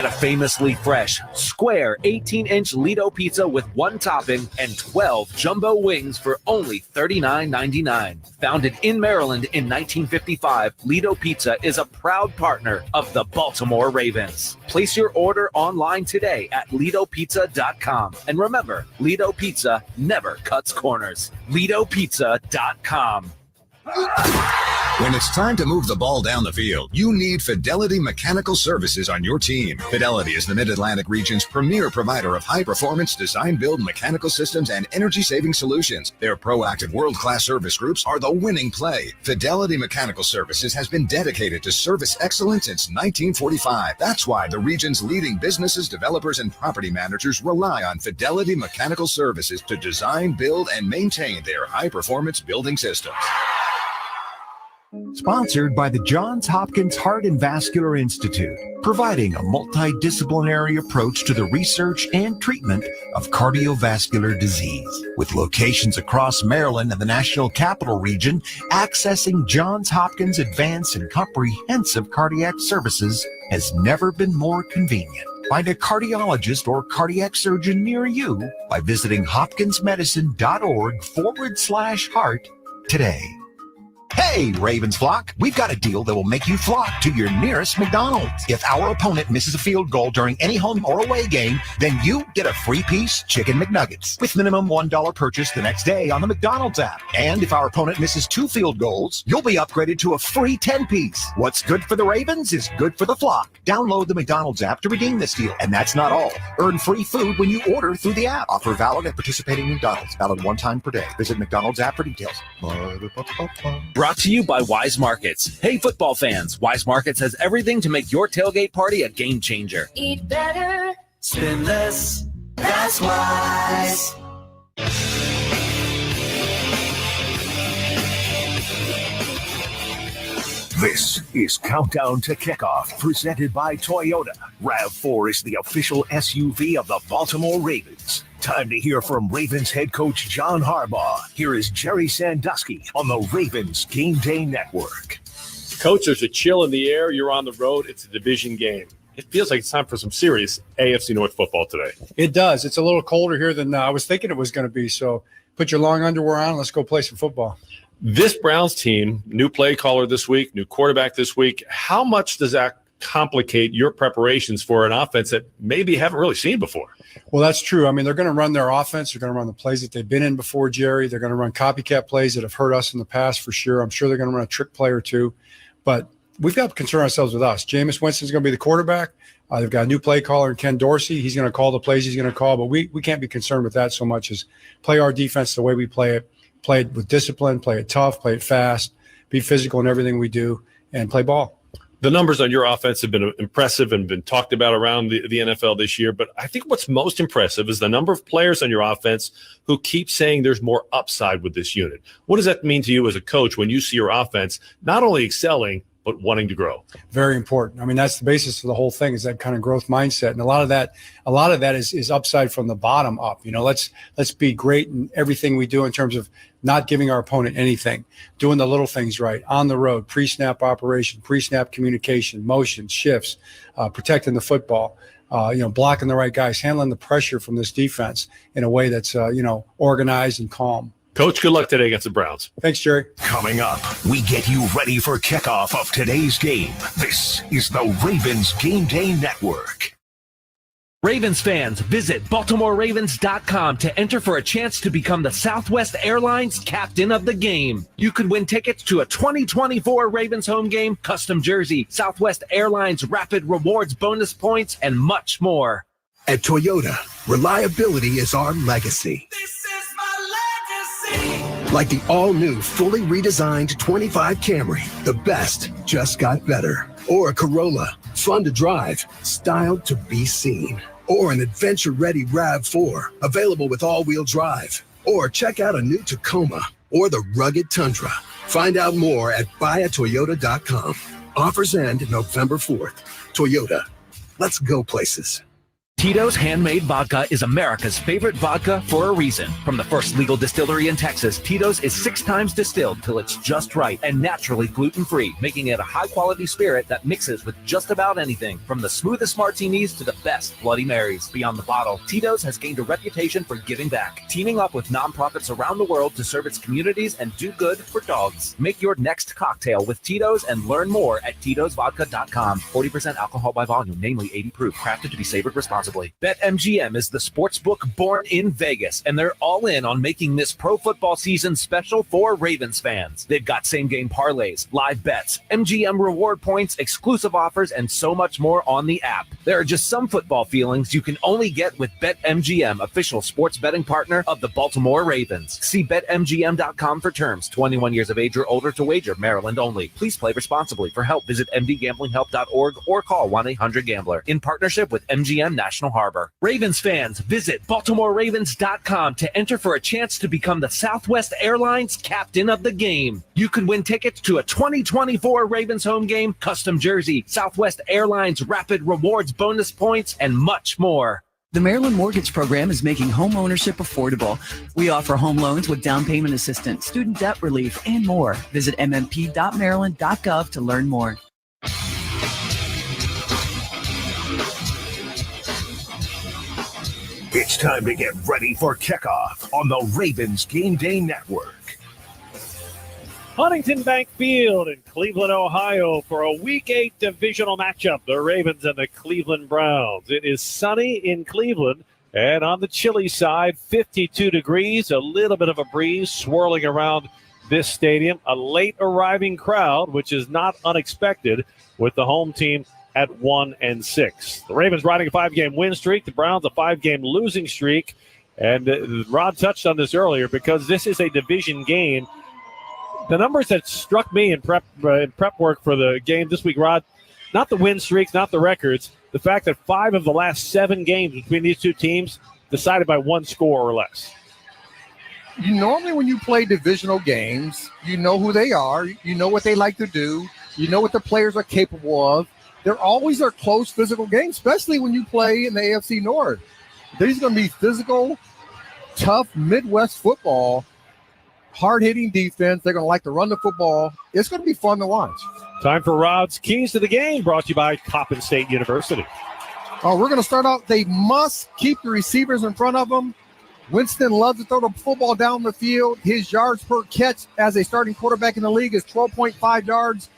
A famously fresh, square 18-inch Lido pizza with one topping and 12 jumbo wings for only $39.99. Founded in Maryland in 1955, Lido Pizza is a proud partner of the Baltimore Ravens. Place your order online today at LidoPizza.com. And remember, Lido Pizza never cuts corners. LidoPizza.com. When it's time to move the ball down the field, you need Fidelity Mechanical Services on your team. Fidelity is the Mid-Atlantic region's premier provider of high-performance design-build mechanical systems and energy-saving solutions. Their proactive world-class service groups are the winning play. Fidelity Mechanical Services has been dedicated to service excellence since 1945. That's why the region's leading businesses, developers, and property managers rely on Fidelity Mechanical Services to design, build, and maintain their high-performance building systems. Sponsored by the Johns Hopkins Heart and Vascular Institute, providing a multidisciplinary approach to the research and treatment of cardiovascular disease. With locations across Maryland and the National Capital Region, accessing Johns Hopkins advanced and comprehensive cardiac services has never been more convenient. Find a cardiologist or cardiac surgeon near you by visiting hopkinsmedicine.org/heart today. Hey, Ravens flock, we've got a deal that will make you flock to your nearest McDonald's. If our opponent misses a field goal during any home or away game, then you get a free-piece Chicken McNuggets with minimum $1 purchase the next day on the McDonald's app. And if our opponent misses 2 field goals, you'll be upgraded to a free 10-piece. What's good for the Ravens is good for the flock. Download the McDonald's app to redeem this deal. And that's not all. Earn free food when you order through the app. Offer valid at participating McDonald's. Valid one time per day. Visit McDonald's app for details. Brought to you by Wise Markets. Hey, football fans, Wise Markets has everything to make your tailgate party a game changer. Eat better, spend less, that's Wise. This is Countdown to Kickoff, presented by Toyota. RAV4 is the official SUV of the Baltimore Ravens. Time to hear from Ravens head coach John Harbaugh. Here is Jerry Sandusky on the Ravens Game Day Network. Coach, there's a chill in the air. You're on the road. It's a division game. It feels like it's time for some serious AFC North football today. It does. It's a little colder here than I was thinking it was going to be. So put your long underwear on. Let's go play some football. This Browns team, new play caller this week, new quarterback this week. How much does that complicate your preparations for an offense that maybe you haven't really seen before? Well, that's true. I mean, they're going to run their offense. They're going to run the plays that they've been in before, Jerry. They're going to run copycat plays that have hurt us in the past for sure. I'm sure they're going to run a trick play or two. But we've got to concern ourselves with us. Jameis Winston's going to be the quarterback. They've got a new play caller in Ken Dorsey. He's going to call the plays he's going to call. But we can't be concerned with that so much as play our defense the way we play it. Play it with discipline, play it tough, play it fast, be physical in everything we do, and play ball. The numbers on your offense have been impressive and been talked about around the NFL this year. But I think what's most impressive is the number of players on your offense who keep saying there's more upside with this unit. What does that mean to you as a coach when you see your offense not only excelling, but wanting to grow? Very important. I mean, that's the basis of the whole thing, is that kind of growth mindset. And a lot of that is upside from the bottom up. You know, let's be great in everything we do in terms of not giving our opponent anything, doing the little things right, on the road, pre-snap operation, pre-snap communication, motion, shifts, protecting the football, blocking the right guys, handling the pressure from this defense in a way that's, organized and calm. Coach, good luck today against the Browns. Thanks, Jerry. Coming up, we get you ready for kickoff of today's game. This is the Ravens Game Day Network. Ravens fans, visit BaltimoreRavens.com to enter for a chance to become the Southwest Airlines captain of the game. You could win tickets to a 2024 Ravens home game, custom jersey, Southwest Airlines Rapid Rewards bonus points, and much more. At Toyota, reliability is our legacy. This is my legacy. Like the all-new, fully redesigned 25 Camry, the best just got better. Or a Corolla, fun to drive, styled to be seen. Or an adventure-ready RAV4, available with all-wheel drive. Or check out a new Tacoma or the rugged Tundra. Find out more at buyatoyota.com. Offers end November 4th. Toyota, let's go places. Tito's Handmade Vodka is America's favorite vodka for a reason. From the first legal distillery in Texas, Tito's is 6 times distilled till it's just right and naturally gluten-free, making it a high-quality spirit that mixes with just about anything, from the smoothest martinis to the best Bloody Marys. Beyond the bottle, Tito's has gained a reputation for giving back, teaming up with nonprofits around the world to serve its communities and do good for dogs. Make your next cocktail with Tito's and learn more at titosvodka.com. 40% alcohol by volume, namely 80 proof, crafted to be savored responsibly. BetMGM is the sports book born in Vegas, and they're all in on making this pro football season special for Ravens fans. They've got same-game parlays, live bets, MGM reward points, exclusive offers, and so much more on the app. There are just some football feelings you can only get with BetMGM, official sports betting partner of the Baltimore Ravens. See BetMGM.com for terms. 21 years of age or older to wager. Maryland only. Please play responsibly. For help, visit mdgamblinghelp.org or call 1-800-GAMBLER. In partnership with MGM National Harbor. Ravens fans, visit BaltimoreRavens.com to enter for a chance to become the Southwest Airlines captain of the game. You can win tickets to a 2024 Ravens home game, custom jersey, Southwest Airlines Rapid Rewards bonus points, and much more. The Maryland Mortgage Program is making home ownership affordable. We offer home loans with down payment assistance, student debt relief, and more. Visit mmp.maryland.gov to learn more. It's time to get ready for kickoff on the Ravens Game Day Network. Huntington Bank Field in Cleveland, Ohio for a Week 8 divisional matchup, the Ravens and the Cleveland Browns. It is sunny in Cleveland, and on the chilly side, 52 degrees, a little bit of a breeze swirling around this stadium. A late arriving crowd, which is not unexpected with the home team at 1-6. The Ravens riding a 5-game win streak. The Browns a 5-game losing streak. And Rod touched on this earlier because this is a division game. The numbers that struck me in prep work for the game this week, Rod, not the win streaks, not the records, the fact that 5 of the last 7 games between these two teams decided by 1 score or less. Normally when you play divisional games, you know who they are, you know what they like to do, you know what the players are capable of. They're always a close physical games, especially when you play in the AFC North. These are going to be physical, tough Midwest football, hard-hitting defense. They're going to like to run the football. It's going to be fun to watch. Time for Rod's Keys to the Game, brought to you by Coppin State University. We're going to start out. They must keep the receivers in front of them. Winston loves to throw the football down the field. His yards per catch as a starting quarterback in the league is 12.5 yards.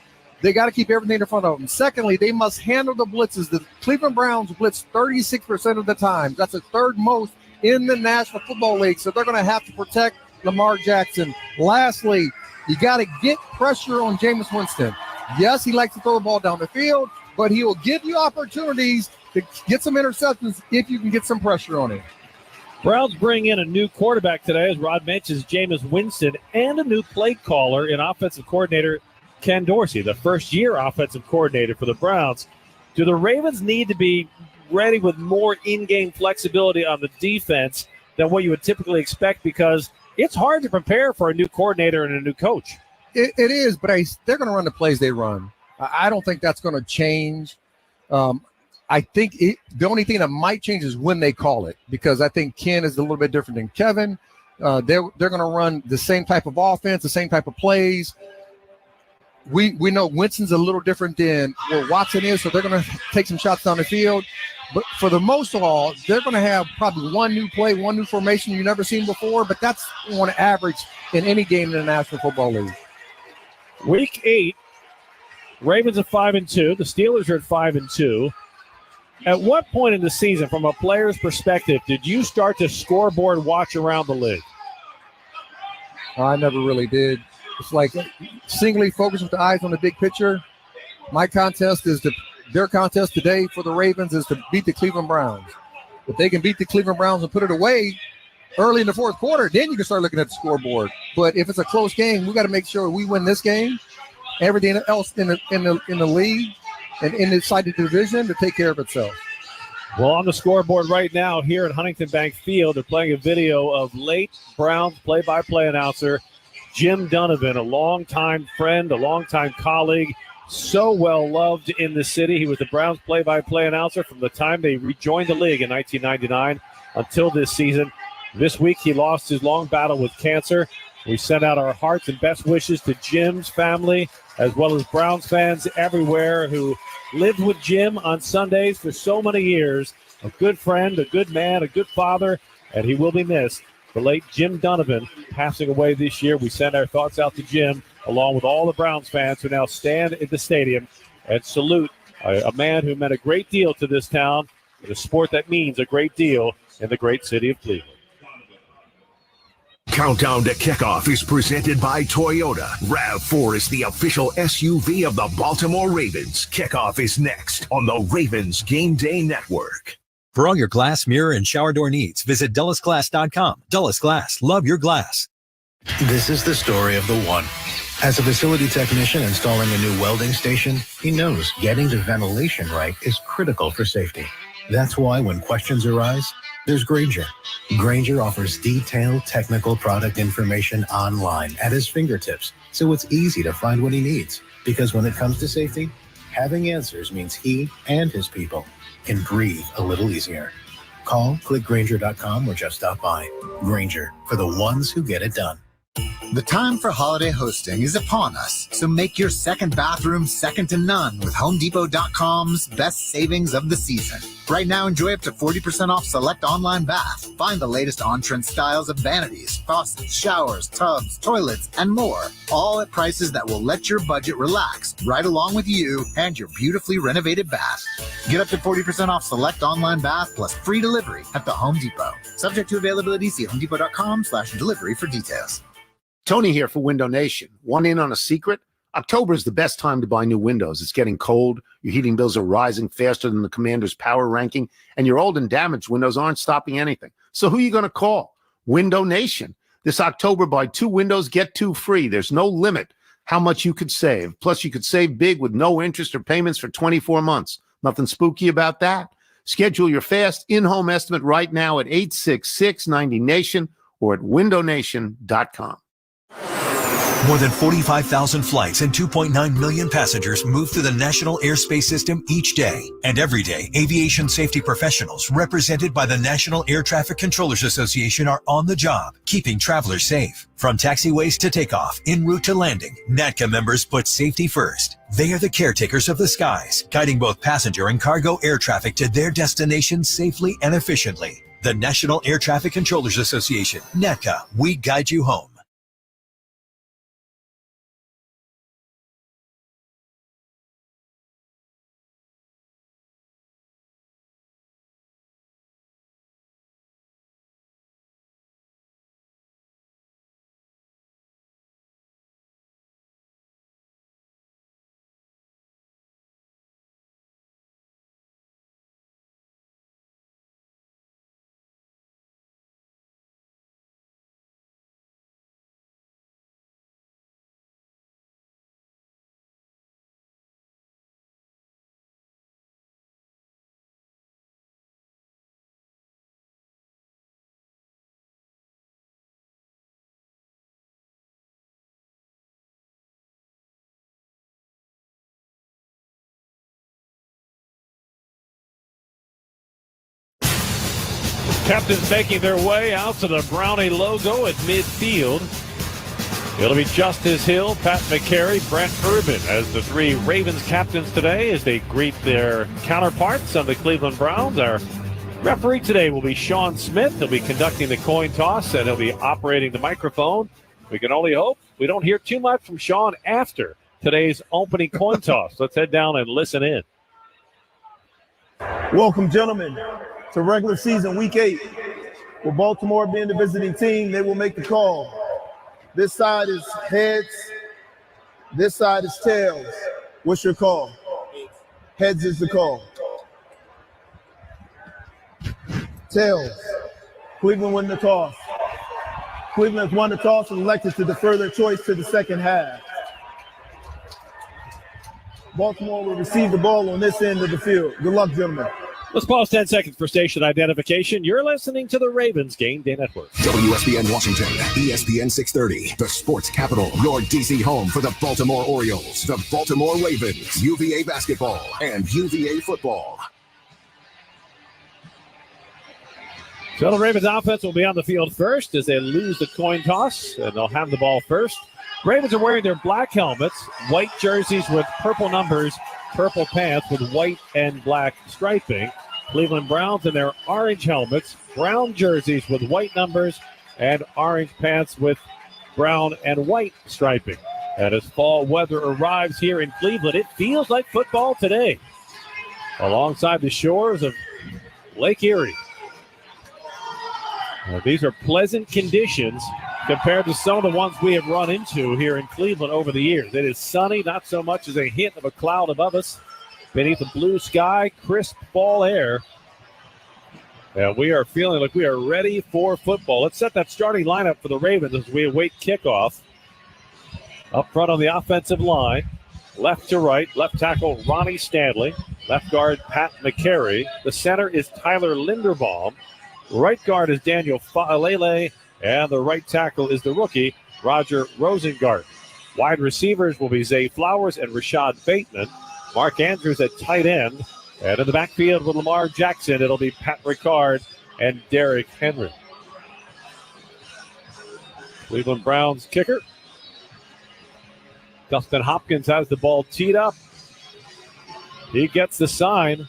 They got to keep everything in front of them. Secondly, they must handle the blitzes. The Cleveland Browns blitz 36% of the time. That's the 3rd most in the National Football League, so they're going to have to protect Lamar Jackson. Lastly, you got to get pressure on Jameis Winston. Yes, he likes to throw the ball down the field, but he will give you opportunities to get some interceptions if you can get some pressure on him. Browns bring in a new quarterback today, as Rod mentions, Jameis Winston, and a new play caller and offensive coordinator, Ken Dorsey, the first-year offensive coordinator for the Browns. Do the Ravens need to be ready with more in-game flexibility on the defense than what you would typically expect? Because it's hard to prepare for a new coordinator and a new coach. It is, but they're going to run the plays they run. I don't think that's going to change. I think the only thing that might change is when they call it, because I think Ken is a little bit different than Kevin. They're going to run the same type of offense, the same type of plays. We know Winston's a little different than where Watson is, so they're going to take some shots down the field. But for the most of all, they're going to have probably one new play, one new formation you've never seen before, but that's on average in any game in the National Football League. Week 8, Ravens are 5-2. The Steelers are at 5-2. At what point in the season, from a player's perspective, did you start to scoreboard watch around the league? I never really did. It's like singly focused with the eyes on the big picture. My contest is their contest today for the Ravens is to beat the Cleveland Browns. If they can beat the Cleveland Browns and put it away early in the 4th quarter, then you can start looking at the scoreboard. But if it's a close game, we got to make sure we win this game. Everything else in the league and inside the division to take care of itself. Well, on the scoreboard right now here at Huntington Bank Field, they're playing a video of late Browns play-by-play announcer Jim Donovan, a longtime friend, a longtime colleague, so well loved in the city. He was the Browns play-by-play announcer from the time they rejoined the league in 1999 until this season. This week, he lost his long battle with cancer. We send out our hearts and best wishes to Jim's family, as well as Browns fans everywhere who lived with Jim on Sundays for so many years. A good friend, a good man, a good father, and he will be missed. The late Jim Donovan passing away this year. We send our thoughts out to Jim, along with all the Browns fans who now stand in the stadium and salute a man who meant a great deal to this town, and a sport that means a great deal in the great city of Cleveland. Countdown to Kickoff is presented by Toyota. RAV4 is the official SUV of the Baltimore Ravens. Kickoff is next on the Ravens Game Day Network. For all your glass, mirror, and shower door needs, visit DullasGlass.com. Dullas Glass, love your glass. This is the story of the one. As a facility technician installing a new welding station, he knows getting the ventilation right is critical for safety. That's why when questions arise, there's Grainger. Grainger offers detailed technical product information online at his fingertips, so it's easy to find what he needs. Because when it comes to safety, having answers means he and his people can breathe a little easier. Call, click Grainger.com, or just stop by. Grainger, for the ones who get it done. The time for holiday hosting is upon us, so make your second bathroom second to none with HomeDepot.com's best savings of the season. Right now, enjoy up to 40% off select online bath. Find the latest on-trend styles of vanities, faucets, showers, tubs, toilets, and more, all at prices that will let your budget relax right along with you and your beautifully renovated bath. Get up to 40% off select online bath plus free delivery at the Home Depot. Subject to availability, see HomeDepot.com/delivery for details. Tony here for Window Nation. Want in on a secret? October is the best time to buy new windows. It's getting cold, your heating bills are rising faster than the commander's power ranking, and your old and damaged windows aren't stopping anything. So who are you going to call? Window Nation. This October, buy 2 windows, get 2 free. There's no limit how much you could save. Plus, you could save big with no interest or payments for 24 months. Nothing spooky about that. Schedule your fast in-home estimate right now at 866-90-NATION or at windownation.com. More than 45,000 flights and 2.9 million passengers move through the national airspace system each day. And every day, aviation safety professionals represented by the National Air Traffic Controllers Association are on the job, keeping travelers safe. From taxiways to takeoff, en route to landing, NATCA members put safety first. They are the caretakers of the skies, guiding both passenger and cargo air traffic to their destinations safely and efficiently. The National Air Traffic Controllers Association, NATCA, we guide you home. Captains making their way out to the Brownie logo at midfield. It'll be Justice Hill, Pat McCary, Brent Urban as the 3 Ravens captains today as they greet their counterparts on the Cleveland Browns. Our referee today will be Sean Smith. He'll be conducting the coin toss, and he'll be operating the microphone. We can only hope we don't hear too much from Sean after today's opening coin toss. Let's head down and listen in. Welcome, gentlemen, to regular season week 8. With Baltimore being the visiting team, they will make the call. This side is heads. This side is tails. What's your call? Heads is the call. Tails. Cleveland won the toss. Cleveland has won the toss and elected to defer their choice to the second half. Baltimore will receive the ball on this end of the field. Good luck, gentlemen. Let's pause 10 seconds for station identification. You're listening to the Ravens Game Day Network. WSBN Washington, ESPN 630, the sports capital, your DC home for the Baltimore Orioles, the Baltimore Ravens, UVA basketball, and UVA football. So the Ravens offense will be on the field first as they lose the coin toss, and they'll have the ball first. Ravens are wearing their black helmets, white jerseys with purple numbers, purple pants with white and black striping. Cleveland Browns in their orange helmets, brown jerseys with white numbers, and orange pants with brown and white striping. And as fall weather arrives here in Cleveland, it feels like football today, alongside the shores of Lake Erie. Now, these are pleasant conditions compared to some of the ones we have run into here in Cleveland over the years. It is sunny, not so much as a hint of a cloud above us. Beneath the blue sky, crisp fall air. And we are feeling like we are ready for football. Let's set that starting lineup for the Ravens as we await kickoff. Up front on the offensive line, left to right, left tackle Ronnie Stanley, left guard Pat McCary. The center is Tyler Linderbaum. Right guard is Daniel Fa'alele, and the right tackle is the rookie Roger Rosengart. Wide receivers will be Zay Flowers and Rashad Bateman. Mark Andrews at tight end. And in the backfield with Lamar Jackson, it'll be Pat Ricard and Derrick Henry. Cleveland Browns kicker. Dustin Hopkins has the ball teed up. He gets the sign.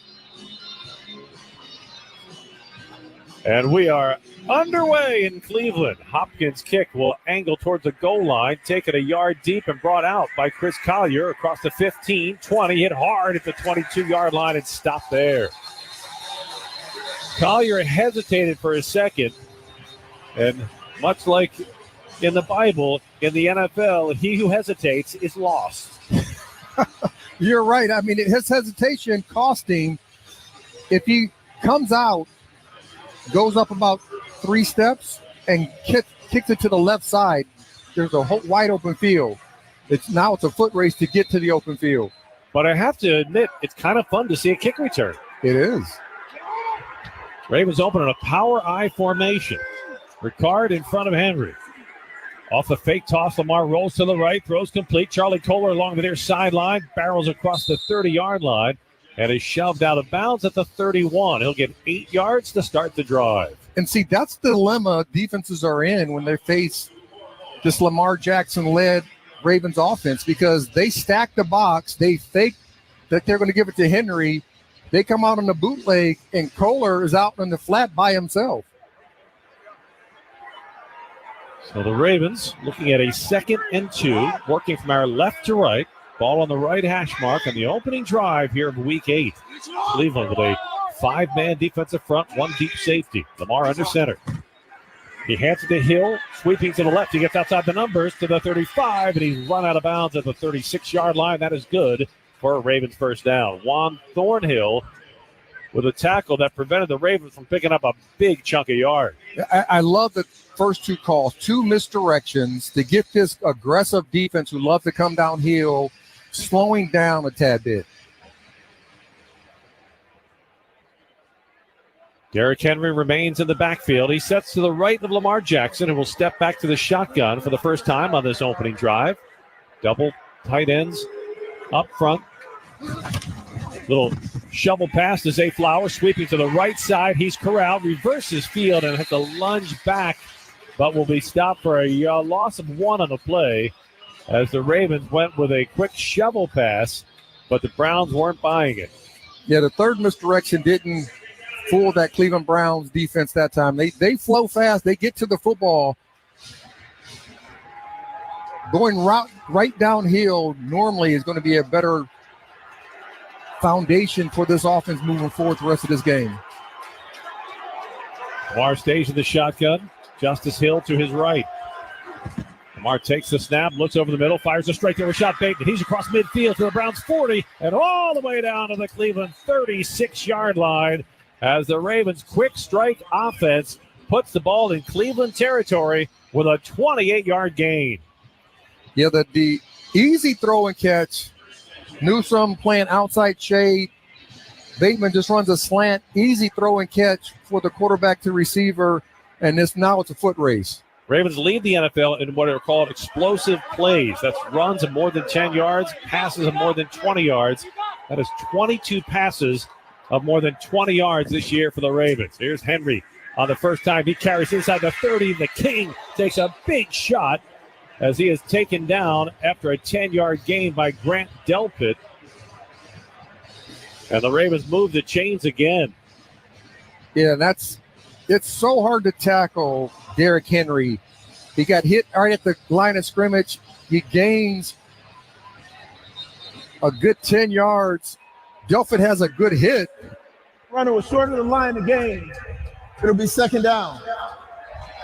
And we are underway in Cleveland. Hopkins' kick will angle towards the goal line, taken a yard deep and brought out by Chris Collier across the 15, 20, hit hard at the 22-yard line and stopped there. Collier hesitated for a second, and much like in the Bible, in the NFL, he who hesitates is lost. You're right. I mean, his hesitation cost him. If he comes out, goes up about 3 steps, and kicks it to the left side, there's a wide open field. It's a foot race to get to the open field. But I have to admit, it's kind of fun to see a kick return. It is. Ravens open in a power I formation. Ricard in front of Henry. Off a fake toss, Lamar rolls to the right, throws complete. Charlie Kohler along the near sideline, barrels across the 30-yard line, and is shoved out of bounds at the 31. He'll get 8 yards to start the drive. And see, that's the dilemma defenses are in when they face this Lamar Jackson-led Ravens offense, because they stack the box. They think that they're going to give it to Henry. They come out on the bootleg, and Kohler is out on the flat by himself. So the Ravens looking at a 2nd and 2, working from our left to right. Ball on the right hash mark on the opening drive here of Week 8. Cleveland with a 5-man defensive front, 1 deep safety. Lamar under center. He hands it to Hill, sweeping to the left. He gets outside the numbers to the 35, and he's run out of bounds at the 36-yard line. That is good for a Ravens first down. Juan Thornhill with a tackle that prevented the Ravens from picking up a big chunk of yard. I love the first 2 calls, 2 misdirections to get this aggressive defense who love to come downhill, slowing down a tad bit. Derrick Henry remains in the backfield. He sets to the right of Lamar Jackson and will step back to the shotgun for the first time on this opening drive. Double tight ends up front. Little shovel pass to Zay Flowers, sweeping to the right side. He's corralled, reverses field, and has to lunge back, but will be stopped for a loss of 1 on the play as the Ravens went with a quick shovel pass, but the Browns weren't buying it. Yeah, the third misdirection didn't fool that Cleveland Browns defense that time. They flow fast. They get to the football. Going right downhill normally is going to be a better foundation for this offense moving forward the rest of this game. Lamar stays in the shotgun. Justice Hill to his right. Lamar takes the snap, looks over the middle, fires a straight to Rashad Bateman. He's across midfield to the Browns 40 and all the way down to the Cleveland 36-yard line as the Ravens' quick strike offense puts the ball in Cleveland territory with a 28-yard gain. Yeah, the easy throw and catch. Newsome playing outside shade. Bateman just runs a slant, easy throw and catch for the quarterback to receiver, and now it's a foot race. Ravens lead the NFL in what are called explosive plays. That's runs of more than 10 yards, passes of more than 20 yards. That is 22 passes of more than 20 yards this year for the Ravens. Here's Henry on the first time. He carries inside the 30. The King takes a big shot as he is taken down after a 10-yard gain by Grant Delpit. And the Ravens move the chains again. Yeah, it's so hard to tackle Derrick Henry. He got hit right at the line of scrimmage. He gains a good 10 yards. Delpit has a good hit. Runner was short of the line of game. It'll be second down.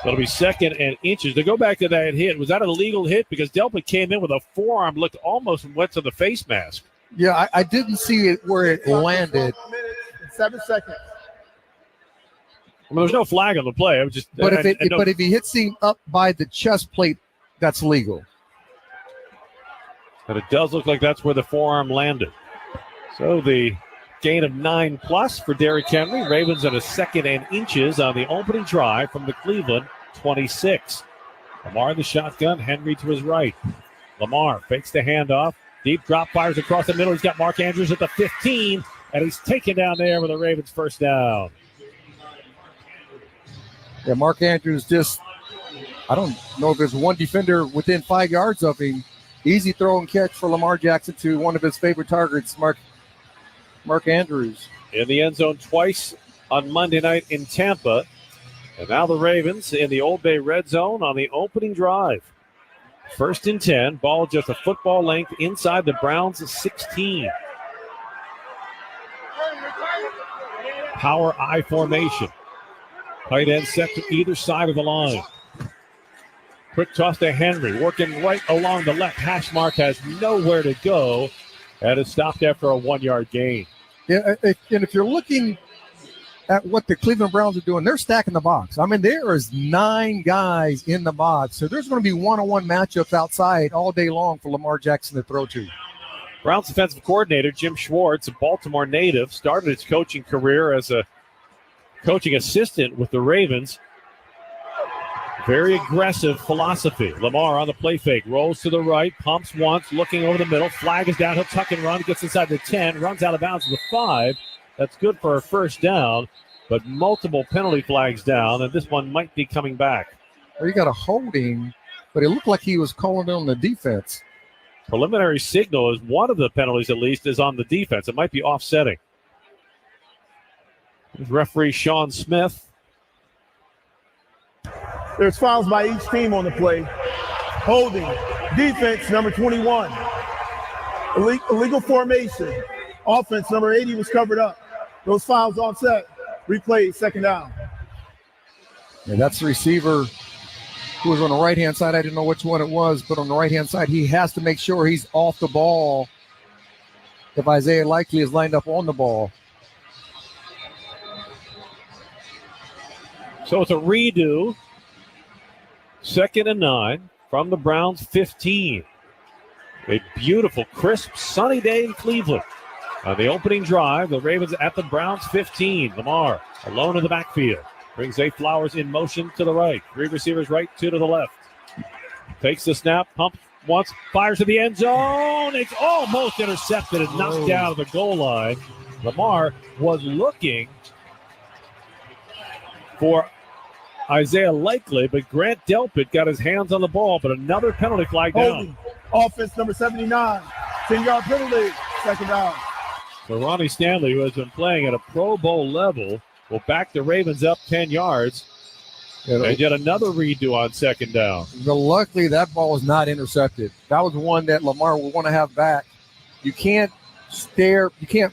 It'll be second and inches. To go back to that hit, was that a legal hit? Because Delpit came in with a forearm, looked almost went to the face mask. Yeah, I didn't see it where it landed. 7 seconds. I mean, there was no flag on the play. It was just. But if he hits him up by the chest plate, that's legal. But it does look like that's where the forearm landed. So the gain of 9+ for Derrick Henry. Ravens at a second and inches on the opening drive from the Cleveland 26. Lamar in the shotgun, Henry to his right. Lamar fakes the handoff. Deep drop, fires across the middle. He's got Mark Andrews at the 15, and he's taken down there with the Ravens first down. Yeah, Mark Andrews I don't know if there's one defender within 5 yards of him. Easy throw and catch for Lamar Jackson to one of his favorite targets, Mark Andrews. In the end zone twice on Monday night in Tampa. And now the Ravens in the Old Bay red zone on the opening drive. First and 10, ball just a football length inside the Browns' 16. Power I formation. Tight end set to either side of the line. Quick toss to Henry, working right along the left hash mark, has nowhere to go, and is stopped after a 1-yard gain. Yeah, and if you're looking at what the Cleveland Browns are doing, they're stacking the box. I mean, there is 9 guys in the box, so there's going to be one-on-one matchups outside all day long for Lamar Jackson to throw to. Browns defensive coordinator Jim Schwartz, a Baltimore native, started his coaching career as a coaching assistant with the Ravens. Very aggressive philosophy. Lamar on the play fake, rolls to the right, pumps once, looking over the middle. Flag is down. He'll tuck and run, gets inside the 10, runs out of bounds to the 5. That's good for a first down, but multiple penalty flags down, and this one might be coming back. Well, you got a holding, but it looked like he was calling on the defense. Preliminary signal is one of the penalties, at least, is on the defense. It might be offsetting. There's referee Sean Smith. There's fouls by each team on the play. Holding. Defense, number 21. Illegal formation. Offense, number 80 was covered up. Those fouls offset. Replay, second down. And that's the receiver who was on the right-hand side. I didn't know which one it was, but on the right-hand side, he has to make sure he's off the ball if Isaiah Likely is lined up on the ball. So it's a redo. 2nd and 9 from the Browns 15. A beautiful, crisp, sunny day in Cleveland. On the opening drive, the Ravens at the Browns 15. Lamar alone in the backfield. Brings Zay Flowers in motion to the right. 3 receivers right, 2 to the left. Takes the snap, pumps once, fires to the end zone. It's almost intercepted and knocked down to the goal line. Lamar was looking for Isaiah Likely, but Grant Delpit got his hands on the ball, but another penalty flag down. Offense number 79, 10-yard penalty, second down. So Ronnie Stanley, who has been playing at a Pro Bowl level, will back the Ravens up 10 yards. And yet another redo on second down. Luckily, that ball was not intercepted. That was one that Lamar will want to have back. You can't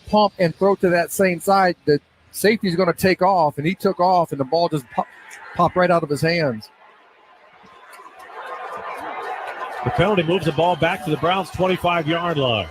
pump and throw to that same side. The safety's going to take off, and he took off, and the ball just popped right out of his hands. The penalty moves the ball back to the Browns' 25-yard line.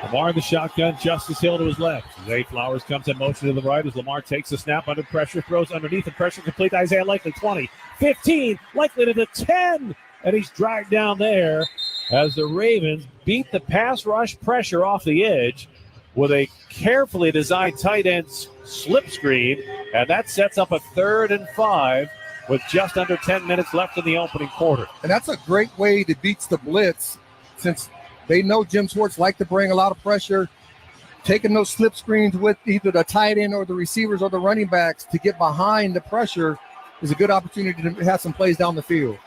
Lamar in the shotgun, Justice Hill to his left. Zay Flowers comes in motion to the right as Lamar takes the snap under pressure, throws underneath the pressure complete. Isaiah Likely, 20, 15, Likely to the 10, and he's dragged down there as the Ravens beat the pass rush pressure off the edge with a carefully designed tight end slip screen, and that sets up a 3rd and 5 with just under 10 minutes left in the opening quarter. And that's a great way to beat the blitz, since they know Jim Schwartz like to bring a lot of pressure. Taking those slip screens with either the tight end or the receivers or the running backs to get behind the pressure is a good opportunity to have some plays down the field.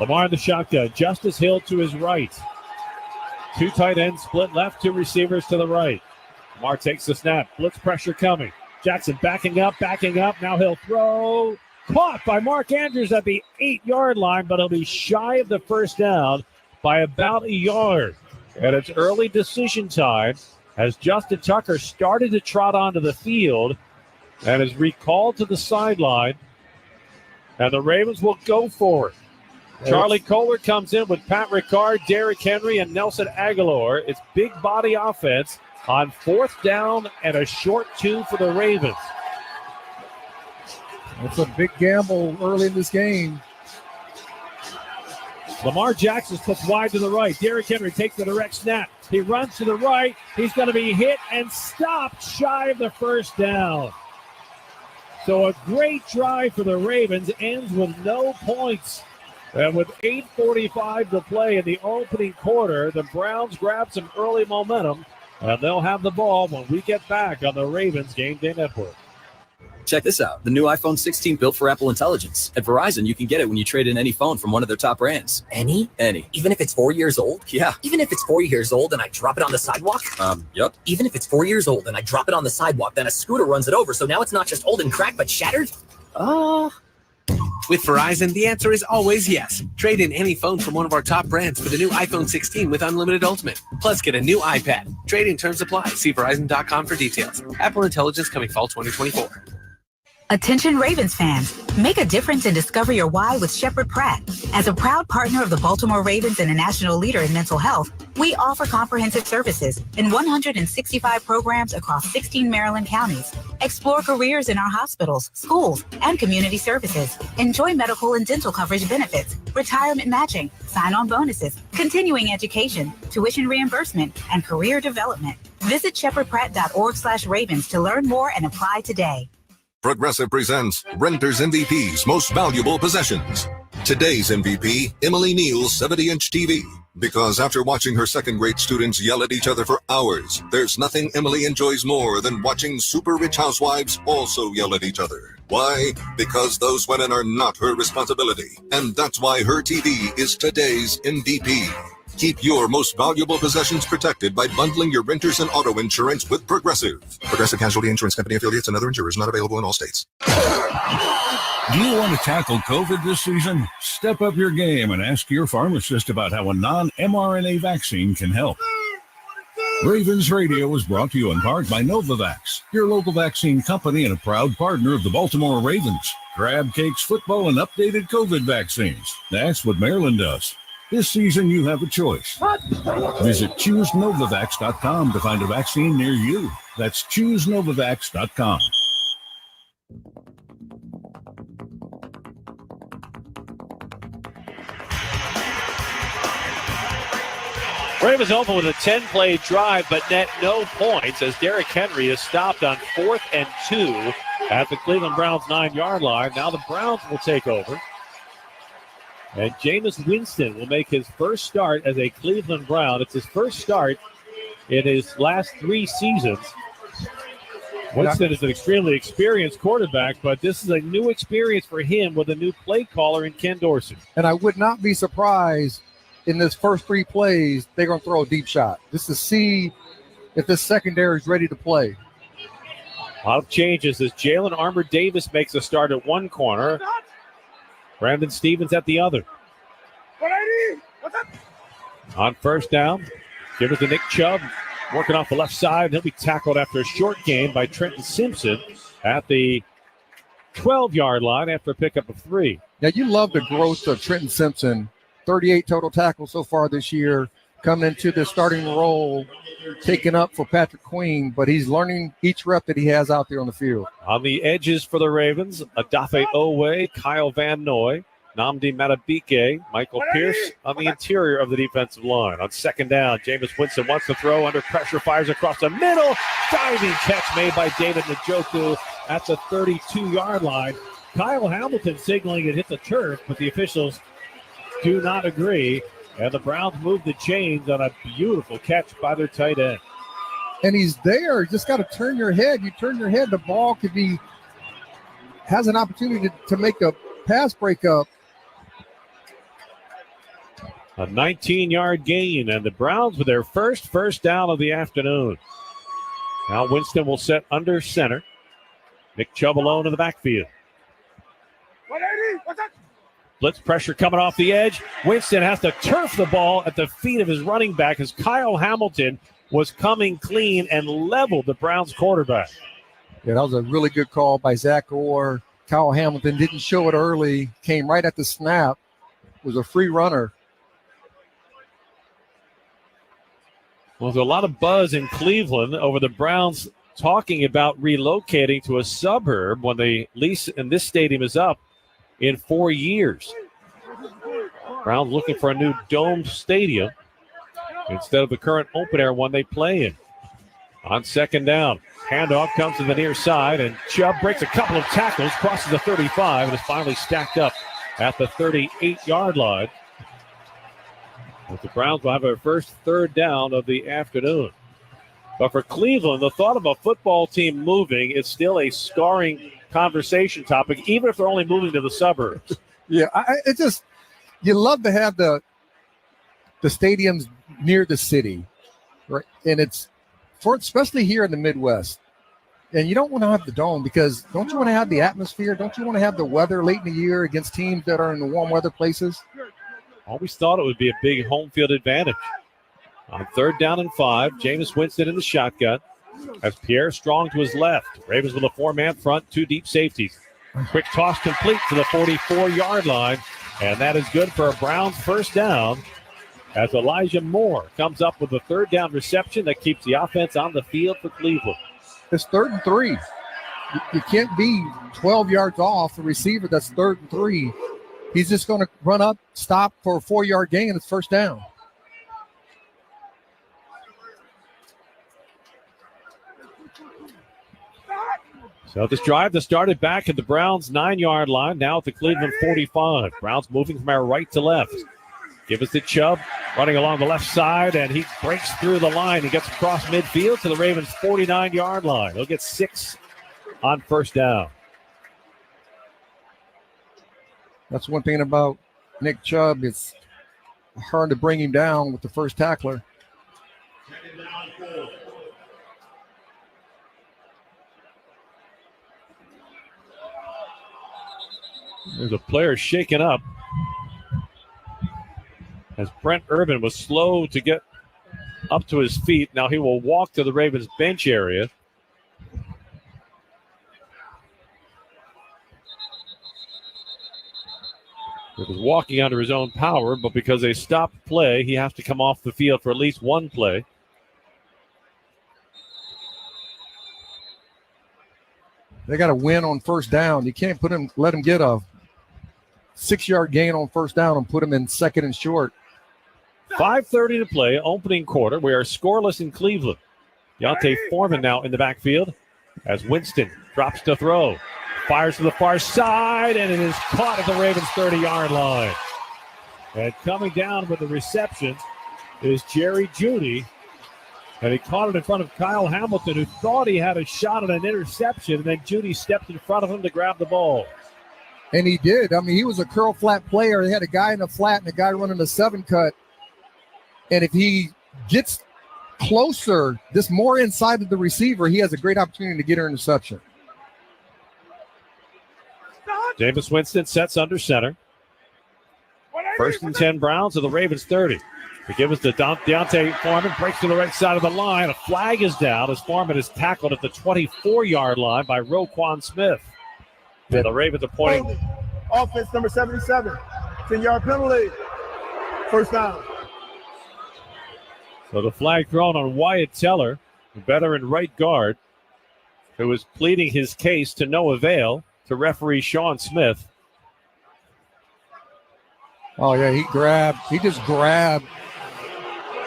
Lamar in the shotgun. Justice Hill to his right. 2 tight ends split left, 2 receivers to the right. Lamar takes the snap. Blitz pressure coming. Jackson backing up. Now he'll throw. Caught by Mark Andrews at the 8-yard line, but he'll be shy of the first down by about a yard. And it's early decision time as Justin Tucker started to trot onto the field and is recalled to the sideline. And the Ravens will go for it. Charlie Kohler comes in with Pat Ricard, Derrick Henry, and Nelson Aguilar. It's big body offense on 4th down and a short 2 for the Ravens. That's a big gamble early in this game. Lamar Jackson puts wide to the right. Derrick Henry takes the direct snap. He runs to the right. He's going to be hit and stopped shy of the first down. So a great drive for the Ravens ends with no points. And with 8:45 to play in the opening quarter, the Browns grab some early momentum, and they'll have the ball when we get back on the Ravens Game Day Network. Check this out. The new iPhone 16 built for Apple Intelligence. At Verizon, you can get it when you trade in any phone from one of their top brands. Any? Any. Even if it's 4 years old? Yeah. Even if it's 4 years old and I drop it on the sidewalk? Yep. Even if it's 4 years old and I drop it on the sidewalk, then a scooter runs it over, so now it's not just old and cracked, but shattered? With Verizon, the answer is always yes. Trade in any phone from one of our top brands for the new iPhone 16 with unlimited Ultimate. Plus, get a new iPad. Trade-in terms apply. See Verizon.com for details. Apple Intelligence coming fall 2024. Attention Ravens fans, make a difference and discover your why with Shepherd Pratt. As a proud partner of the Baltimore Ravens and a national leader in mental health, we offer comprehensive services in 165 programs across 16 Maryland counties. Explore careers in our hospitals, schools, and community services. Enjoy medical and dental coverage benefits, retirement matching, sign-on bonuses, continuing education, tuition reimbursement, and career development. Visit shepherdpratt.org/ravens to learn more and apply today. Progressive presents Renter's MVP's Most Valuable Possessions. Today's MVP, Emily Neal's 70-inch TV. Because after watching her second-grade students yell at each other for hours, there's nothing Emily enjoys more than watching super rich housewives also yell at each other. Why? Because those women are not her responsibility. And that's why her TV is today's MVP. Keep your most valuable possessions protected by bundling your renters and auto insurance with Progressive. Progressive Casualty Insurance Company affiliates and other insurers not available in all states. Do you want to tackle COVID this season? Step up your game and ask your pharmacist about how a non-mRNA vaccine can help. Ravens Radio is brought to you in part by Novavax, your local vaccine company and a proud partner of the Baltimore Ravens. Crab cakes, football, and updated COVID vaccines. That's what Maryland does. This season, you have a choice. Visit ChooseNovavax.com to find a vaccine near you. That's ChooseNovavax.com. Ravens open with a 10-play drive, but net no points as Derrick Henry is stopped on 4th and 2 at the Cleveland Browns 9-yard line. Now the Browns will take over. And Jameis Winston will make his first start as a Cleveland Brown. It's his first start in his last 3 seasons. Winston is an extremely experienced quarterback, but this is a new experience for him with a new play caller in Ken Dorsey. And I would not be surprised in this first 3 plays, they're going to throw a deep shot just to see if this secondary is ready to play. A lot of changes as Jalen Armour Davis makes a start at one corner. Brandon Stevens at the other. On first down, give it to Nick Chubb, working off the left side. He'll be tackled after a short gain by Trenton Simpson at the 12-yard line after a pickup of 3. Now, you love the growth of Trenton Simpson. 38 total tackles so far this year, coming into the starting role, taking up for Patrick Queen, but he's learning each rep that he has out there on the field. On the edges for the Ravens, Adafe Owe, Kyle Van Noy, Nnamdi Madubuike, Michael Pierce on the interior of the defensive line. On second down, Jameis Winston wants to throw under pressure, fires across the middle. Diving catch made by David Njoku at the 32-yard line. Kyle Hamilton signaling it hit the turf, but the officials do not agree. And the Browns move the chains on a beautiful catch by their tight end. And he's there. You just got to turn your head. You turn your head, the ball has an opportunity to make a pass breakup. A 19-yard gain, and the Browns with their first down of the afternoon. Now Winston will set under center. Nick Chubb alone in the backfield. Blitz pressure coming off the edge. Winston has to turf the ball at the feet of his running back as Kyle Hamilton was coming clean and leveled the Browns quarterback. Yeah, that was a really good call by Zach Orr. Kyle Hamilton didn't show it early, came right at the snap, was a free runner. Well, there's a lot of buzz in Cleveland over the Browns talking about relocating to a suburb when the lease in this stadium is up in 4 years. Browns looking for a new domed stadium instead of the current open-air one they play in. On second down, handoff comes to the near side, and Chubb breaks a couple of tackles, crosses the 35, and is finally stacked up at the 38-yard line. But the Browns will have their first third down of the afternoon. But for Cleveland, the thought of a football team moving is still a scarring conversation topic, even if they're only moving to the suburbs. Yeah, you love to have the stadiums near the city, right? And it's especially here in the Midwest. And you don't want to have the dome because don't you want to have the atmosphere? Don't you want to have the weather late in the year against teams that are in the warm weather places? Always thought it would be a big home field advantage. On third down and 5, Jameis Winston in the shotgun. As Pierre Strong to his left. Ravens with a 4-man front, 2 deep safeties. Quick toss complete to the 44-yard line. And that is good for a Browns first down as Elijah Moore comes up with a third down reception that keeps the offense on the field for Cleveland. It's 3rd and 3. You can't be 12 yards off the receiver that's 3rd and 3. He's just going to run up, stop for a 4-yard gain, and it's first down. So this drive that started back at the Browns 9-yard line, now at the Cleveland 45. Browns moving from our right to left. Give us to Chubb, running along the left side, and he breaks through the line. He gets across midfield to the Ravens' 49-yard line. He'll get 6 on first down. That's one thing about Nick Chubb. It's hard to bring him down with the first tackler. There's a player shaken up as Brent Urban was slow to get up to his feet. Now he will walk to the Ravens bench area. He was walking under his own power, but because they stopped play, he has to come off the field for at least one play. They got to win on first down. You can't let him get a 6-yard gain on first down and put him in second and short. 5:30 to play, opening quarter. We are scoreless in Cleveland. Deontay Foreman now in the backfield as Winston drops to throw. Fires to the far side, and it is caught at the Ravens' 30-yard line. And coming down with the reception is Jerry Jeudy. And he caught it in front of Kyle Hamilton, who thought he had a shot at an interception, and then Jeudy stepped in front of him to grab the ball. And he did. I mean, he was a curl flat player. They had a guy in the flat and a guy running the 7-cut. And if he gets closer, just more inside of the receiver, he has a great opportunity to get an interception. Jameis Winston sets under center. 1st and 10 Browns to the Ravens 30. To give us to Deontay Foreman, breaks to the right side of the line. A flag is down as Foreman is tackled at the 24-yard line by Roquan Smith. And the Ravens are pointing. Offense number 77. 10-yard penalty. First down. So the flag thrown on Wyatt Teller, the veteran right guard, who was pleading his case to no avail to referee Sean Smith. Oh, yeah, he just grabbed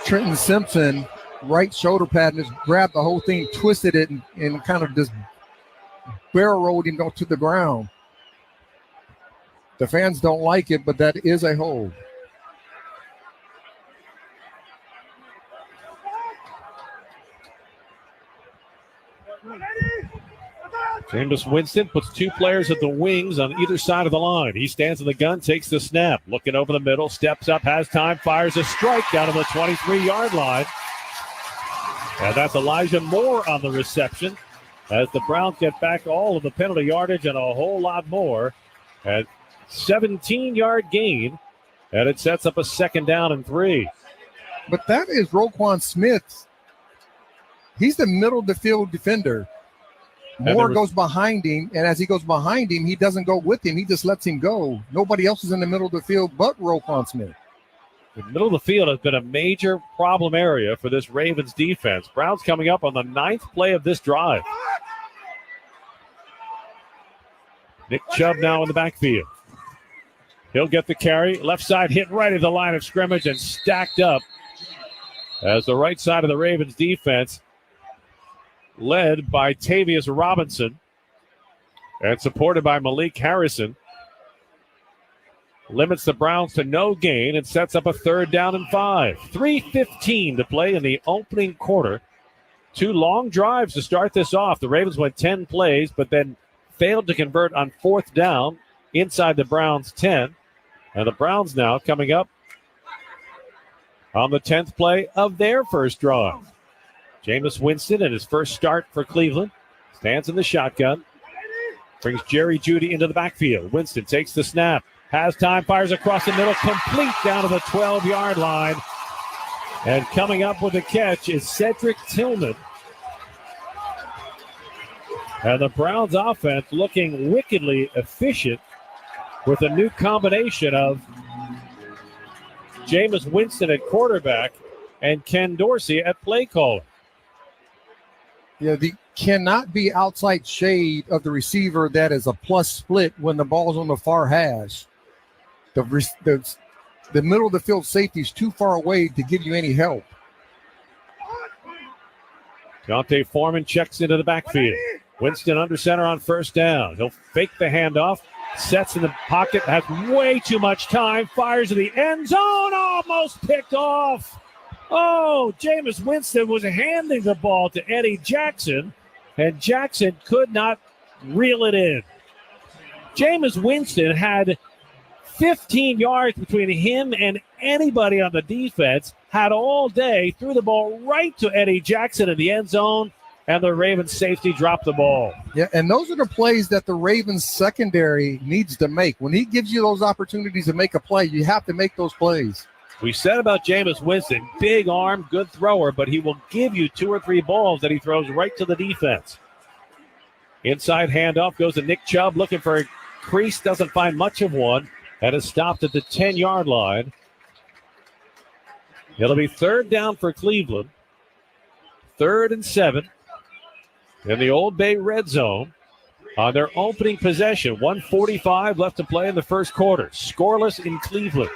Trenton Simpson right shoulder pad and just grabbed the whole thing, twisted it, and kind of just barrel rolled him to the ground. The fans don't like it, but that is a hold. Jameis Winston puts two players at the wings on either side of the line. He stands in the gun, takes the snap, looking over the middle, steps up, has time, fires a strike down to the 23-yard line. And that's Elijah Moore on the reception as the Browns get back all of the penalty yardage and a whole lot more. At 17-yard gain, and it sets up a 2nd down and 3. But that is Roquan Smith. He's the middle of the field defender. Moore goes behind him, and as he goes behind him, he doesn't go with him. He just lets him go. Nobody else is in the middle of the field but Roquan Smith. The middle of the field has been a major problem area for this Ravens defense. Browns coming up on the 9th play of this drive. Nick Chubb now in the backfield. He'll get the carry. Left side hit right at the line of scrimmage and stacked up as the right side of the Ravens defense, led by Tavius Robinson and supported by Malik Harrison, limits the Browns to no gain and sets up a 3rd down and 5. 3:15 to play in the opening quarter. 2 long drives to start this off. The Ravens went 10 plays, but then failed to convert on 4th down inside the Browns' 10. And the Browns now coming up on the 10th play of their first drive. Jameis Winston in his first start for Cleveland stands in the shotgun. Brings Jerry Jeudy into the backfield. Winston takes the snap. Has time, fires across the middle, complete down to the 12-yard line. And coming up with the catch is Cedric Tillman. And the Browns offense looking wickedly efficient with a new combination of Jameis Winston at quarterback and Ken Dorsey at play caller. Yeah, the cannot be outside shade of the receiver that is a plus split when the ball's on the far hash. The middle of the field safety is too far away to give you any help. Deontay Foreman checks into the backfield. Winston under center on 1st down. He'll fake the handoff, sets in the pocket, has way too much time, fires in the end zone, almost picked off. Oh, Jameis Winston was handing the ball to Eddie Jackson, and Jackson could not reel it in. Jameis Winston had 15 yards between him and anybody on the defense, had all day, threw the ball right to Eddie Jackson in the end zone, and the Ravens safety dropped the ball. Yeah, and those are the plays that the Ravens secondary needs to make. When he gives you those opportunities to make a play, you have to make those plays. We said about Jameis Winston, big arm, good thrower, but he will give you 2 or 3 balls that he throws right to the defense. Inside handoff goes to Nick Chubb, looking for a crease, doesn't find much of one, and is stopped at the 10-yard line. It'll be 3rd down for Cleveland. 3rd and 7 in the Old Bay red zone on their opening possession. 1:45 left to play in the first quarter. Scoreless in Cleveland.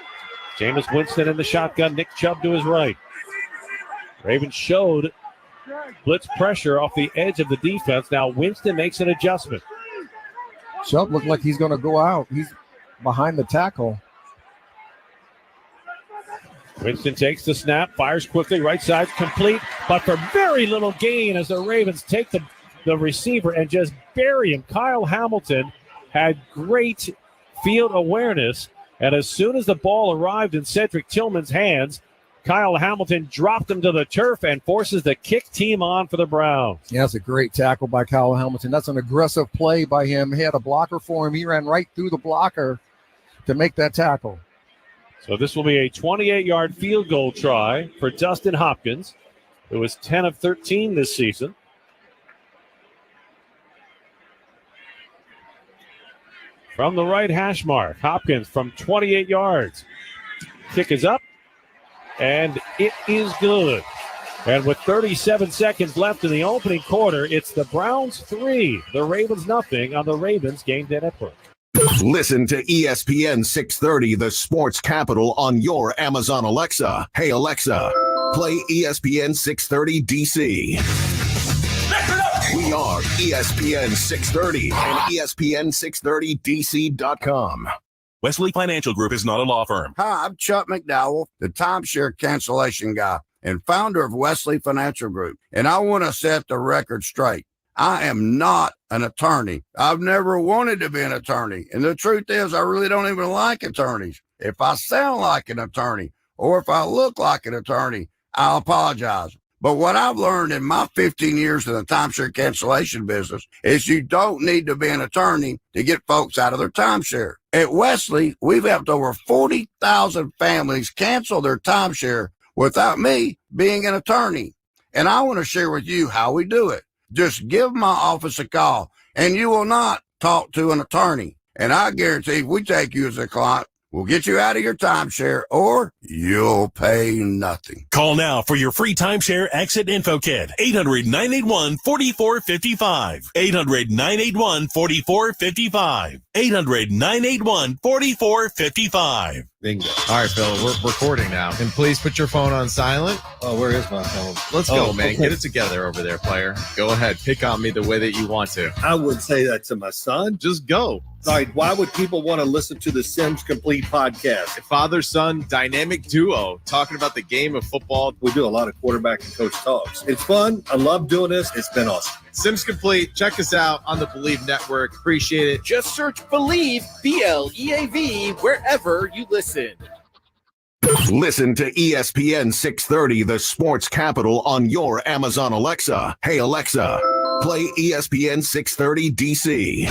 Jameis Winston in the shotgun, Nick Chubb to his right. Ravens showed blitz pressure off the edge of the defense. Now Winston makes an adjustment. Chubb looked like he's going to go out. He's behind the tackle. Winston takes the snap, fires quickly, right side complete, but for very little gain as the Ravens take the receiver and just bury him. Kyle Hamilton had great field awareness, and as soon as the ball arrived in Cedric Tillman's hands, Kyle Hamilton dropped him to the turf and forces the kick team on for the Browns. Yeah, that's a great tackle by Kyle Hamilton. That's an aggressive play by him. He had a blocker for him. He ran right through the blocker to make that tackle. So this will be a 28-yard field goal try for Dustin Hopkins, who is 10 of 13 this season. From the right hash mark, Hopkins from 28 yards. Kick is up, and it is good. And with 37 seconds left in the opening quarter, it's the Browns 3, the Ravens nothing on the Ravens Game Day Network. Listen to ESPN 630, the sports capital, on your Amazon Alexa. Hey, Alexa, play ESPN 630 DC. We are ESPN 630 and ESPN630DC.com. Wesley Financial Group is not a law firm. Hi, I'm Chuck McDowell, the timeshare cancellation guy and founder of Wesley Financial Group. And I want to set the record straight. I am not an attorney. I've never wanted to be an attorney. And the truth is, I really don't even like attorneys. If I sound like an attorney or if I look like an attorney, I'll apologize. But what I've learned in my 15 years in the timeshare cancellation business is you don't need to be an attorney to get folks out of their timeshare. At Wesley, we've helped over 40,000 families cancel their timeshare without me being an attorney. And I want to share with you how we do it. Just give my office a call, and you will not talk to an attorney. And I guarantee if we take you as a client, we'll get you out of your timeshare, or you'll pay nothing. Call now for your free timeshare exit info kit. 800-981-4455. 800-981-4455. 800-981-4455. Bingo. All right, Phil, we're recording now. And please put your phone on silent. Oh, where is my phone? Let's go, man. Okay. Get it together over there, player. Go ahead. Pick on me the way that you want to. I wouldn't say that to my son. Just go. All right, why would people want to listen to the Sims Complete podcast? A father-son dynamic duo talking about the game of football. We do a lot of quarterback and coach talks. It's fun. I love doing this. It's been awesome. Sims Complete. Check us out on the Believe Network. Appreciate it. Just search Believe, BLEAV, wherever you listen. Listen to ESPN 630, the sports capital, on your Amazon Alexa. Hey, Alexa, play ESPN 630 DC.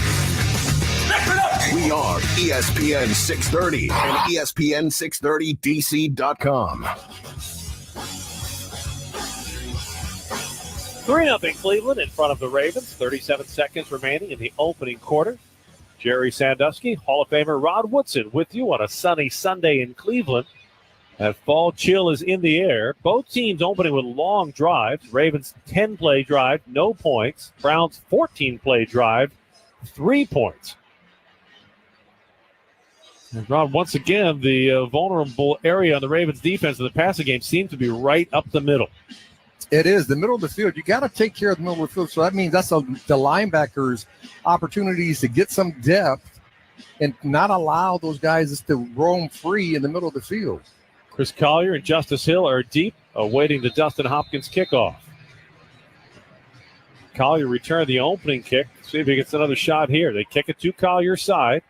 We are ESPN 630 and ESPN630DC.com. 3-0 Cleveland in front of the Ravens. 37 seconds remaining in the opening quarter. Jerry Sandusky, Hall of Famer Rod Woodson with you on a sunny Sunday in Cleveland. That fall chill is in the air. Both teams opening with long drives. Ravens 10-play drive, no points. Browns 14-play drive, 3 points. And Rod, once again, the vulnerable area on the Ravens defense in the passing game seems to be right up the middle. It is the middle of the field. You got to take care of the middle of the field. So that means that's the linebackers' opportunities to get some depth and not allow those guys to roam free in the middle of the field. Chris Collier and Justice Hill are deep, awaiting the Dustin Hopkins kickoff. Collier returned the opening kick. See if he gets another shot here. They kick it to Collier's side.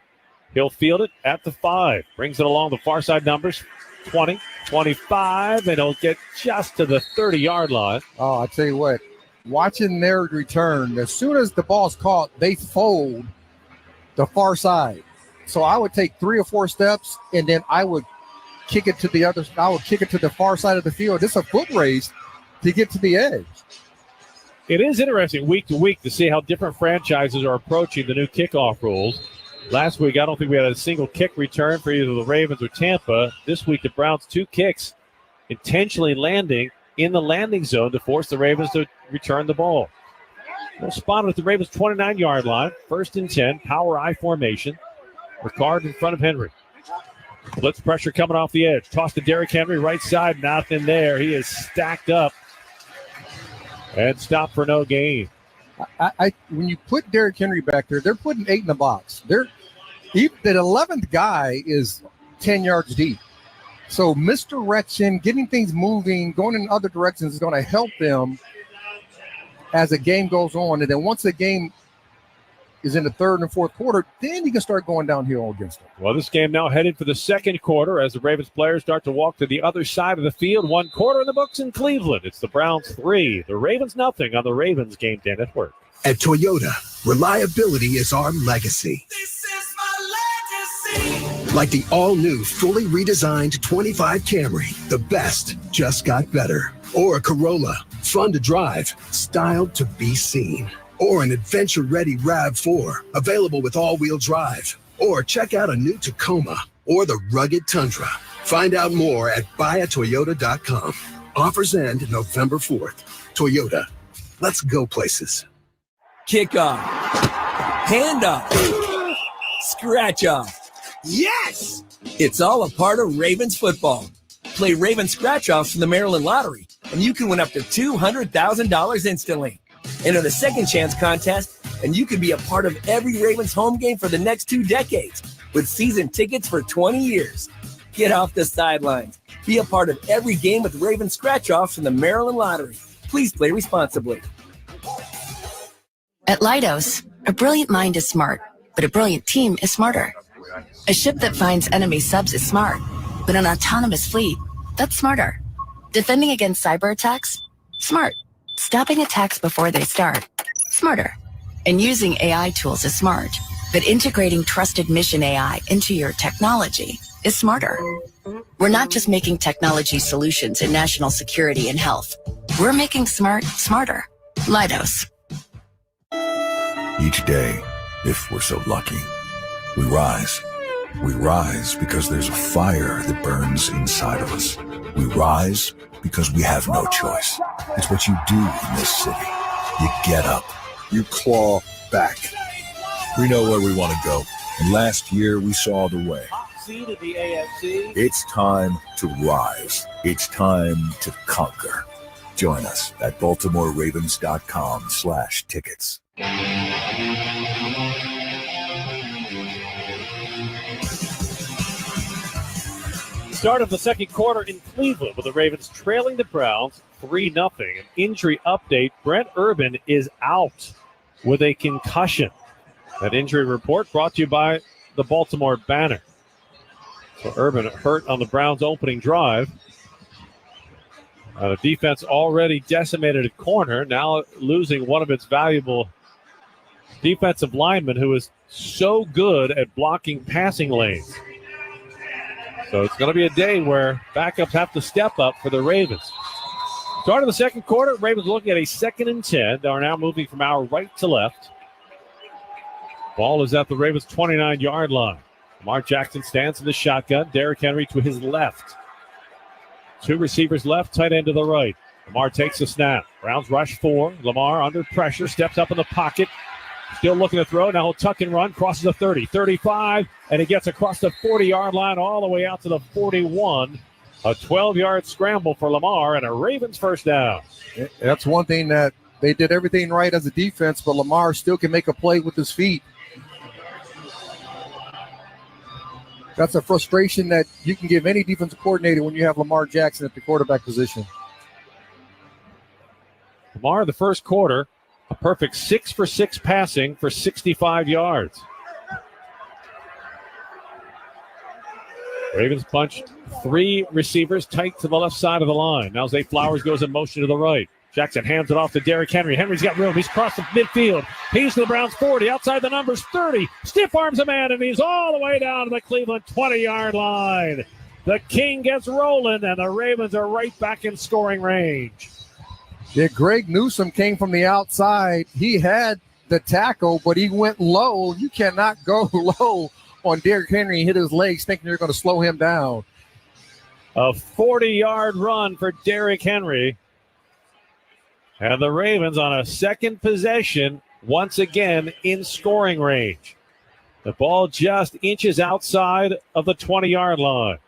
He'll field it at the 5. Brings it along the far side numbers. 20, 25, and he'll get just to the 30-yard line. Oh, I tell you what, watching their return, as soon as the ball's caught, they fold the far side. So I would take 3 or 4 steps, and then I would kick it to the other. I would kick it to the far side of the field. It's a foot race to get to the edge. It is interesting week to week to see how different franchises are approaching the new kickoff rules. Last week, I don't think we had a single kick return for either the Ravens or Tampa. This week, the Browns 2 kicks intentionally landing in the landing zone to force the Ravens to return the ball. We'll spot it at the Ravens' 29-yard line. 1st and 10, power I formation. Ricard in front of Henry. Blitz pressure coming off the edge. Toss to Derrick Henry, right side, nothing there. He is stacked up and stopped for no gain. When you put Derrick Henry back there, they're putting 8 in the box. The 11th guy is 10 yards deep. So misdirection, getting things moving, going in other directions is going to help them as the game goes on. And then once the game is in the 3rd and 4th quarter, then you can start going downhill against them. Well, this game now headed for the 2nd quarter as the Ravens players start to walk to the other side of the field. 1 quarter in the books in Cleveland. It's the Browns 3, the Ravens nothing on the Ravens Game Day Network. At Toyota, reliability is our legacy. This is my legacy. Like the all-new, fully redesigned 25 Camry, the best just got better. Or a Corolla, fun to drive, styled to be seen. Or an adventure-ready RAV4, available with all-wheel drive. Or check out a new Tacoma or the rugged Tundra. Find out more at buyatoyota.com. Offers end November 4th. Toyota, let's go places. Kickoff, handoff, Scratch Off. Yes! It's all a part of Ravens football. Play Ravens Scratch Offs from the Maryland Lottery, and you can win up to $200,000 instantly. Enter the Second Chance contest, and you can be a part of every Ravens home game for the next 2 decades with season tickets for 20 years. Get off the sidelines. Be a part of every game with Ravens Scratch Offs from the Maryland Lottery. Please play responsibly. At Leidos, a brilliant mind is smart, but a brilliant team is smarter. A ship that finds enemy subs is smart, but an autonomous fleet, that's smarter. Defending against cyber attacks? Smart. Stopping attacks before they start? Smarter. And using AI tools is smart, but integrating trusted mission AI into your technology is smarter. We're not just making technology solutions in national security and health. We're making smart smarter. Leidos. Each day, if we're so lucky, we rise. We rise because there's a fire that burns inside of us. We rise because we have no choice. It's what you do in this city. You get up. You claw back. We know where we want to go. And last year, we saw the way. Seed in the AFC. It's time to rise. It's time to conquer. Join us at BaltimoreRavens.com/tickets. Start of the second quarter in Cleveland with the Ravens trailing the Browns 3-0. An injury update. Brent Urban is out with a concussion. That injury report brought to you by the Baltimore Banner. So Urban hurt on the Browns' opening drive. The defense already decimated at corner, now losing one of its valuable defensive linemen who is so good at blocking passing lanes. So it's going to be a day where backups have to step up for the Ravens. Start of the second quarter, Ravens looking at a 2nd and 10. They are now moving from our right to left. Ball is at the Ravens' 29-yard line. Lamar Jackson stands in the shotgun. Derrick Henry to his left. 2 receivers left, tight end to the right. Lamar takes the snap. Browns rush 4. Lamar under pressure, steps up in the pocket. Still looking to throw. Now he'll tuck and run. Crosses the 30, 35, and he gets across the 40-yard line all the way out to the 41. A 12-yard scramble for Lamar and a Ravens first down. That's one thing that they did everything right as a defense, but Lamar still can make a play with his feet. That's a frustration that you can give any defensive coordinator when you have Lamar Jackson at the quarterback position. Lamar, the first quarter, a perfect 6 for 6 passing for 65 yards. Ravens punched 3 receivers tight to the left side of the line. Now Zay Flowers goes in motion to the right. Jackson hands it off to Derrick Henry. Henry's got room. He's crossed the midfield. He's to the Browns 40. Outside the numbers 30. Stiff arms a man, and he's all the way down to the Cleveland 20-yard line. The King gets rolling, and the Ravens are right back in scoring range. Yeah, Greg Newsome came from the outside. He had the tackle, but he went low. You cannot go low on Derrick Henry and hit his legs thinking you're going to slow him down. A 40-yard run for Derrick Henry. And the Ravens on a second possession, once again in scoring range. The ball just inches outside of the 20-yard line.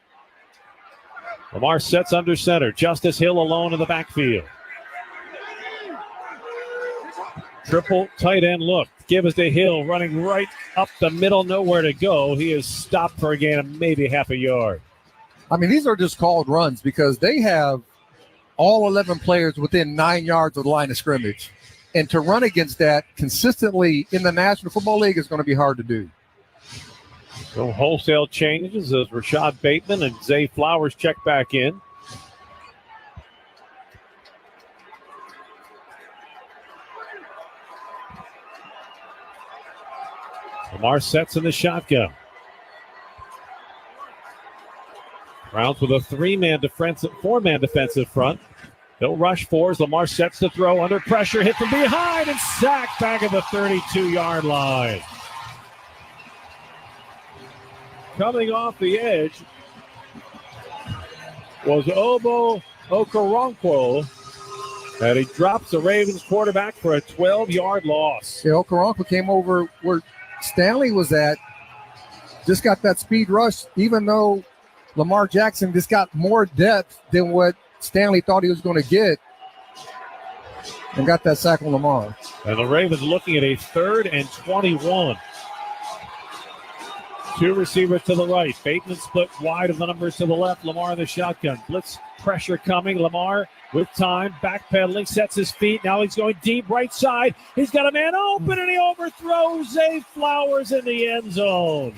Lamar sets under center. Justice Hill alone in the backfield. Triple tight end look. Give us to Hill running right up the middle, nowhere to go. He is stopped for a gain of maybe half a yard. I mean, these are just called runs because they have all 11 players within 9 yards of the line of scrimmage. And to run against that consistently in the National Football League is going to be hard to do. So wholesale changes as Rashad Bateman and Zay Flowers check back in. Lamar sets in the shotgun. Browns with a 4-man defensive front. They'll rush 4s. Lamar sets to throw under pressure, hit from behind, and sacked back at the 32-yard line. Coming off the edge was Obo Okoronkwo, and he drops the Ravens quarterback for a 12-yard loss. Yeah, Okoronkwo came over where Stanley was at, just got that speed rush, even though Lamar Jackson just got more depth than what Stanley thought he was going to get, and got that sack on Lamar. And the Ravens looking at a 3rd and 21. 2 receivers to the right. Bateman split wide of the numbers to the left. Lamar in the shotgun. Blitz pressure coming. Lamar with time. Backpedaling. Sets his feet. Now he's going deep right side. He's got a man open and he overthrows Zay Flowers in the end zone.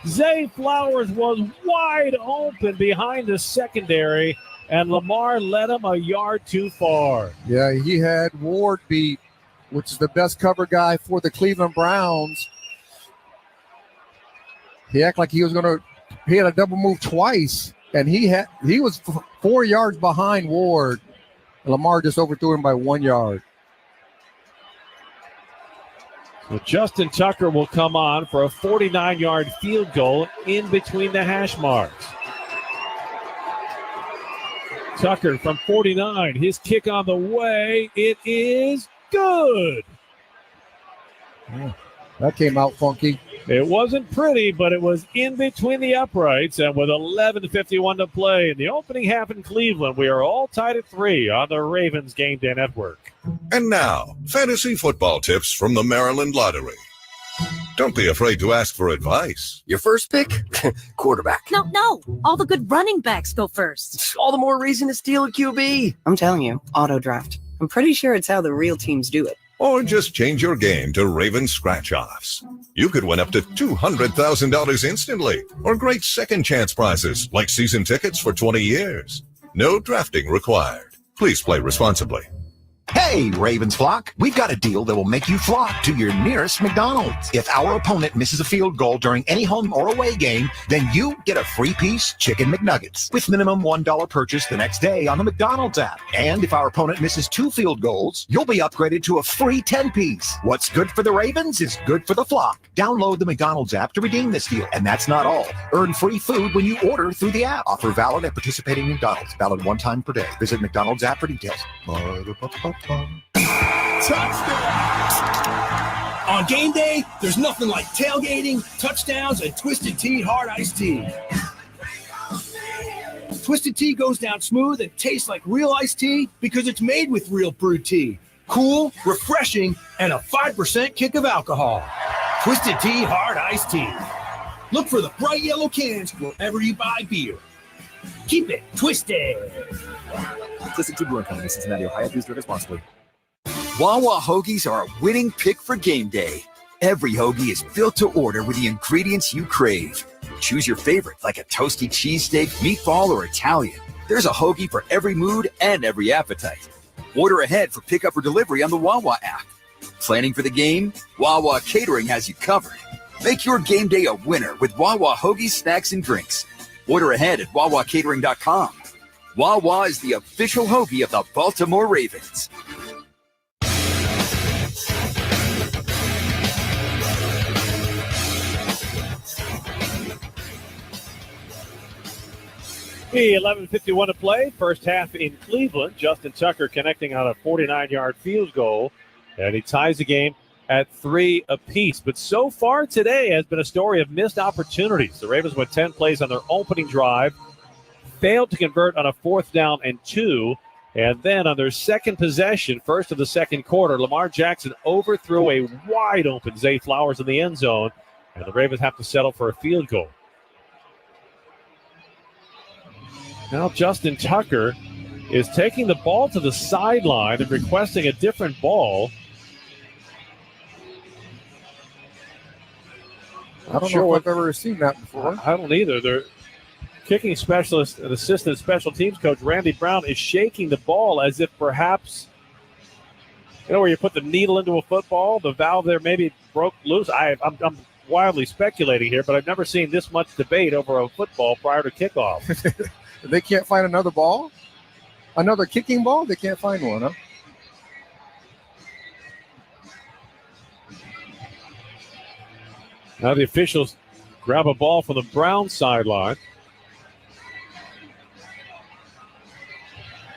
Zay Flowers was wide open behind the secondary, and Lamar led him a yard too far. Yeah, he had Ward beat, which is the best cover guy for the Cleveland Browns. He acted like he was he had a double move twice, and he was 4 yards behind Ward. Lamar just overthrew him by 1 yard. So Justin Tucker will come on for a 49-yard field goal in between the hash marks. Tucker from 49, his kick on the way. It is good. Yeah, that came out funky. It wasn't pretty, but it was in between the uprights, and with 11:51 to play in the opening half in Cleveland, we are all tied at 3 on the Ravens Game Day Network. And now, fantasy football tips from the Maryland Lottery. Don't be afraid to ask for advice. Your first pick? Quarterback. No. All the good running backs go first. All the more reason to steal a QB. I'm telling you, auto draft. I'm pretty sure it's how the real teams do it. Or just change your game to Raven Scratch-Offs. You could win up to $200,000 instantly, or great second chance prizes like season tickets for 20 years. No drafting required. Please play responsibly. Hey, Ravens flock, we've got a deal that will make you flock to your nearest McDonald's. If our opponent misses a field goal during any home or away game, then you get a free piece Chicken McNuggets with minimum $1 purchase the next day on the McDonald's app. And if our opponent misses 2 field goals, you'll be upgraded to a free 10-piece. What's good for the Ravens is good for the flock. Download the McDonald's app to redeem this deal. And that's not all. Earn free food when you order through the app. Offer valid at participating McDonald's. Valid 1 time per day. Visit McDonald's app for details. On game day, there's nothing like tailgating, touchdowns, and Twisted Tea Hard Iced Tea. Twisted Tea goes down smooth and tastes like real iced tea because it's made with real brewed tea. Cool, refreshing, and a 5% kick of alcohol. Twisted Tea Hard Iced Tea. Look for the bright yellow cans wherever you buy beer. Keep it twisted. Twisted Tea Brewing Company, Cincinnati, Ohio. Please drink responsibly. Wawa hoagies are a winning pick for game day. Every hoagie is built to order with the ingredients you crave. Choose your favorite, like a toasty cheesesteak, meatball, or Italian. There's a hoagie for every mood and every appetite. Order ahead for pickup or delivery on the Wawa app. Planning for the game? Wawa Catering has you covered. Make your game day a winner with Wawa hoagies, snacks, and drinks. Order ahead at wawacatering.com. Wawa is the official hoagie of the Baltimore Ravens. Hey, 11:51 to play. First half in Cleveland. Justin Tucker connecting on a 49-yard field goal, and he ties the game at 3 apiece. But so far today has been a story of missed opportunities. The Ravens went 10 plays on their opening drive, failed to convert on a 4th down and 2, and then on their second possession, first of the second quarter, Lamar Jackson overthrew a wide-open Zay Flowers in the end zone, and the Ravens have to settle for a field goal. Now Justin Tucker is taking the ball to the sideline and requesting a different ball. I don't know if I've ever seen that before. I don't either. Their kicking specialist and assistant special teams coach Randy Brown is shaking the ball as if perhaps, where you put the needle into a football, the valve there maybe broke loose. I'm wildly speculating here, but I've never seen this much debate over a football prior to kickoff. They can't find another ball? Another kicking ball? They can't find one, huh? Now the officials grab a ball from the Browns sideline.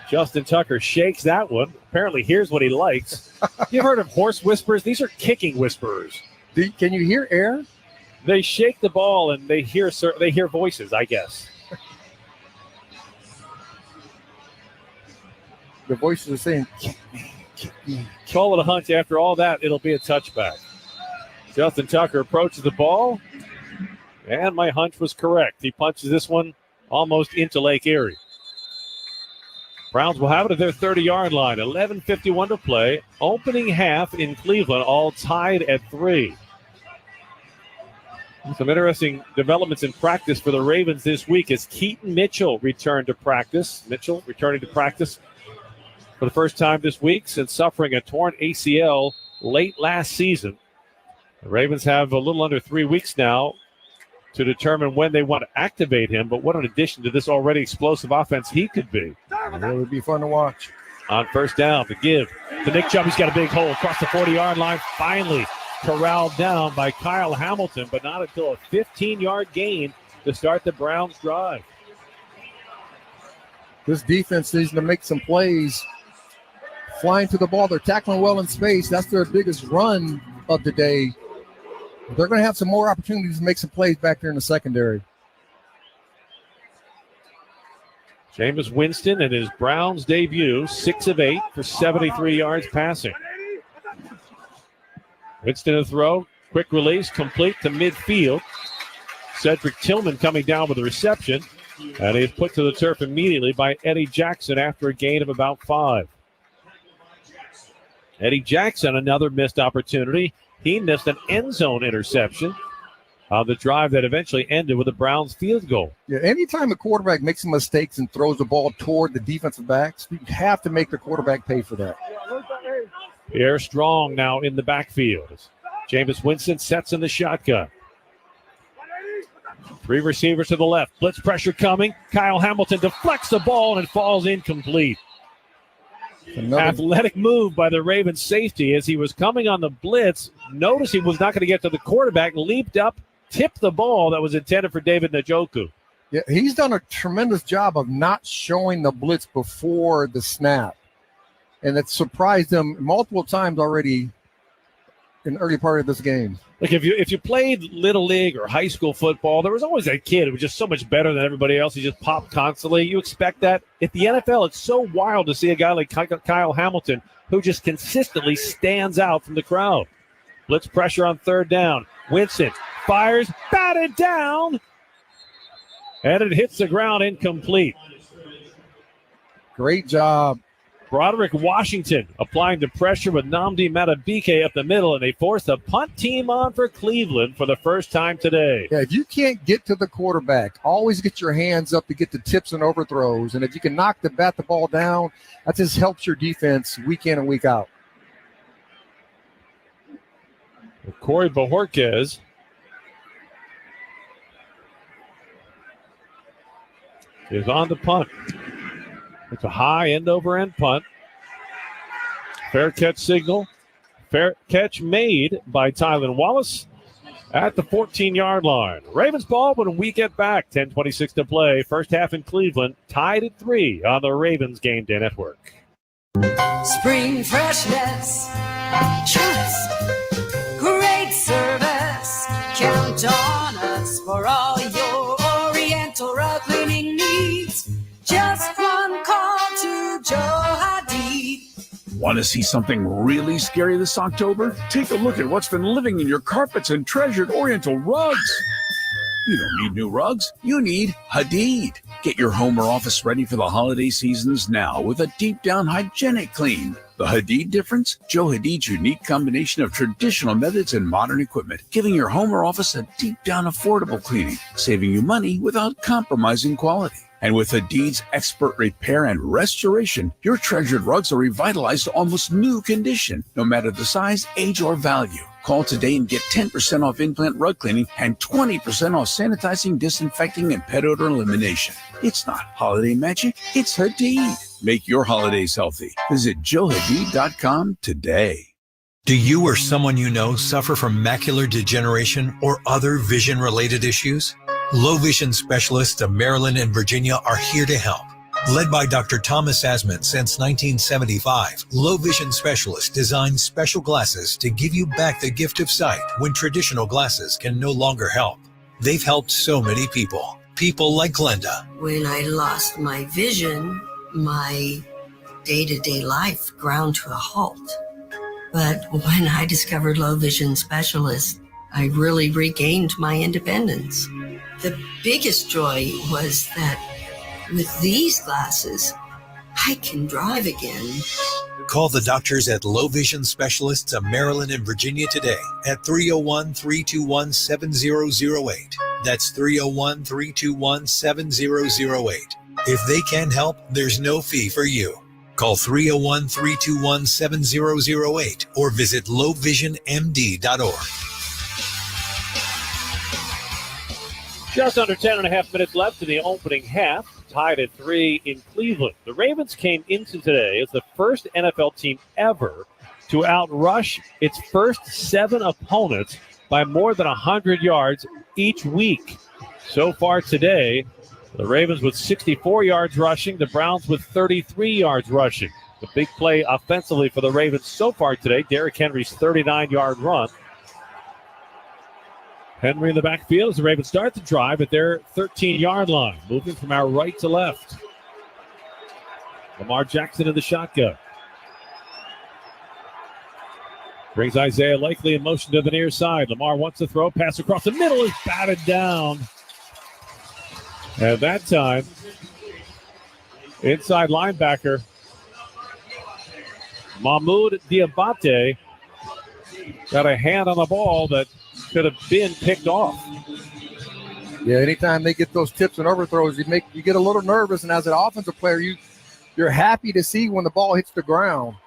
Justin Tucker shakes that one. Apparently here's what he likes. You've heard of horse whispers? These are kicking whisperers. Can you hear air? They shake the ball and they hear voices, I guess. The voices are saying, kick me. Call it a hunch. After all that, it'll be a touchback. Justin Tucker approaches the ball, and my hunch was correct. He punches this one almost into Lake Erie. Browns will have it at their 30-yard line. 11:51 to play. Opening half in Cleveland, all tied at 3. Some interesting developments in practice for the Ravens this week as Keaton Mitchell returned to practice. Mitchell returning to practice for the first time this week since suffering a torn ACL late last season. The Ravens have a little under 3 weeks now to determine when they want to activate him, but what an addition to this already explosive offense he could be. It would be fun to watch. On first down, to give to Nick Chubb. He's got a big hole across the 40-yard line. Finally corralled down by Kyle Hamilton, but not until a 15-yard gain to start the Browns' drive. This defense needs to make some plays. Flying to the ball, they're tackling well in space. That's their biggest run of the day. They're going to have some more opportunities to make some plays back there in the secondary. Jameis Winston in his Browns debut, 6 of 8 for 73 yards passing. Winston a throw, quick release, complete to midfield. Cedric Tillman coming down with a reception, and he's put to the turf immediately by Eddie Jackson after a gain of about 5. Eddie Jackson, another missed opportunity. He missed an end zone interception on the drive that eventually ended with a Browns field goal. Yeah, anytime a quarterback makes some mistakes and throws the ball toward the defensive backs, you have to make the quarterback pay for that. Pierre Strong now in the backfield. Jameis Winston sets in the shotgun. 3 receivers to the left. Blitz pressure coming. Kyle Hamilton deflects the ball and it falls incomplete. Athletic move by the Ravens safety as he was coming on the blitz. Noticed he was not going to get to the quarterback. Leaped up, tipped the ball that was intended for David Njoku. Yeah, he's done a tremendous job of not showing the blitz before the snap. And it surprised him multiple times already in the early part of this game. Like if you played Little League or high school football, there was always that kid who was just so much better than everybody else. He just popped constantly. You expect that. At the NFL, it's so wild to see a guy like Kyle Hamilton who just consistently stands out from the crowd. Blitz pressure on third down. Winston fires, batted down, and it hits the ground incomplete. Great job. Broderick Washington applying the pressure with Nnamdi Madubuike up the middle, and they force the punt team on for Cleveland for the first time today. Yeah, if you can't get to the quarterback, always get your hands up to get the tips and overthrows. And if you can bat the ball down, that just helps your defense week in and week out. Corey Bojorquez is on the punt. It's a high end-over-end punt. Fair catch signal. Fair catch made by Tylan Wallace at the 14-yard line. Ravens ball when we get back. 10:26 to play. First half in Cleveland. Tied at 3 on the Ravens Game Day Network. Spring freshness, trust, great service. Count on us for all your Oriental rug cleaning needs. Just one call to Joe Hadid. Want to see something really scary this October? Take a look at what's been living in your carpets and treasured Oriental rugs. You don't need new rugs. You need Hadid. Get your home or office ready for the holiday seasons now with a deep down hygienic clean. The Hadid difference? Joe Hadid's unique combination of traditional methods and modern equipment, giving your home or office a deep down affordable cleaning, saving you money without compromising quality. And with Hadid's expert repair and restoration, your treasured rugs are revitalized to almost new condition, no matter the size, age, or value. Call today and get 10% off in-plant rug cleaning and 20% off sanitizing, disinfecting, and pet odor elimination. It's not holiday magic, it's Hadid. Make your holidays healthy. Visit JoeHadid.com today. Do you or someone you know suffer from macular degeneration or other vision-related issues? Low vision specialists of Maryland and Virginia are here to help. Led by Dr. Thomas Asman since 1975, low vision specialists design special glasses to give you back the gift of sight when traditional glasses can no longer help. They've helped so many people. People like Glenda. When I lost my vision, my day-to-day life ground to a halt. But when I discovered low vision specialists, I really regained my independence. The biggest joy was that with these glasses, I can drive again. Call the doctors at Low Vision Specialists of Maryland and Virginia today at 301-321-7008. That's 301-321-7008. If they can help, there's no fee for you. Call 301-321-7008 or visit lowvisionmd.org. Just under 10 and a half minutes left in the opening half. Tied at 3 in Cleveland. The Ravens came into today as the first NFL team ever to outrush its first 7 opponents by more than 100 yards each week. So far today, the Ravens with 64 yards rushing, the Browns with 33 yards rushing. The big play offensively for the Ravens so far today, Derrick Henry's 39-yard run. Henry in the backfield as the Ravens start the drive at their 13-yard line, moving from our right to left. Lamar Jackson in the shotgun. Brings Isaiah Likely in motion to the near side. Lamar wants to throw, pass across the middle is batted down. At that time, inside linebacker Mahmoud Diabate got a hand on the ball that could have been picked off. Yeah, anytime they get those tips and overthrows, you get a little nervous, and as an offensive player, you're happy to see when the ball hits the ground.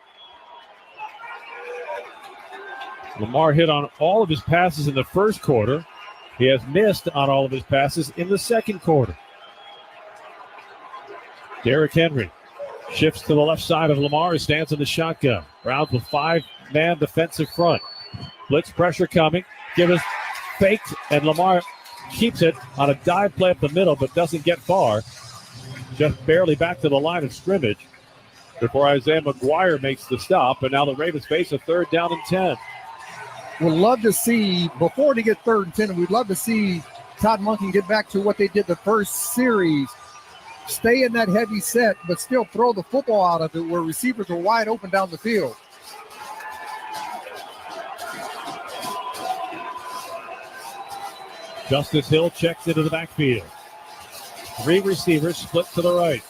Lamar hit on all of his passes in the first quarter. He has missed on all of his passes in the second quarter. Derrick Henry shifts to the left side of Lamar. He stands in the shotgun. Browns with 5-man defensive front. Blitz pressure coming. Give us faked, and Lamar keeps it on a dive play up the middle, but doesn't get far. Just barely back to the line of scrimmage before Isaiah McGuire makes the stop, and now the Ravens face a 3rd down and 10. We'd love to see, before they get 3rd and 10, we'd love to see Todd Monken get back to what they did the first series. Stay in that heavy set, but still throw the football out of it where receivers are wide open down the field. Justice Hill checks into the backfield. 3 receivers split to the right.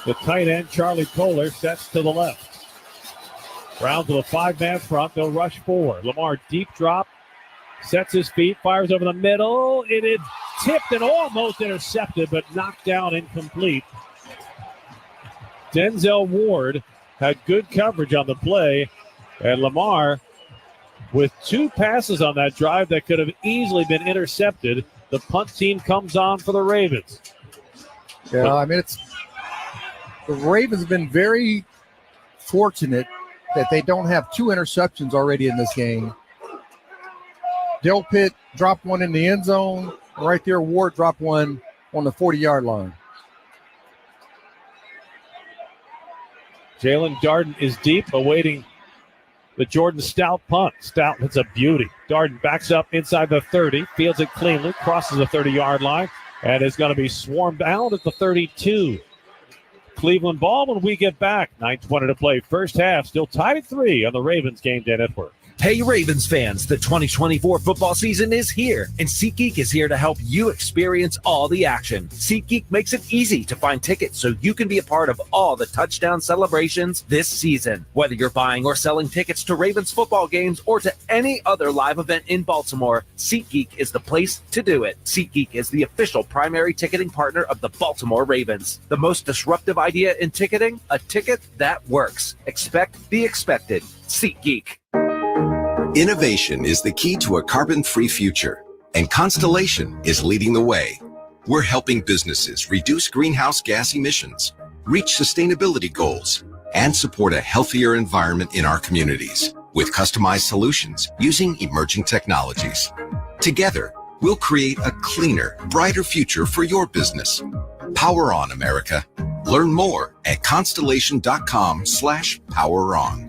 The tight end, Charlie Kohler, sets to the left. Browns with a 5-man front. They'll rush 4. Lamar deep drop. Sets his feet. Fires over the middle. It is tipped and almost intercepted, but knocked down incomplete. Denzel Ward had good coverage on the play. And Lamar, with 2 passes on that drive that could have easily been intercepted, the punt team comes on for the Ravens. Yeah, I mean, the Ravens have been very fortunate that they don't have 2 interceptions already in this game. Del Pitt dropped one in the end zone. Right there, Ward dropped one on the 40-yard line. Jalen Darden is deep, awaiting the Jordan Stout punt. Stout hits a beauty. Darden backs up inside the 30, fields it cleanly, crosses the 30-yard line, and is going to be swarmed out at the 32. Cleveland ball when we get back. 9:20 to play. First half, still tied at 3 on the Ravens Game Day Network. Hey Ravens fans, the 2024 football season is here, and SeatGeek is here to help you experience all the action. SeatGeek makes it easy to find tickets so you can be a part of all the touchdown celebrations this season. Whether you're buying or selling tickets to Ravens football games or to any other live event in Baltimore, SeatGeek is the place to do it. SeatGeek is the official primary ticketing partner of the Baltimore Ravens. The most disruptive idea in ticketing? A ticket that works. Expect the expected. SeatGeek. Innovation is the key to a carbon-free future, and Constellation is leading the way. We're helping businesses reduce greenhouse gas emissions, reach sustainability goals, and support a healthier environment in our communities with customized solutions using emerging technologies. Together, we'll create a cleaner, brighter future for your business. Power on, America. Learn more at constellation.com/poweron.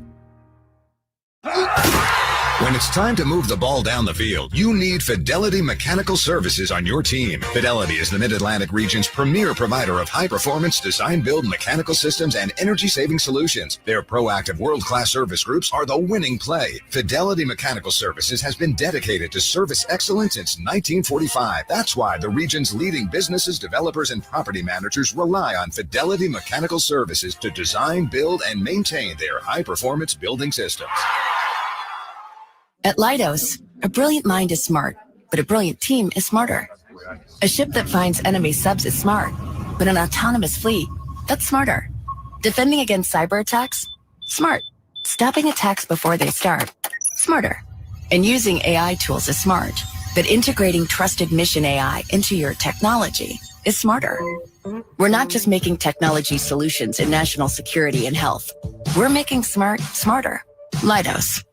When it's time to move the ball down the field, you need Fidelity Mechanical Services on your team. Fidelity is the Mid-Atlantic region's premier provider of high-performance design-build mechanical systems and energy-saving solutions. Their proactive world-class service groups are the winning play. Fidelity Mechanical Services has been dedicated to service excellence since 1945. That's why the region's leading businesses, developers, and property managers rely on Fidelity Mechanical Services to design, build, and maintain their high-performance building systems. At Leidos, a brilliant mind is smart, but a brilliant team is smarter. A ship that finds enemy subs is smart, but an autonomous fleet, that's smarter. Defending against cyber attacks? Smart. Stopping attacks before they start? Smarter. And using AI tools is smart, but integrating trusted mission AI into your technology is smarter. We're not just making technology solutions in national security and health. We're making smart smarter. Leidos.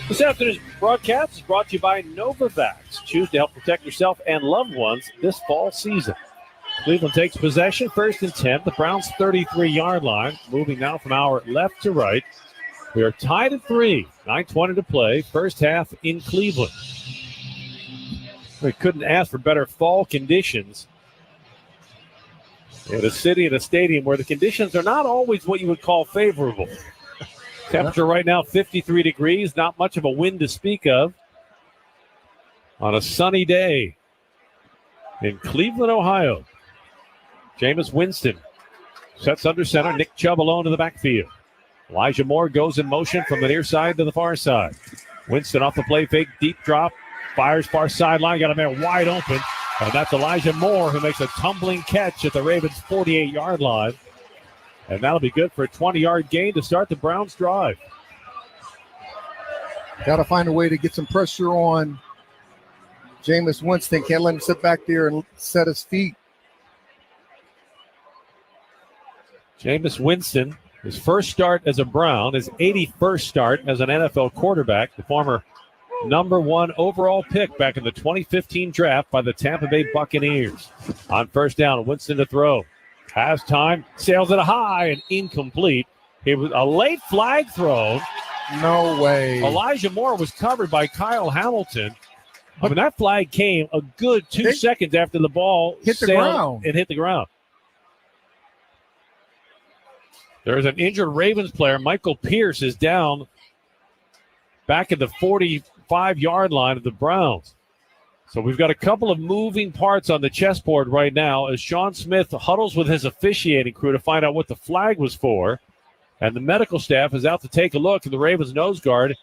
This afternoon's broadcast is brought to you by Novavax. Choose to help protect yourself and loved ones this fall season. Cleveland takes possession, 1st and 10. The Browns' 33-yard line, moving now from our left to right. We are tied at 3, 9:20 to play, first half in Cleveland. We couldn't ask for better fall conditions in a city and a stadium where the conditions are not always what you would call favorable. Temperature right now, 53 degrees. Not much of a wind to speak of on a sunny day in Cleveland, Ohio. Jameis Winston sets under center. Nick Chubb alone in the backfield. Elijah Moore goes in motion from the near side to the far side. Winston off the play fake, deep drop, fires far sideline. Got a man wide open, and that's Elijah Moore who makes a tumbling catch at the Ravens' 48-yard line. And that'll be good for a 20-yard gain to start the Browns' drive. Got to find a way to get some pressure on Jameis Winston. Can't let him sit back there and set his feet. Jameis Winston, his first start as a Brown, his 81st start as an NFL quarterback, the former number 1 overall pick back in the 2015 draft by the Tampa Bay Buccaneers. On first down, Winston to throw. Has time, sails it high and incomplete. It was a late flag thrown. No way. Elijah Moore was covered by Kyle Hamilton. I mean, that flag came a good 2 seconds after the ball hit the ground. And hit the ground. There's an injured Ravens player. Michael Pierce is down back at the 45-yard line of the Browns. So we've got a couple of moving parts on the chessboard right now as Sean Smith huddles with his officiating crew to find out what the flag was for. And the medical staff is out to take a look at the Ravens nose guard,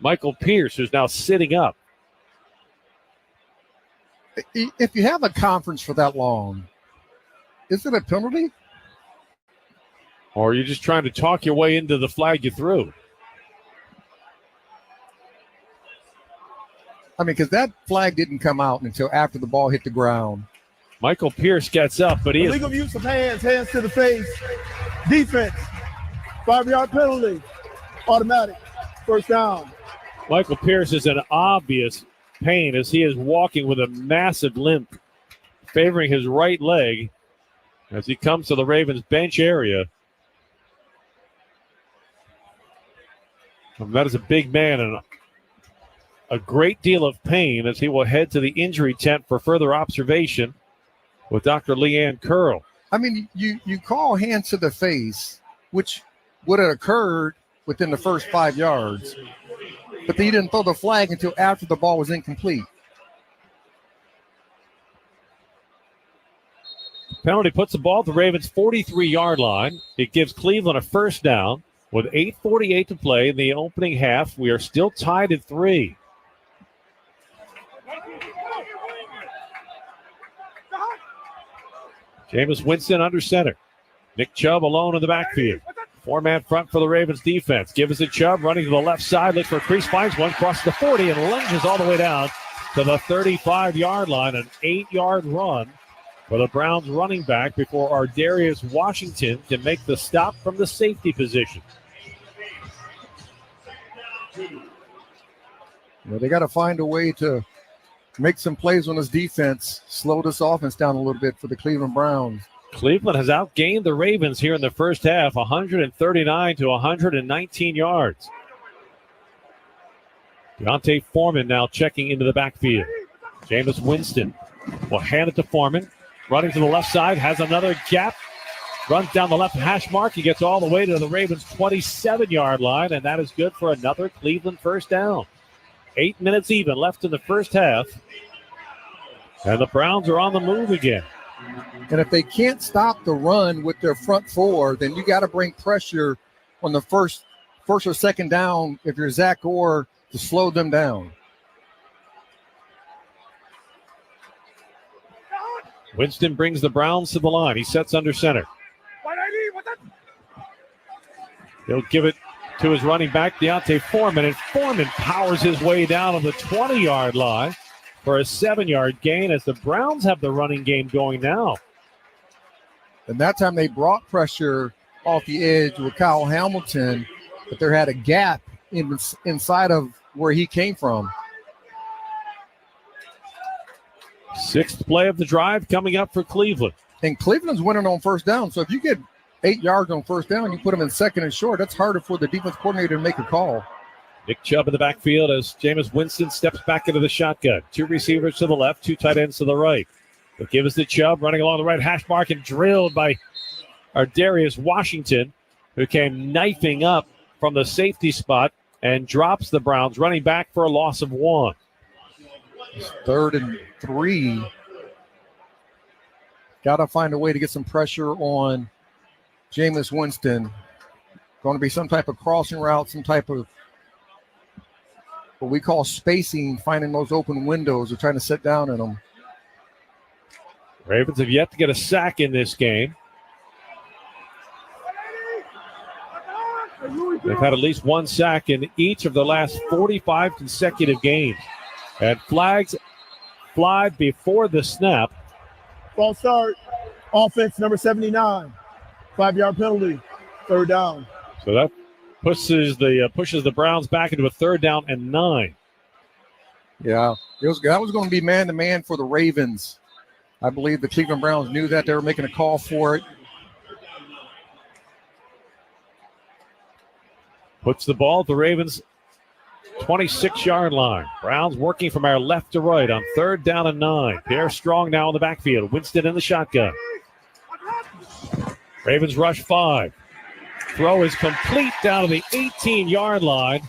Michael Pierce, who's now sitting up. If you have a conference for that long, is it a penalty? Or are you just trying to talk your way into the flag you threw? I mean, because that flag didn't come out until after the ball hit the ground. Michael Pierce gets up, but he is... Illegal use of hands to the face. Defense, 5-yard penalty, automatic, first down. Michael Pierce is in obvious pain as he is walking with a massive limp, favoring his right leg as he comes to the Ravens bench area. And that is a big man and a great deal of pain as he will head to the injury tent for further observation with Dr. Leanne Curl. I mean, you call hands to the face, which would have occurred within the first 5 yards, but you didn't throw the flag until after the ball was incomplete. Penalty puts the ball at the Ravens' 43-yard line. It gives Cleveland a first down with 8:48 to play in the opening half. We are still tied at 3. Jameis Winston under center. Nick Chubb alone in the backfield. 4-man front for the Ravens defense. Give us a Chubb running to the left side. Looks for a crease. Finds one. Crosses the 40 and lunges all the way down to the 35-yard line. An 8-yard run for the Browns running back before Ardarius Washington can make the stop from the safety position. They got to find a way to make some plays on this defense, slow this offense down a little bit for the Cleveland Browns. Cleveland has outgained the Ravens here in the first half, 139 to 119 yards. Deontay Foreman now checking into the backfield. Jameis Winston will hand it to Foreman. Running to the left side, has another gap. Runs down the left hash mark. He gets all the way to the Ravens' 27-yard line, and that is good for another Cleveland first down. 8 minutes even left in the first half. And the Browns are on the move again. And if they can't stop the run with their front four, then you got to bring pressure on the first or second down if you're Zach Orr to slow them down. Winston brings the Browns to the line. He sets under center. He'll give it to his running back, Deontay Foreman, and Foreman powers his way down on the 20-yard line for a 7-yard gain as the Browns have the running game going now. And that time they brought pressure off the edge with Kyle Hamilton, but there had a gap inside of where he came from. Sixth play of the drive coming up for Cleveland. And Cleveland's winning on first down. So if you get 8 yards on first down, you put them in second and short, that's harder for the defense coordinator to make a call. Nick Chubb in the backfield as Jameis Winston steps back into the shotgun. 2 receivers to the left, 2 tight ends to the right. They'll give us to Chubb running along the right hash mark and drilled by Darius Washington, who came knifing up from the safety spot and drops the Browns running back for a loss of 1. It's 3rd and 3. Got to find a way to get some pressure on Jameis Winston. Going to be some type of crossing route, some type of what we call spacing, finding those open windows or trying to sit down in them. Ravens have yet to get a sack in this game. They've had at least 1 sack in each of the last 45 consecutive games. And flags fly before the snap. False start. Offense number 79. 5-yard penalty. 3rd down. So that pushes the Browns back into a 3rd down and 9. Yeah, that was going to be man-to-man for the Ravens. I believe the Cleveland Browns knew that. They were making a call for it. Puts the ball at the Ravens' 26-yard line. Browns working from our left to right on 3rd down and 9. Pierre Strong now in the backfield. Winston in the shotgun. Ravens rush 5. Throw is complete down to the 18-yard line.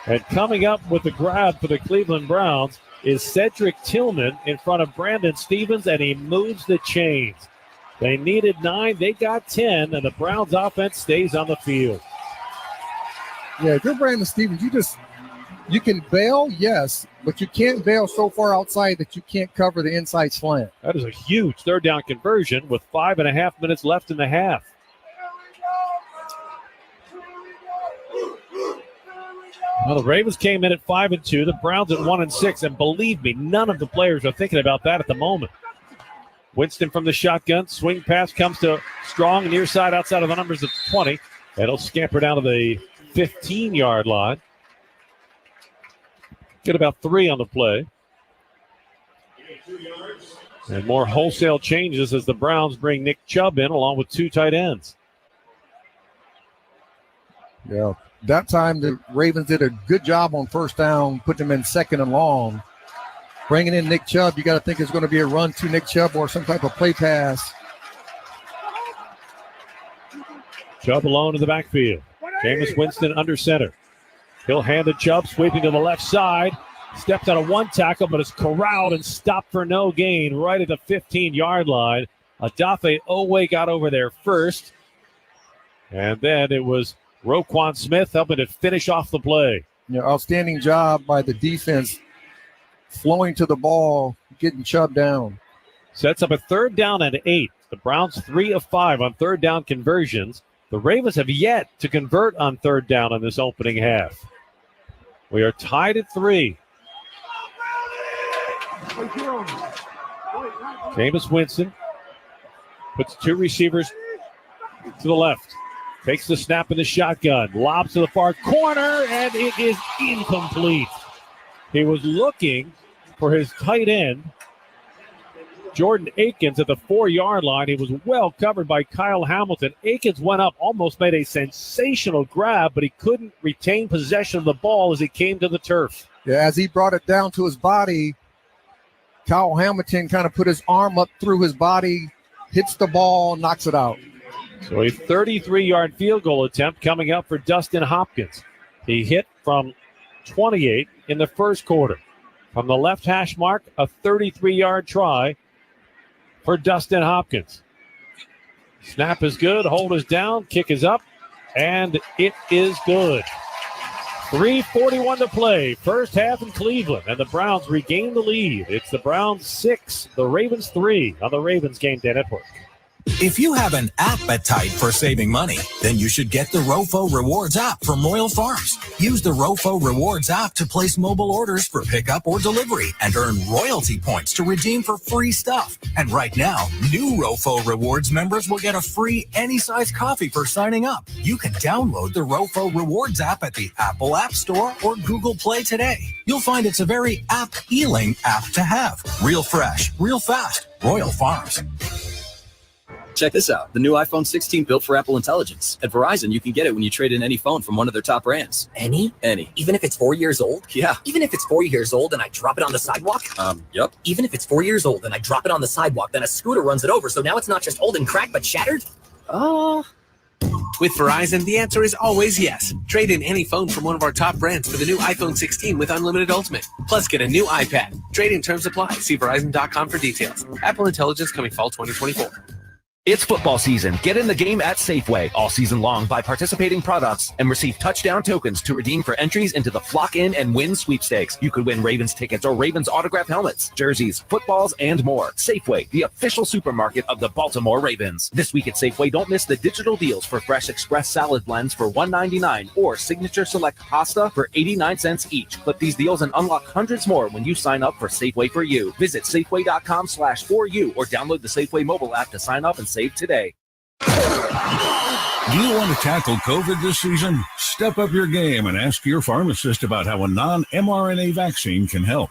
And coming up with the grab for the Cleveland Browns is Cedric Tillman in front of Brandon Stevens, and he moves the chains. They needed 9. They got 10, and the Browns offense stays on the field. Yeah, if you're Brandon Stevens, you can bail, yes, but you can't bail so far outside that you can't cover the inside slant. That is a huge 3rd down conversion with 5.5 minutes left in the half. Well, the Ravens came in at 5-2, the Browns at 1-6, and believe me, none of the players are thinking about that at the moment. Winston from the shotgun, swing pass comes to Strong, near side outside of the numbers of 20. It'll scamper down to the 15-yard line. Get about 3 on the play. And more wholesale changes as the Browns bring Nick Chubb in along with 2 tight ends. Yeah, that time the Ravens did a good job on first down, put them in 2nd and long. Bringing in Nick Chubb, you got to think it's going to be a run to Nick Chubb or some type of play pass. Chubb alone in the backfield. Jameis Winston under center. He'll hand it Chubb, sweeping to the left side. Steps out of 1 tackle, but is corralled and stopped for no gain right at the 15-yard line. Adafe Owe got over there first. And then it was Roquan Smith helping to finish off the play. Yeah, outstanding job by the defense, flowing to the ball, getting Chubb down. Sets up a 3rd down and 8. The Browns 3 of 5 on 3rd down conversions. The Ravens have yet to convert on 3rd down in this opening half. We are tied at 3. Jameis Winston puts 2 receivers to the left. Takes the snap in the shotgun. Lobs to the far corner, and it is incomplete. He was looking for his tight end, Jordan Akins, at the 4-yard line. He was well covered by Kyle Hamilton. Akins went up, almost made a sensational grab, but he couldn't retain possession of the ball as he came to the turf. Yeah, as he brought it down to his body, Kyle Hamilton kind of put his arm up through his body, hits the ball, knocks it out. So a 33-yard field goal attempt coming up for Dustin Hopkins. He hit from 28 in the first quarter. From the left hash mark, a 33-yard try for Dustin Hopkins. Snap is good, hold is down, kick is up, and it is good. 3:41 to play, first half in Cleveland, and the Browns regain the lead. It's the Browns 6, the Ravens 3 on the Ravens Game Day Network. If you have an appetite for saving money, then you should get the Rofo Rewards app from Royal Farms. Use the Rofo Rewards app to place mobile orders for pickup or delivery and earn royalty points to redeem for free stuff. And right now, new Rofo Rewards members will get a free any-size coffee for signing up. You can download the Rofo Rewards app at the Apple App Store or Google Play today. You'll find it's a very appealing app to have. Real fresh, real fast. Royal Farms. Check this out. The new iPhone 16 built for Apple Intelligence. At Verizon, you can get it when you trade in any phone from one of their top brands. Any? Any. Even if it's 4 years old? Yeah. Even if it's 4 years old and I drop it on the sidewalk? Yep. Even if it's 4 years old and I drop it on the sidewalk, then a scooter runs it over, so now it's not just old and cracked, but shattered? With Verizon, the answer is always yes. Trade in any phone from one of our top brands for the new iPhone 16 with Unlimited Ultimate. Plus, get a new iPad. Trade-in terms apply. See Verizon.com for details. Apple Intelligence coming fall 2024. It's football season. Get in the game at Safeway all season long by participating products and receive touchdown tokens to redeem for entries into the Flock In and Win sweepstakes. You could win Ravens tickets or Ravens autographed helmets, jerseys, footballs, and more. Safeway, the official supermarket of the Baltimore Ravens. This week at Safeway, don't miss the digital deals for Fresh Express salad blends for $1.99 or Signature Select pasta for 89 cents each. Clip these deals and unlock hundreds more when you sign up for Safeway for You. Visit Safeway.com/4U or download the Safeway mobile app to sign up and save today. Do you want to tackle COVID this season? Step up your game and ask your pharmacist about how a non-mRNA vaccine can help.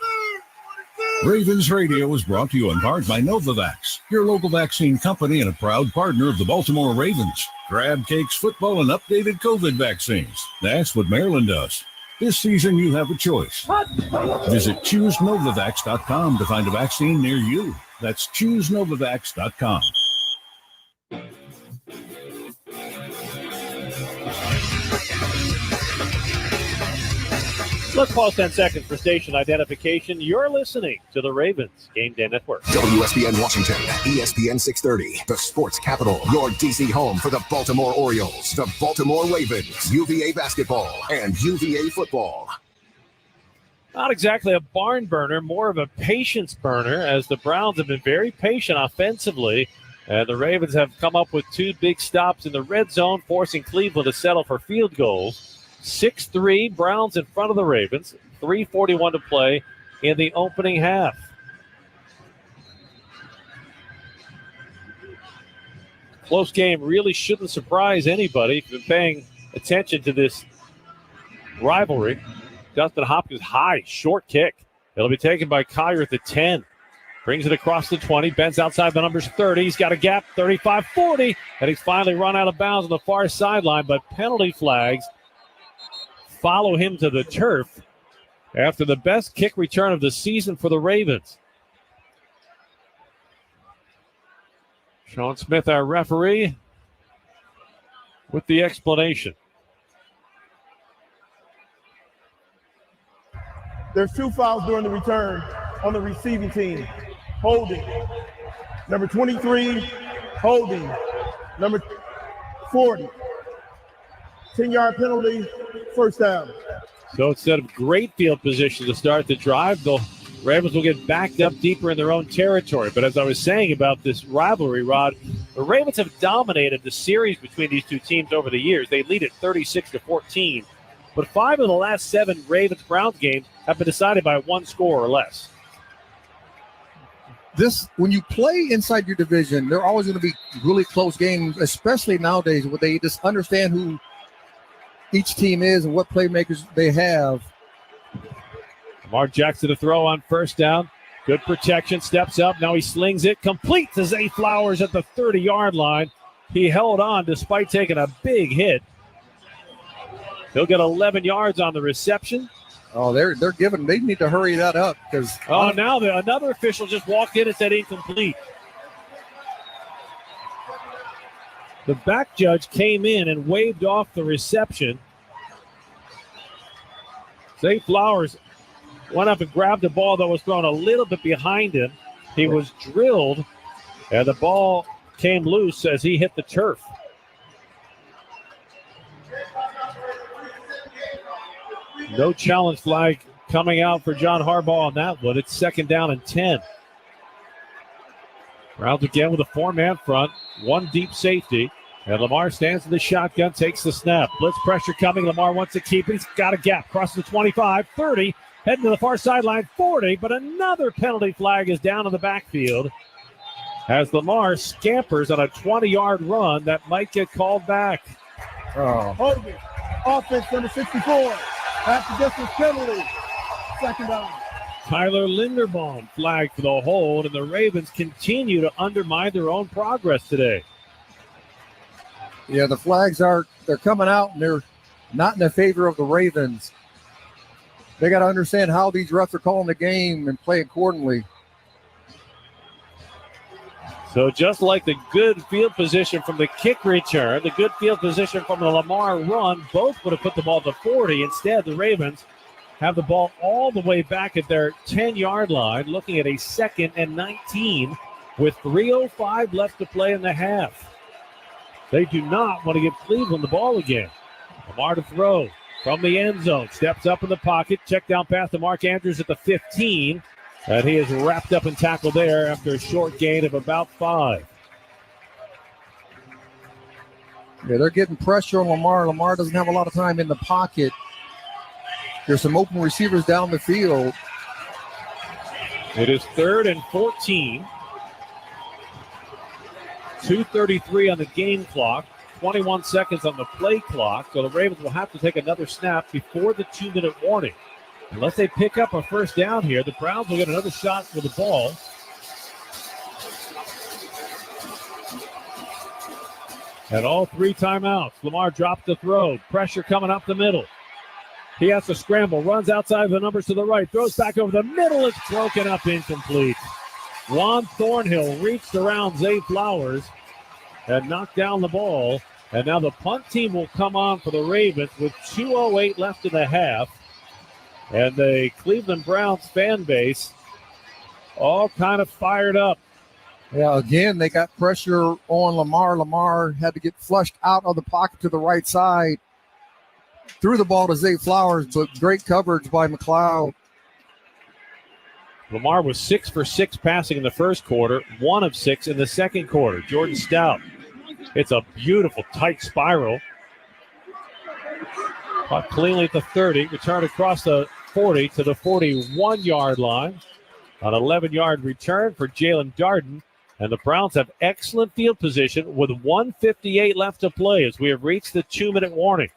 Ravens Radio is brought to you in part by Novavax, your local vaccine company and a proud partner of the Baltimore Ravens. Crab cakes, football, and updated COVID vaccines. That's what Maryland does. This season, you have a choice. Visit ChooseNovavax.com to find a vaccine near you. That's ChooseNovavax.com. Let's pause 10 seconds for station identification. You're listening to the Ravens Game Day Network. WSBN Washington, ESPN 630, the sports capital, your DC home for the Baltimore Orioles, the Baltimore Ravens, UVA basketball, and UVA football. Not exactly a barn burner, more of a patience burner, as the Browns have been very patient offensively. And the Ravens have come up with two big stops in the red zone, forcing Cleveland to settle for field goals. 6-3, Browns in front of the Ravens. 3:41 to play in the opening half. Close game really shouldn't surprise anybody if you've been paying attention to this rivalry. Dustin Hopkins, high, short kick. It'll be taken by Collier at the 10. Brings it across the 20, bends outside the numbers 30. He's got a gap, 35, 40, and he's finally run out of bounds on the far sideline, but penalty flags follow him to the turf after the best kick return of the season for the Ravens. Sean Smith, our referee, with the explanation. There's two fouls during the return on the receiving team. Holding. Number 23, holding. Number 40. 10-yard penalty, first down. So instead of great field position to start the drive, the Ravens will get backed up deeper in their own territory. But as I was saying about this rivalry, Rod, the Ravens have dominated the series between these two teams over the years. They lead at 36-14. But 5 of the last 7 Ravens-Browns games have been decided by one score or less. when you play inside your division, there are always going to be really close games, especially nowadays where they just understand who each team is and what playmakers they have. Lamar Jackson to throw on first down. Good protection, steps up. Now he slings it, complete to Zay Flowers at the 30-yard line. He held on despite taking a big hit. He'll get 11 yards on the reception. Oh, they're giving. They need to hurry that up because. Oh, now another official just walked in and said incomplete. The back judge came in and waved off the reception. Zay Flowers went up and grabbed the ball that was thrown a little bit behind him. He was drilled, and the ball came loose as he hit the turf. No challenge flag coming out for John Harbaugh on that one. It's 2nd down and 10. Browns again with a 4-man front, one deep safety. And Lamar stands in the shotgun, takes the snap. Blitz pressure coming. Lamar wants to keep it. He's got a gap. Crosses the 25, 30, heading to the far sideline, 40. But another penalty flag is down in the backfield as Lamar scampers on a 20-yard run that might get called back. Hogan, offense number 64. Half the distance penalty. 2nd down. Tyler Linderbaum flagged for the hold, and the Ravens continue to undermine their own progress today. Yeah, the flags they're coming out, and they're not in the favor of the Ravens. They got to understand how these refs are calling the game and play accordingly. So just like the good field position from the kick return, the good field position from the Lamar run, both would have put the ball to 40. Instead, the Ravens have the ball all the way back at their 10-yard line, looking at a 2nd and 19 with 3:05 left to play in the half. They do not want to give Cleveland the ball again. Lamar to throw from the end zone. Steps up in the pocket. Check down pass to Mark Andrews at the 15. And he is wrapped up and tackled there after a short gain of about 5. Yeah, they're getting pressure on Lamar. Lamar doesn't have a lot of time in the pocket. There's some open receivers down the field. It is 3rd and 14. 2:33 on the game clock. 21 seconds on the play clock. So the Ravens will have to take another snap before the 2-minute warning. Unless they pick up a first down here, the Browns will get another shot with the ball. And all 3 timeouts. Lamar drops the throw. Pressure coming up the middle. He has to scramble. Runs outside the numbers to the right. Throws back over the middle. It's broken up, incomplete. Juan Thornhill reached around Zay Flowers and knocked down the ball. And now the punt team will come on for the Ravens with 2:08 left in the half. And the Cleveland Browns fan base all kind of fired up. Yeah, again, they got pressure on Lamar. Lamar had to get flushed out of the pocket to the right side. Threw the ball to Zay Flowers, but great coverage by McLeod. Lamar was 6 for 6 passing in the first quarter, 1 of 6 in the second quarter. Jordan Stout. It's a beautiful tight spiral. Caught cleanly at the 30, returned across the 40 to the 41-yard line. An 11-yard return for Jalen Darden. And the Browns have excellent field position with 1:58 left to play as we have reached the 2-minute warning.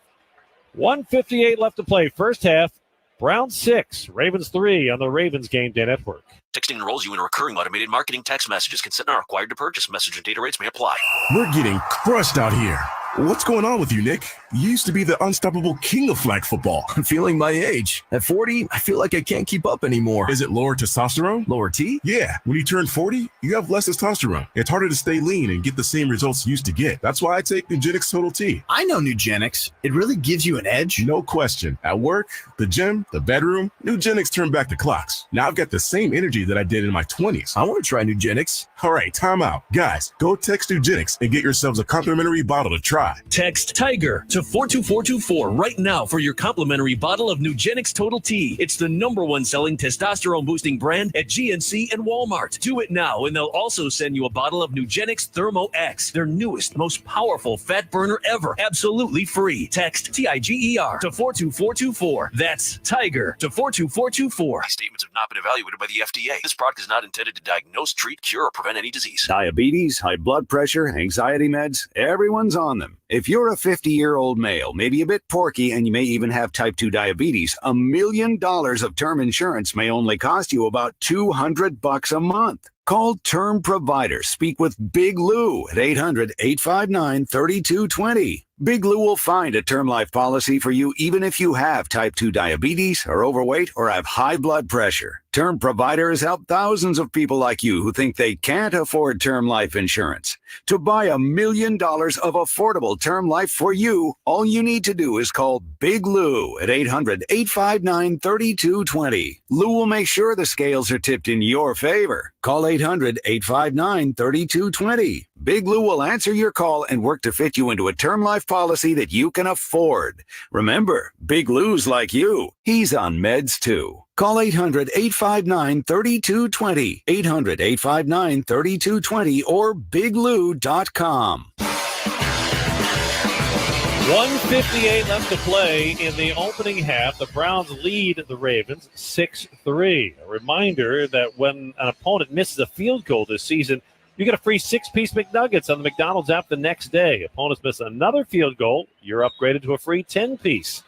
1:58 left to play, first half. Browns 6, Ravens 3 on the Ravens Game Day Network. Texting enrolls you in recurring automated marketing text messages. Consent not required to purchase. Message and data rates may apply. We're getting crushed out here. What's going on with you, Nick? You used to be the unstoppable king of flag football. I'm feeling my age. At 40, I feel like I can't keep up anymore. Is it lower testosterone? Lower T? Yeah. When you turn 40, you have less testosterone. It's harder to stay lean and get the same results you used to get. That's why I take Nugenix Total T. I know Nugenix. It really gives you an edge. No question. At work, the gym, the bedroom, Nugenix turned back the clocks. Now I've got the same energy that I did in my 20s. I want to try Nugenix. All right, time out. Guys, go text Nugenix and get yourselves a complimentary bottle to try. try. Text TIGER to 42424 right now for your complimentary bottle of Nugenix Total T. It's the #1 selling testosterone boosting brand at GNC and Walmart. Do it now, and they'll also send you a bottle of Nugenix Thermo X, their newest, most powerful fat burner ever, absolutely free. Text TIGER to 42424. That's TIGER to 42424. These statements have not been evaluated by the FDA. This product is not intended to diagnose, treat, cure, or prevent any disease. Diabetes, high blood pressure, anxiety meds, everyone's on them. If you're a 50-year-old male, maybe a bit porky, and you may even have type 2 diabetes, $1 million of term insurance may only cost you about $200 a month. Call Term Provider. Speak with Big Lou at 800-859-3220. Big Lou will find a term life policy for you even if you have type 2 diabetes, are overweight, or have high blood pressure. Term Provider has helped thousands of people like you who think they can't afford term life insurance. To buy $1 million of affordable term life for you, all you need to do is call Big Lou at 800-859-3220. Lou will make sure the scales are tipped in your favor. Call 800-859-3220. Big Lou will answer your call and work to fit you into a term life policy that you can afford. Remember, Big Lou's like you. He's on meds too. Call 800-859-3220, 800-859-3220, or biglou.com. 1:58 left to play in the opening half. The Browns lead the Ravens 6-3. A reminder that when an opponent misses a field goal this season, you get a free 6-piece McNuggets on the McDonald's app the next day. Opponents miss another field goal, you're upgraded to a free 10-piece.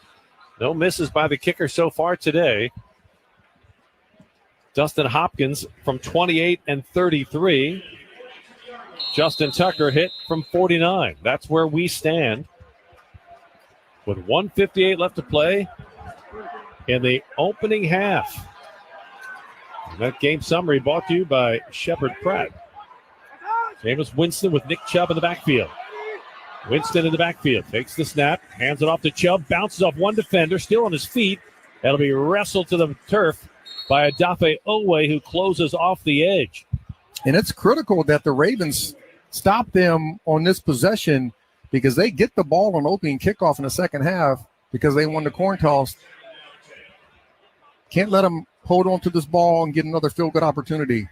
No misses by the kicker so far today. Dustin Hopkins from 28 and 33. Justin Tucker hit from 49. That's where we stand. With 1:58 left to play in the opening half. And that game summary brought to you by Shepherd Pratt. Jameis Winston with Nick Chubb in the backfield. Winston in the backfield. Takes the snap. Hands it off to Chubb. Bounces off one defender. Still on his feet. That'll be wrestled to the turf by Adafe Owe, who closes off the edge. And it's critical that the Ravens stop them on this possession because they get the ball on opening kickoff in the second half because they won the coin toss. Can't let them hold on to this ball and get another field-goal opportunity.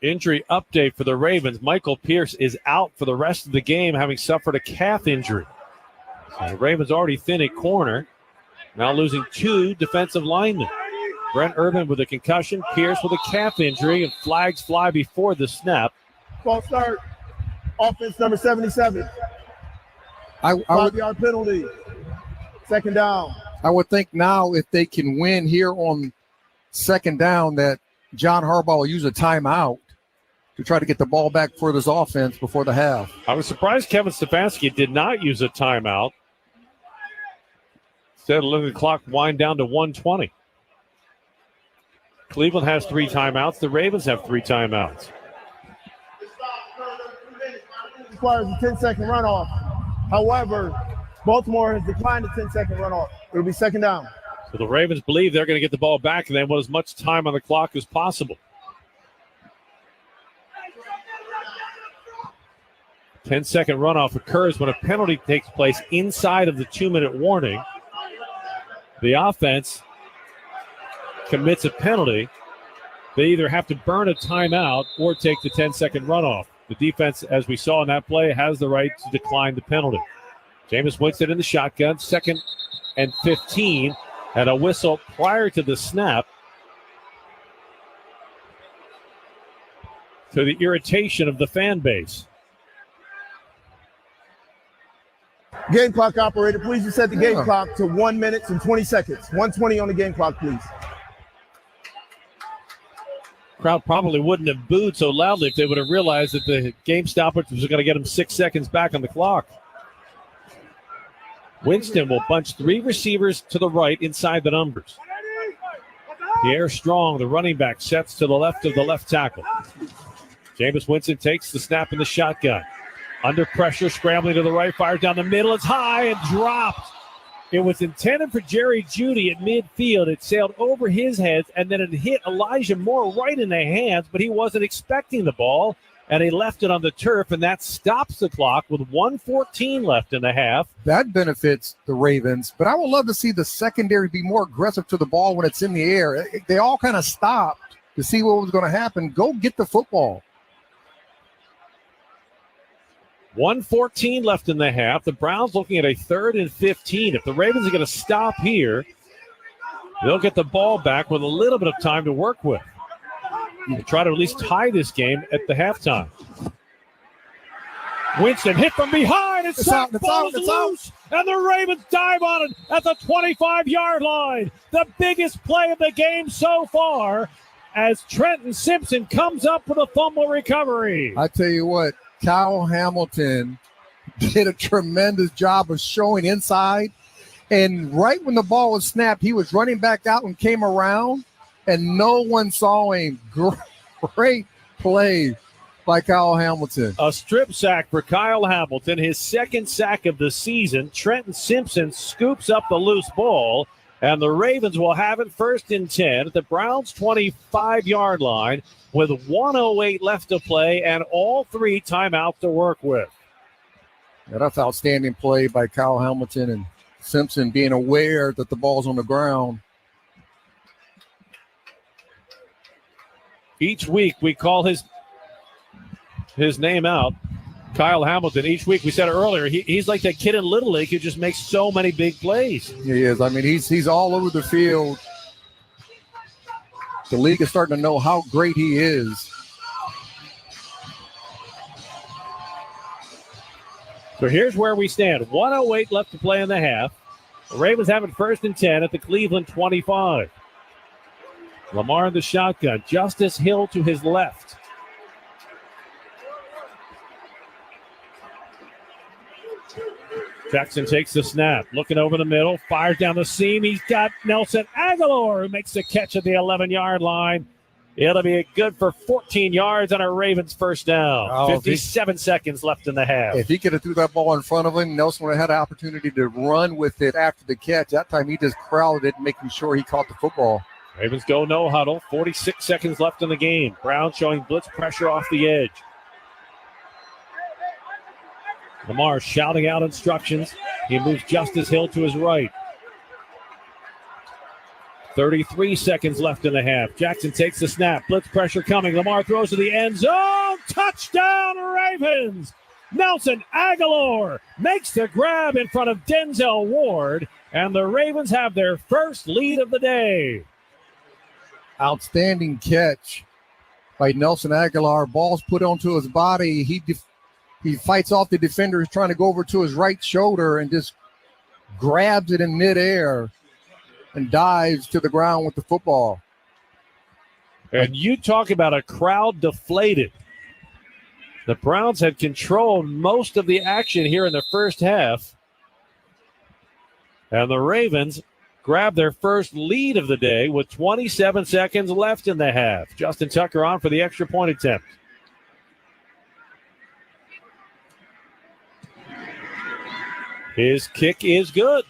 Injury update for the Ravens. Michael Pierce is out for the rest of the game, having suffered a calf injury. So the Ravens already thin at corner, now losing 2 defensive linemen. Brent Urban with a concussion, Pierce with a calf injury, and flags fly before the snap. False start. Offense number 77. 5-yard penalty. Second down. I would think now if they can win here on second down that John Harbaugh will use a timeout to try to get the ball back for this offense before the half. I was surprised Kevin Stefanski did not use a timeout. Instead of letting the clock wind down to 1:20. Cleveland has 3 timeouts. The Ravens have 3 timeouts. Requires a 10-second runoff. However, Baltimore has declined the 10-second runoff. It'll be second down. So the Ravens believe they're going to get the ball back and they want as much time on the clock as possible. 10-second runoff occurs when a penalty takes place inside of the 2-minute warning. The offense commits a penalty. They either have to burn a timeout or take the 10-second runoff. The defense, as we saw in that play, has the right to decline the penalty. Jameis Winston in the shotgun, 2nd and 15, and a whistle prior to the snap to the irritation of the fan base. Game clock operator, please reset the game clock to 1 minute and 20 seconds. 1:20 on the game clock, please. Crowd probably wouldn't have booed so loudly if they would have realized that the game stoppage was going to get them 6 seconds back on the clock. Winston will bunch 3 receivers to the right inside the numbers. Pierre Strong, the running back, sets to the left of the left tackle. Jameis Winston takes the snap in the shotgun. Under pressure, scrambling to the right, fires down the middle. It's high and dropped. It was intended for Jerry Jeudy at midfield. It sailed over his head, and then it hit Elijah Moore right in the hands, but he wasn't expecting the ball. and he left it on the turf, and that stops the clock with 1:14 left in the half. That benefits the Ravens, but I would love to see the secondary be more aggressive to the ball when it's in the air. They all kind of stopped to see what was going to happen. Go get the football. 1:14 left in the half. The Browns looking at a 3rd and 15. If the Ravens are going to stop here, they'll get the ball back with a little bit of time to work with. You try to at least tie this game at the halftime. Winston hit from behind. It's out. Loose. And the Ravens dive on it at the 25-yard line. The biggest play of the game so far as Trenton Simpson comes up with a fumble recovery. I tell you what, Kyle Hamilton did a tremendous job of showing inside. And right when the ball was snapped, he was running back out and came around, and no one saw him. Great play by Kyle Hamilton. A strip sack for Kyle Hamilton, his 2nd sack of the season. Trenton Simpson scoops up the loose ball, and the Ravens will have it 1st and 10 at the Browns' 25-yard line with 1:08 left to play and all 3 timeouts to work with. Yeah, that's outstanding play by Kyle Hamilton and Simpson being aware that the ball's on the ground. Each week we call his name out, Kyle Hamilton. Each week, we said it earlier, he's like that kid in Little League who just makes so many big plays. He is. I mean, he's all over the field. The league is starting to know how great he is. So here's where we stand. 1:08 left to play in the half. The Ravens have it 1st and 10 at the Cleveland 25. Lamar in the shotgun. Justice Hill to his left. Jackson takes the snap. Looking over the middle. Fires down the seam. He's got Nelson Aguilar who makes the catch at the 11-yard line. It'll be good for 14 yards on a Ravens 1st down. 57 seconds left in the half. If he could have threw that ball in front of him, Nelson would have had an opportunity to run with it after the catch. That time he just crowded it, making sure he caught the football. Ravens go no huddle. 46 seconds left in the game. Brown showing blitz pressure off the edge. Lamar shouting out instructions. He moves Justice Hill to his right. 33 seconds left in the half. Jackson takes the snap. Blitz pressure coming. Lamar throws to the end zone. Touchdown, Ravens! Nelson Aguilar makes the grab in front of Denzel Ward, and the Ravens have their first lead of the day. Outstanding catch by Nelson Aguilar. Ball's put onto his body. He fights off the defender who's trying to go over to his right shoulder and just grabs it in midair and dives to the ground with the football. And you talk about a crowd deflated. The Browns had controlled most of the action here in the first half. And the Ravens grabbed their first lead of the day with 27 seconds left in the half. Justin Tucker on for the extra point attempt. His kick is good.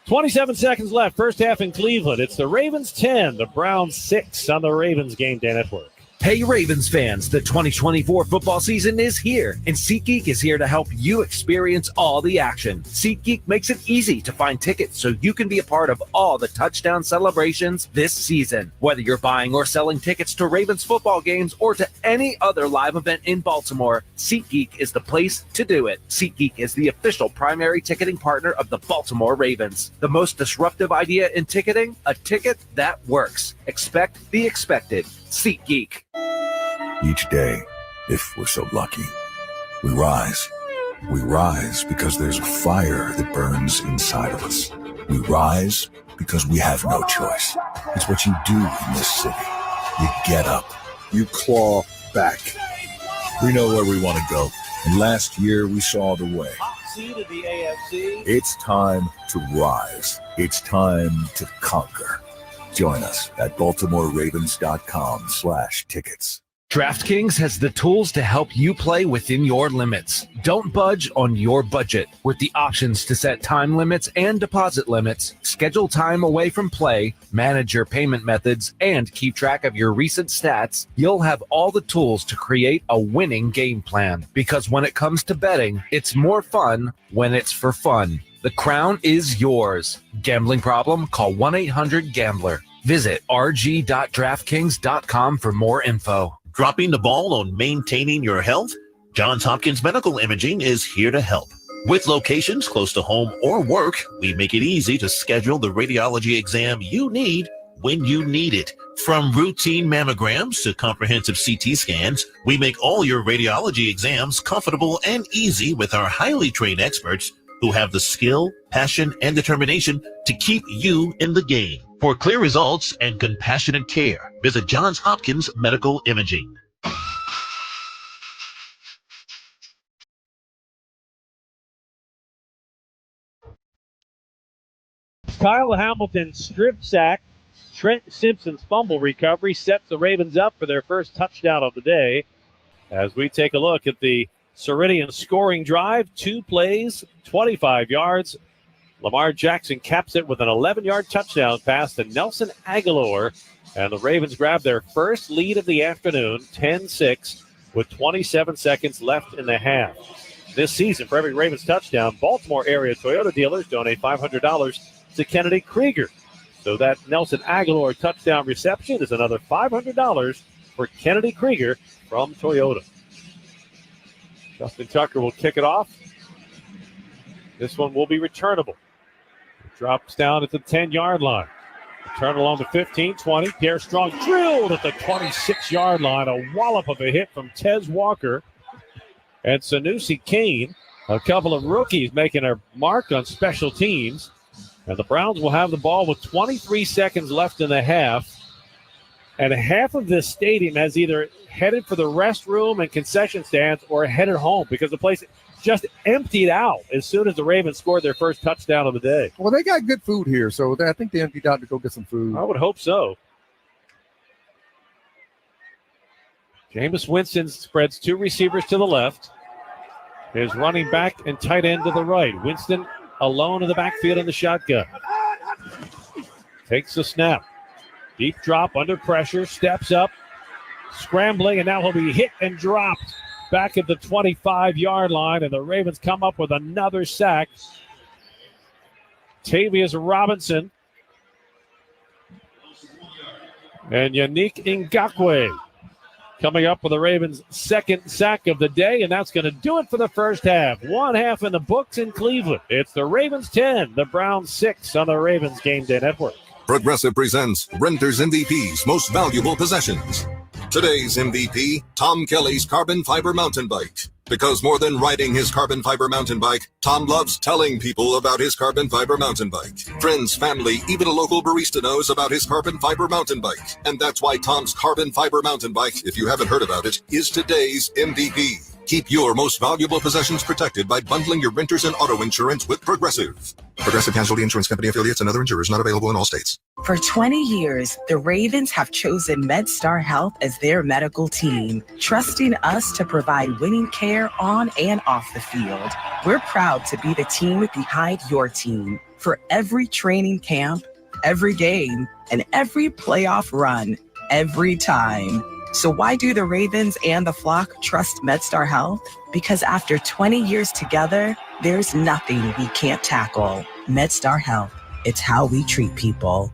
27 seconds left. First half in Cleveland. It's the Ravens 10, the Browns 6 on the Ravens Game Day Network. Hey, Ravens fans, the 2024 football season is here, and SeatGeek is here to help you experience all the action. SeatGeek makes it easy to find tickets so you can be a part of all the touchdown celebrations this season. Whether you're buying or selling tickets to Ravens football games or to any other live event in Baltimore, SeatGeek is the place to do it. SeatGeek is the official primary ticketing partner of the Baltimore Ravens. The most disruptive idea in ticketing? A ticket that works. Expect the expected. SeatGeek. Each day, if we're so lucky, we rise. We rise because there's a fire that burns inside of us. We rise because we have no choice. It's what you do in this city. You get up. You claw back. We know where we want to go. And last year, we saw the way. Seed of the AFC. It's time to rise. It's time to conquer. Join us at BaltimoreRavens.com/tickets. DraftKings has the tools to help you play within your limits. Don't budge on your budget. With the options to set time limits and deposit limits, schedule time away from play, manage your payment methods, and keep track of your recent stats, you'll have all the tools to create a winning game plan. Because when it comes to betting, it's more fun when it's for fun. The crown is yours. Gambling problem? Call 1-800-GAMBLER. Visit rg.draftkings.com for more info. Dropping the ball on maintaining your health? Johns Hopkins Medical Imaging is here to help. With locations close to home or work, we make it easy to schedule the radiology exam you need when you need it. From routine mammograms to comprehensive CT scans, we make all your radiology exams comfortable and easy with our highly trained experts who have the skill, passion, and determination to keep you in the game. For clear results and compassionate care, visit Johns Hopkins Medical Imaging. Kyle Hamilton's strip sack, Trent Simpson's fumble recovery sets the Ravens up for their first touchdown of the day. As we take a look at the Ceridian scoring drive, 2 plays, 25 yards. Lamar Jackson caps it with an 11-yard touchdown pass to Nelson Aguilar, and the Ravens grab their first lead of the afternoon, 10-6, with 27 seconds left in the half. This season, for every Ravens touchdown, Baltimore area Toyota dealers donate $500 to Kennedy Krieger. So that Nelson Aguilar touchdown reception is another $500 for Kennedy Krieger from Toyota. Justin Tucker will kick it off. This one will be returnable. Drops down at the 10-yard line. Return along the 15, 20. Pierre Strong drilled at the 26-yard line. A wallop of a hit from Tez Walker. And Sanusi Kane, a couple of rookies making a mark on special teams. And the Browns will have the ball with 23 seconds left in the half. And half of this stadium has either headed for the restroom and concession stands or headed home because the place just emptied out as soon as the Ravens scored their first touchdown of the day. Well, they got good food here, so I think they emptied out to go get some food. I would hope so. Jameis Winston spreads 2 receivers to the left. His running back and tight end to the right. Winston alone in the backfield in the shotgun. Takes the snap. Deep drop under pressure. Steps up. Scrambling, and now he'll be hit and dropped back at the 25-yard line, and the Ravens come up with another sack. Tavius Robinson and Yannick Ngakoue coming up with the Ravens' second sack of the day, and that's going to do it for the first half. 1 half in the books in Cleveland. It's the Ravens 10, the Browns 6 on the Ravens Game Day Network. Progressive presents Renter's MVP's Most Valuable Possessions. Today's MVP, Tom Kelly's carbon fiber mountain bike. Because more than riding his carbon fiber mountain bike, Tom loves telling people about his carbon fiber mountain bike. Friends, family, even a local barista knows about his carbon fiber mountain bike. And that's why Tom's carbon fiber mountain bike, if you haven't heard about it, is today's MVP. Keep your most valuable possessions protected by bundling your renters and auto insurance with Progressive. Progressive Casualty Insurance Company affiliates and other insurers not available in all states. For 20 years, the Ravens have chosen MedStar Health as their medical team, trusting us to provide winning care on and off the field. We're proud to be the team behind your team. For every training camp, every game, and every playoff run, every time. So why do the Ravens and the flock trust MedStar Health? Because after 20 years together, there's nothing we can't tackle. MedStar Health, it's how we treat people.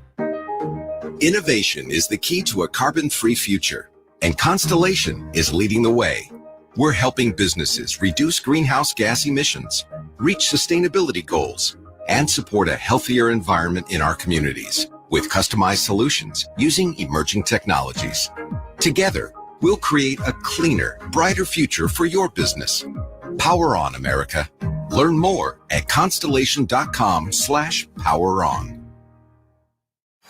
Innovation is the key to a carbon-free future, and Constellation is leading the way. We're helping businesses reduce greenhouse gas emissions, reach sustainability goals, and support a healthier environment in our communities with customized solutions using emerging technologies. Together, we'll create a cleaner, brighter future for your business. Power on, America. Learn more at constellation.com/poweron.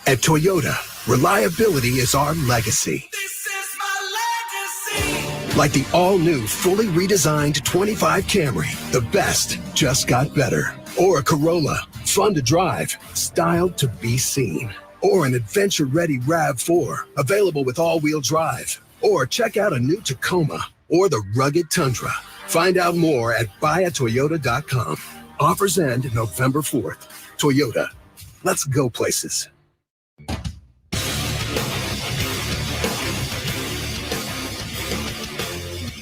At Toyota, reliability is our legacy. Like the all-new, fully redesigned 25 Camry, the best just got better. Or a Corolla, fun to drive, styled to be seen. Or an adventure-ready RAV4, available with all-wheel drive. Or check out a new Tacoma or the rugged Tundra. Find out more at buyatoyota.com. Offers end November 4th. Toyota. Let's go places.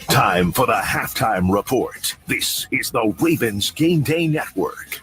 Time for the halftime report. This is the Ravens Game Day Network.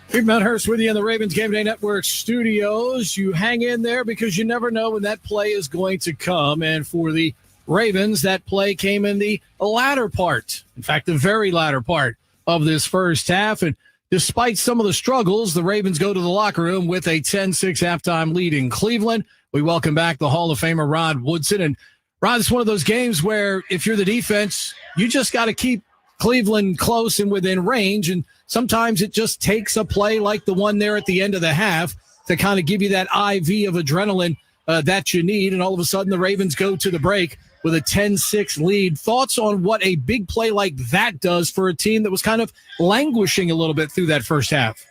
Steve Medhurst with you in the Ravens Game Day Network studios. You hang in there because you never know when that play is going to come. And for the Ravens, that play came in the latter part. In fact, the very latter part of this first half. And despite some of the struggles, the Ravens go to the locker room with a 10-6 halftime lead in Cleveland. We welcome back the Hall of Famer Rod Woodson. And Rod, it's one of those games where if you're the defense, you just got to keep Cleveland close and within range. And sometimes it just takes a play like the one there at the end of the half to kind of give you that IV of adrenaline that you need. And all of a sudden the Ravens go to the break with a 10-6 lead. Thoughts on what a big play like that does for a team that was kind of languishing a little bit through that first half?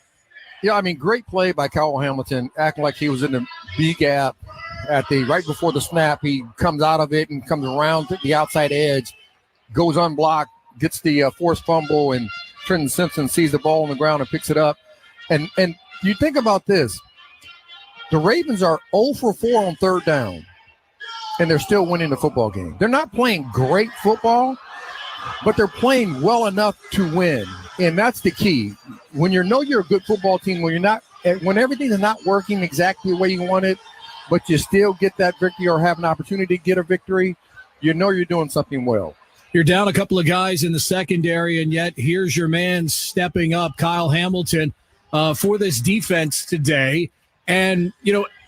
Yeah, I mean, great play by Kyle Hamilton, acting like he was in the B gap right before the snap. He comes out of it and comes around to the outside edge, goes unblocked, gets the forced fumble, and Trenton Simpson sees the ball on the ground and picks it up. And you think about this. The Ravens are 0 for 4 on third down, and they're still winning the football game. They're not playing great football, but they're playing well enough to win, and that's the key. When you know you're a good football team, when everything is not working exactly the way you want it, but you still get that victory or have an opportunity to get a victory, you know you're doing something well. You're down a couple of guys in the secondary, and yet here's your man stepping up, Kyle Hamilton, for this defense today. And,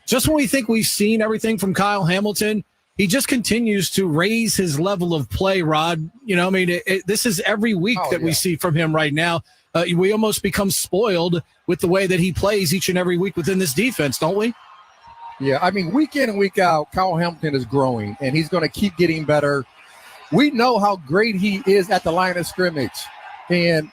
just when we think we've seen everything from Kyle Hamilton, he just continues to raise his level of play, Rod. This is every week we see from him right now. We almost become spoiled with the way that he plays each and every week within this defense, don't we? Yeah, I mean, week in and week out, Kyle Hamilton is growing, and he's going to keep getting better. We know how great he is at the line of scrimmage, and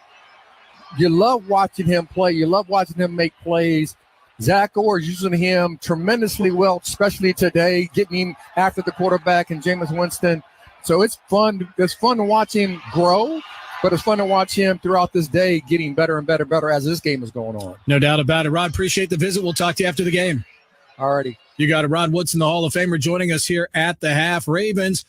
you love watching him play. You love watching him make plays. Zach Orr is using him tremendously well, especially today, getting him after the quarterback and Jameis Winston. So it's fun. It's fun to watch him grow, but it's fun to watch him throughout this day getting better and better as this game is going on. No doubt about it. Rod, appreciate the visit. We'll talk to you after the game. Alrighty. You got it. Rod Woodson, the Hall of Famer, joining us here at the half. Ravens,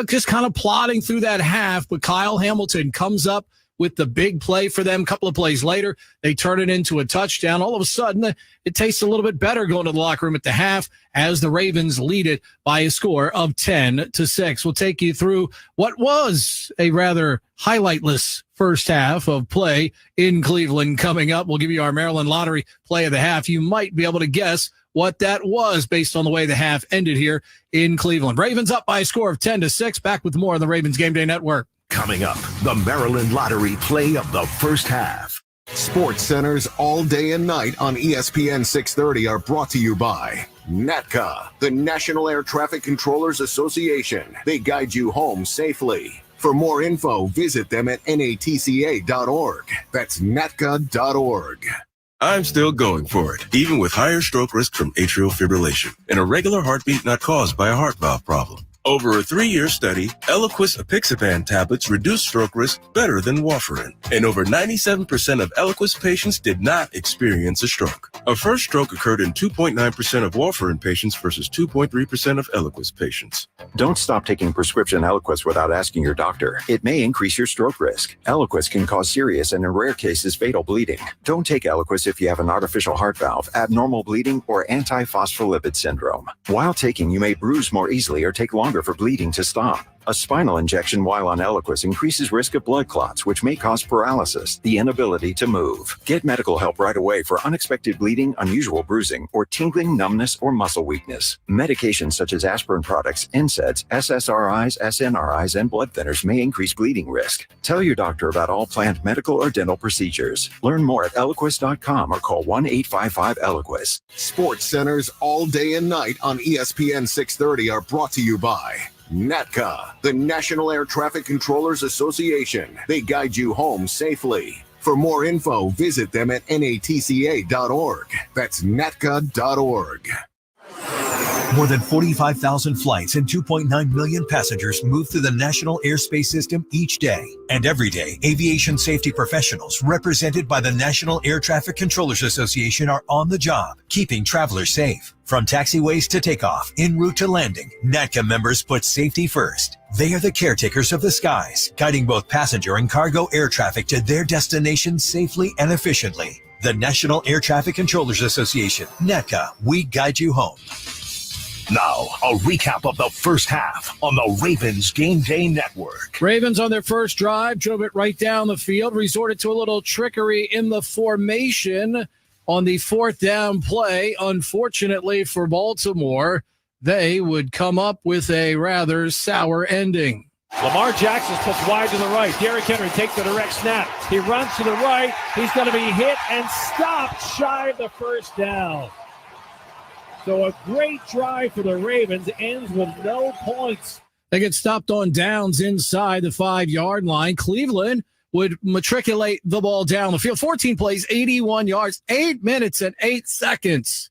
just kind of plodding through that half, but Kyle Hamilton comes up with the big play for them. A couple of plays later, they turn it into a touchdown. All of a sudden, it tastes a little bit better going to the locker room at the half as the Ravens lead it by a score of 10-6. We'll take you through what was a rather highlightless first half of play in Cleveland coming up. We'll give you our Maryland Lottery play of the half. You might be able to guess what that was based on the way the half ended here in Cleveland. Ravens up by a score of 10-6. Back with more on the Ravens Game Day Network. Coming up, the Maryland Lottery play of the first half. Sports Centers all day and night on ESPN 630 are brought to you by NATCA, the National Air Traffic Controllers Association. They guide you home safely. For more info, visit them at natca.org. That's natca.org. I'm still going for it, even with higher stroke risk from atrial fibrillation and a regular heartbeat not caused by a heart valve problem. Over a 3-year study, Eliquis apixaban tablets reduce stroke risk better than warfarin, and over 97% of Eliquis patients did not experience a stroke. A first stroke occurred in 2.9% of warfarin patients versus 2.3% of Eliquis patients. Don't stop taking prescription Eliquis without asking your doctor. It may increase your stroke risk. Eliquis can cause serious and in rare cases fatal bleeding. Don't take Eliquis if you have an artificial heart valve, abnormal bleeding, or antiphospholipid syndrome. While taking, you may bruise more easily or take longer for bleeding to stop. A spinal injection while on Eliquis increases risk of blood clots, which may cause paralysis, the inability to move. Get medical help right away for unexpected bleeding, unusual bruising, or tingling, numbness, or muscle weakness. Medications such as aspirin products, NSAIDs, SSRIs, SNRIs, and blood thinners may increase bleeding risk. Tell your doctor about all planned medical or dental procedures. Learn more at Eliquis.com or call 1-855-ELIQUIS. Sports Centers all day and night on ESPN 630 are brought to you by NATCA, the National Air Traffic Controllers Association. They guide you home safely. For more info, visit them at natca.org. That's natca.org. More than 45,000 flights and 2.9 million passengers move through the national airspace system each day. And every day, aviation safety professionals represented by the National Air Traffic Controllers Association are on the job, keeping travelers safe. From taxiways to takeoff, en route to landing, NATCA members put safety first. They are the caretakers of the skies, guiding both passenger and cargo air traffic to their destinations safely and efficiently. The National Air Traffic Controllers Association, NATCA, we guide you home. Now, a recap of the first half on the Ravens Game Day Network. Ravens on their first drive drove it right down the field, resorted to a little trickery in the formation on the fourth down play. Unfortunately for Baltimore, they would come up with a rather sour ending. Lamar Jackson splits wide to the right. Derrick Henry takes the direct snap. He runs to the right. He's going to be hit and stopped shy of the first down. So a great drive for the Ravens ends with no points. They get stopped on downs inside the 5-yard line. Cleveland would matriculate the ball down the field. 14 plays, 81 yards, 8 minutes and 8 seconds.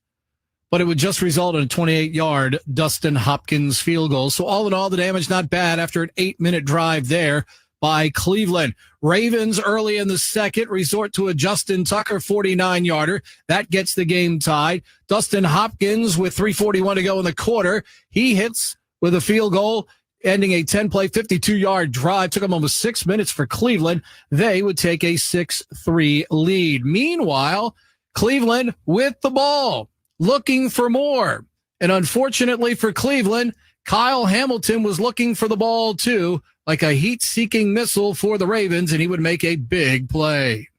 But it would just result in a 28-yard Dustin Hopkins field goal. So all in all, the damage not bad after an 8-minute drive there by Cleveland. Ravens early in the second resort to a Justin Tucker 49-yarder. That gets the game tied. Dustin Hopkins with 3:41 to go in the quarter. He hits with a field goal, ending a 10-play, 52-yard drive. Took them almost 6 minutes for Cleveland. They would take a 6-3 lead. Meanwhile, Cleveland with the ball, looking for more. And unfortunately for Cleveland, Kyle Hamilton was looking for the ball too, like a heat-seeking missile for the Ravens, and he would make a big play.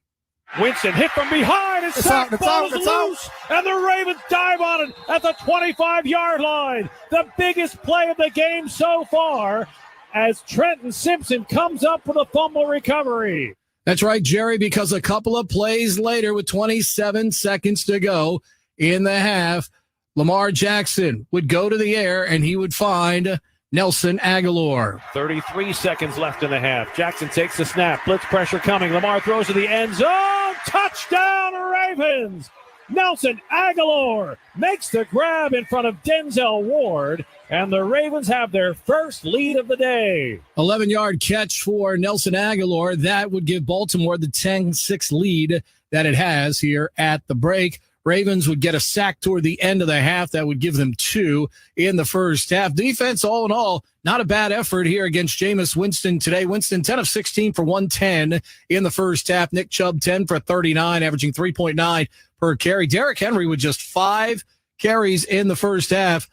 Winston hit from behind, and sack ball is loose, and the Ravens dive on it at the 25-yard line. The biggest play of the game so far, as Trenton Simpson comes up with a fumble recovery. That's right, Jerry, because a couple of plays later with 27 seconds to go in the half, Lamar Jackson would go to the air, and he would find Nelson Aguilar. 33 seconds left in the half. Jackson takes the snap. Blitz pressure coming. Lamar throws to the end zone. Touchdown, Ravens! Nelson Aguilar makes the grab in front of Denzel Ward, and the Ravens have their first lead of the day. 11-yard catch for Nelson Aguilar. That would give Baltimore the 10-6 lead that it has here at the break. Ravens would get a sack toward the end of the half. That would give them 2 in the first half. Defense, all in all, not a bad effort here against Jameis Winston today. Winston, 10 of 16 for 110 in the first half. Nick Chubb, 10 for 39, averaging 3.9 per carry. Derrick Henry with just 5 carries in the first half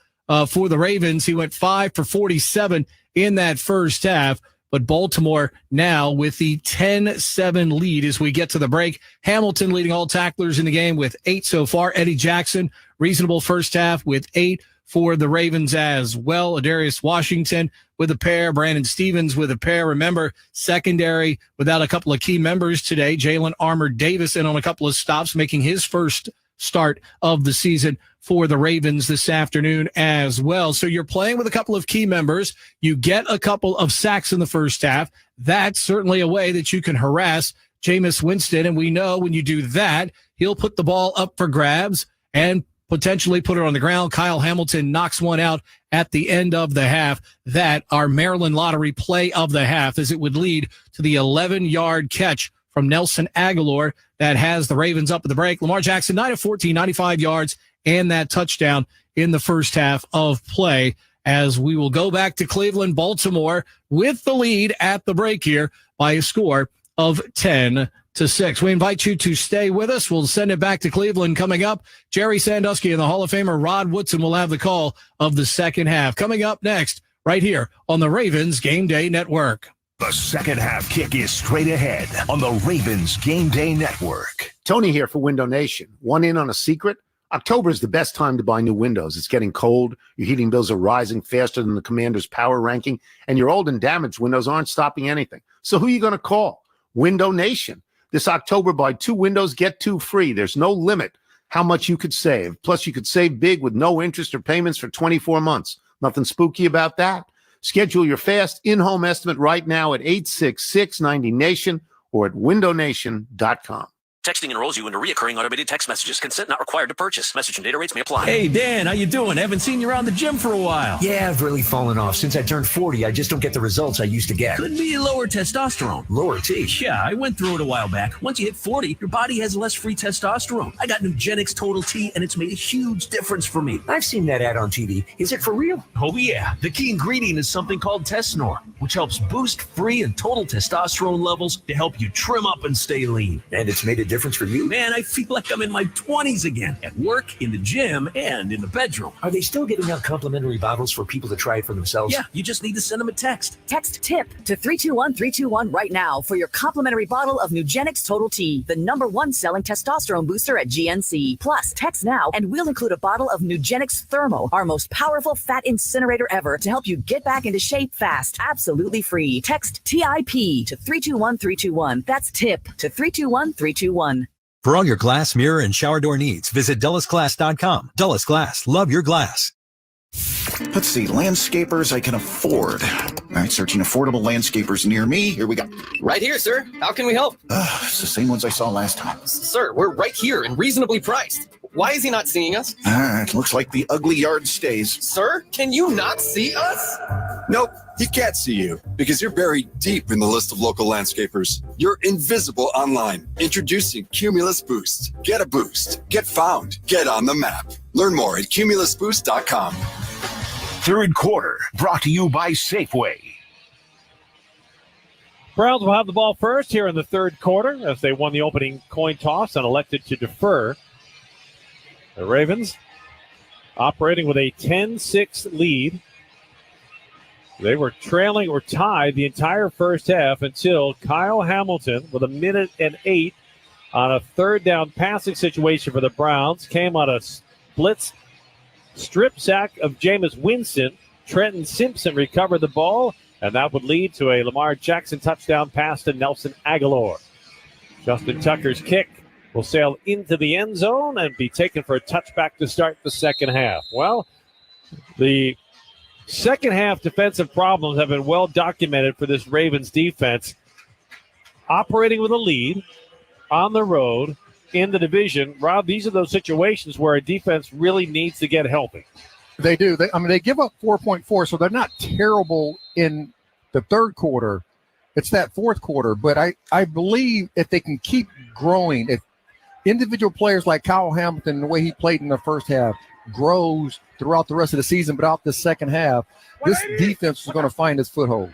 for the Ravens. He went 5 for 47 in that first half. But Baltimore now with the 10-7 lead as we get to the break. Hamilton leading all tacklers in the game with 8 so far. Eddie Jackson, reasonable first half with 8 for the Ravens as well. Adarius Washington with a pair. Brandon Stevens with a pair. Remember, secondary without a couple of key members today. Jalen Armour-Davis in on a couple of stops, making his first start of the season for the Ravens this afternoon as well. So you're playing with a couple of key members. You get a couple of sacks in the first half. That's certainly a way that you can harass Jameis Winston. And we know when you do that, he'll put the ball up for grabs and potentially put it on the ground. Kyle Hamilton knocks one out at the end of the half. That our Maryland Lottery play of the half, as it would lead to the 11-yard catch from Nelson Aguilar that has the Ravens up at the break. Lamar Jackson, 9 of 14, 95 yards, and that touchdown in the first half of play, as we will go back to Cleveland, Baltimore with the lead at the break here by a score of 10-6. We invite you to stay with us. We'll send it back to Cleveland coming up. Jerry Sandusky and the Hall of Famer Rod Woodson will have the call of the second half. Coming up next, right here on the Ravens Game Day Network. The second half kick is straight ahead on the Ravens Game Day Network. Tony here for Window Nation. One in on a secret? October is the best time to buy new windows. It's getting cold. Your heating bills are rising faster than the Commander's power ranking, and your old and damaged windows aren't stopping anything. So who are you going to call? Window Nation. This October, buy 2 windows, get 2 free. There's no limit how much you could save. Plus, you could save big with no interest or payments for 24 months. Nothing spooky about that. Schedule your fast in-home estimate right now at 866-90-NATION or at windownation.com. Texting enrolls you into recurring automated text messages. Consent not required to purchase. Message and data rates may apply. Hey, Dan, how you doing? Haven't seen you around the gym for a while. Yeah, I've really fallen off. Since I turned 40, I just don't get the results I used to get. Could be lower testosterone. Lower T? Yeah, I went through it a while back. Once you hit 40, your body has less free testosterone. I got Nugenix Total T, and it's made a huge difference for me. I've seen that ad on TV. Is it for real? Oh, yeah. The key ingredient is something called Tesnor, which helps boost free and total testosterone levels to help you trim up and stay lean. And it's made a difference for you? Man, I feel like I'm in my 20s again, at work, in the gym, and in the bedroom. Are they still giving out complimentary bottles for people to try it for themselves? Yeah, you just need to send them a text. Text TIP to 321-321 right now for your complimentary bottle of Nugenix Total T, the #1 selling testosterone booster at GNC. Plus, text now and we'll include a bottle of Nugenix Thermal, our most powerful fat incinerator ever, to help you get back into shape fast. Absolutely free. Text TIP to 321-321. That's TIP to 321-321. For all your glass, mirror, and shower door needs, visit DullasGlass.com. Dullas Glass. Love your glass. Let's see, landscapers I can afford. All right, searching affordable landscapers near me. Here we go. Right here, sir. How can we help? It's the same ones I saw last time. Sir, we're right here and reasonably priced. Why is he not seeing us? It looks like the ugly yard stays. Sir, can you not see us? Nope, he can't see you because you're buried deep in the list of local landscapers. You're invisible online. Introducing Cumulus Boost. Get a boost. Get found. Get on the map. Learn more at cumulusboost.com. Third quarter, brought to you by Safeway. Browns will have the ball first here in the third quarter as they won the opening coin toss and elected to defer. The Ravens operating with a 10-6 lead. They were trailing or tied the entire first half until Kyle Hamilton, with 1:08 on a third down passing situation for the Browns, came on a blitz strip sack of Jameis Winston. Trenton Simpson recovered the ball, and that would lead to a Lamar Jackson touchdown pass to Nelson Aguilar. Justin Tucker's kick will sail into the end zone and be taken for a touchback to start the second half. Well, the second half defensive problems have been well documented for this Ravens defense. Operating with a lead on the road in the division, Rob, these are those situations where a defense really needs to get healthy. They do. They give up 4.4, so they're not terrible in the third quarter. It's that fourth quarter, but I believe if they can keep growing, if individual players like Kyle Hamilton, the way he played in the first half, grows throughout the rest of the season, but out the second half, this defense is going to find its foothold.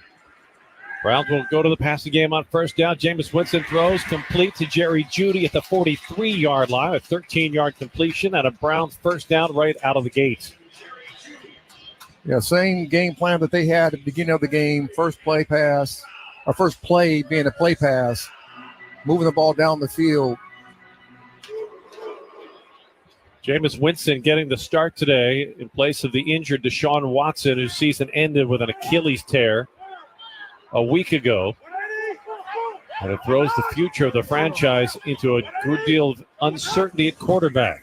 Browns will go to the passing game on first down. Jameis Winston throws complete to Jerry Jeudy at the 43-yard line, a 13-yard completion, and a Browns first down right out of the gate. Yeah, same game plan that they had at the beginning of the game. First play pass, or first play being a play pass, moving the ball down the field. Jameis Winston getting the start today in place of the injured Deshaun Watson, whose season ended with an Achilles tear a week ago. And it throws the future of the franchise into a good deal of uncertainty at quarterback.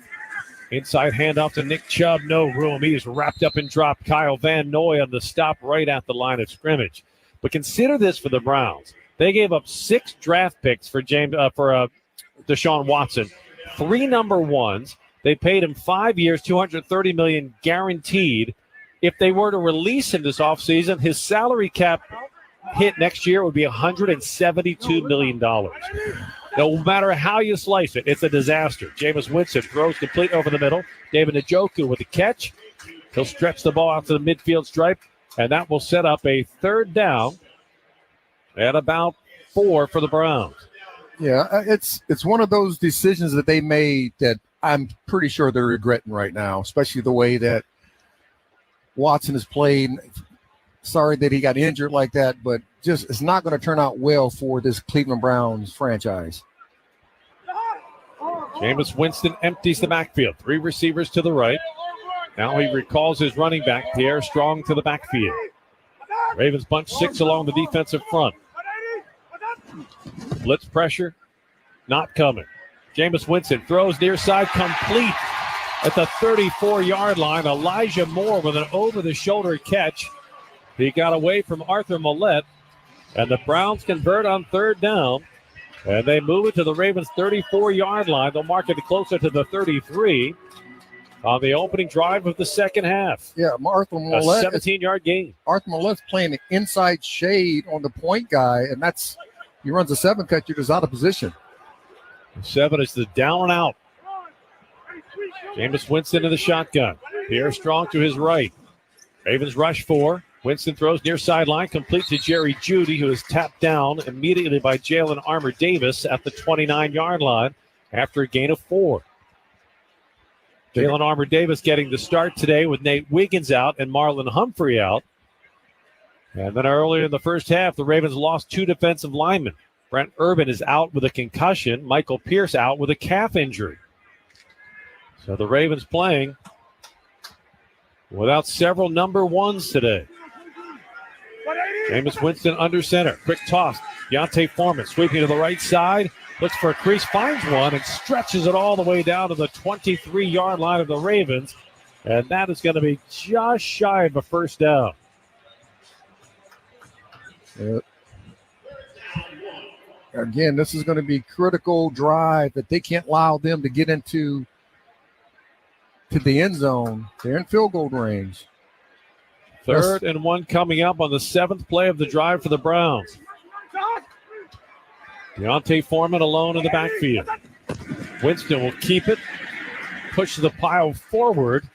Inside handoff to Nick Chubb, no room. He is wrapped up and dropped. Kyle Van Noy on the stop right at the line of scrimmage. But consider this for the Browns. They gave up 6 draft picks for Deshaun Watson, 3 number ones. They paid him 5 years, $230 million guaranteed. If they were to release him this offseason, his salary cap hit next year would be $172 million. No matter how you slice it, it's a disaster. Jameis Winston throws complete over the middle. David Njoku with the catch. He'll stretch the ball out to the midfield stripe, and that will set up a third down at about 4 for the Browns. Yeah, it's one of those decisions that they made that I'm pretty sure they're regretting right now, especially the way that Watson has played. Sorry that he got injured like that, but just it's not going to turn out well for this Cleveland Browns franchise. Jameis Winston empties the backfield. 3 receivers to the right. Now he recalls his running back, Pierre Strong, to the backfield. Ravens bunch 6 along the defensive front. Blitz pressure, not coming. Jameis Winston throws near side, complete at the 34-yard line. Elijah Moore with an over-the-shoulder catch. He got away from Arthur Millette, and the Browns convert on third down. And they move it to the Ravens' 34-yard line. They'll mark it closer to the 33 on the opening drive of the second half. Yeah, Arthur Millette. A 17-yard gain. Arthur Millette's playing an inside shade on the point guy, and he runs a 7 cut. You're just out of position. 7 is the down and out. Jameis Winston in the shotgun. Pierre Strong to his right. Ravens rush 4. Winston throws near sideline, complete to Jerry Jeudy, who is tapped down immediately by Jalen Armour Davis at the 29-yard line after a gain of 4. Jalen Armour Davis getting the start today with Nate Wiggins out and Marlon Humphrey out. And then earlier in the first half, the Ravens lost 2 defensive linemen. Brent Urban is out with a concussion. Michael Pierce out with a calf injury. So the Ravens playing without several number ones today. Jameis Winston under center. Quick toss. Deontay Foreman sweeping to the right side. Looks for a crease, finds one, and stretches it all the way down to the 23-yard line of the Ravens. And that is going to be just shy of a first down. Again, this is going to be critical drive that they can't allow them to get into the end zone. They're in field goal range. 3rd and 1 coming up on the 7th play of the drive for the Browns. Deontay Foreman alone in the backfield. Winston will keep it, push the pile forward.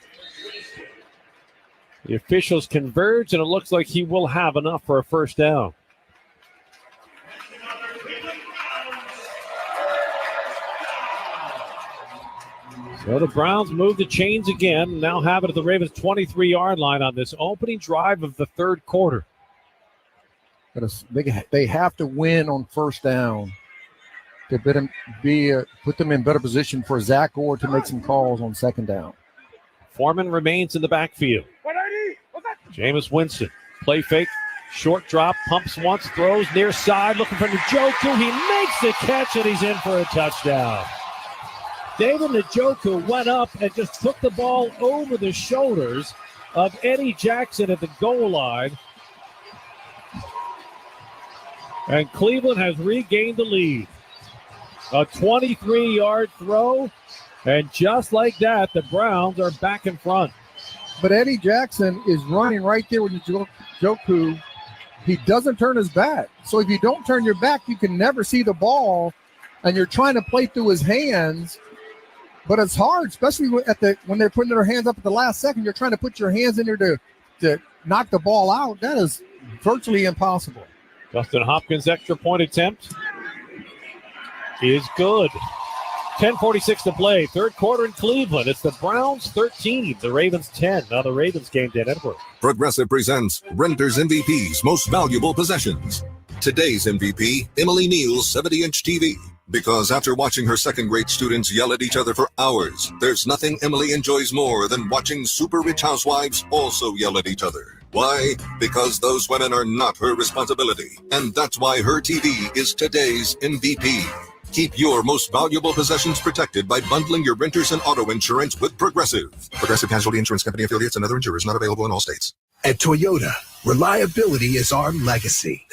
The officials converge, and it looks like he will have enough for a first down. So the Browns move the chains again, now have it at the Ravens' 23-yard line on this opening drive of the third quarter. They have to win on first down to put them in better position for Zach Orr to make some calls on second down. Foreman remains in the backfield. Jameis Winston, play fake, short drop, pumps once, throws near side, looking for Njoku. He makes the catch, and he's in for a touchdown. David Njoku went up and just took the ball over the shoulders of Eddie Jackson at the goal line. And Cleveland has regained the lead. A 23-yard throw, and just like that, the Browns are back in front. But Eddie Jackson is running right there with Njoku. He doesn't turn his back. So if you don't turn your back, you can never see the ball, and you're trying to play through his hands. But it's hard, especially when they're putting their hands up at the last second. You're trying to put your hands in there to knock the ball out. That is virtually impossible. Justin Hopkins' extra point attempt is good. 10:46 to play. Third quarter in Cleveland. It's the Browns 13, the Ravens 10. Now the Ravens Game Day Network. Progressive presents Renter's MVP's Most Valuable Possessions. Today's MVP, Emily Neal's 70-inch TV. Because after watching her second-grade students yell at each other for hours, there's nothing Emily enjoys more than watching super-rich housewives also yell at each other. Why? Because those women are not her responsibility. And that's why her TV is today's MVP. Keep your most valuable possessions protected by bundling your renters and auto insurance with Progressive. Progressive Casualty Insurance Company affiliates and other insurers not available in all states. At Toyota, reliability is our legacy.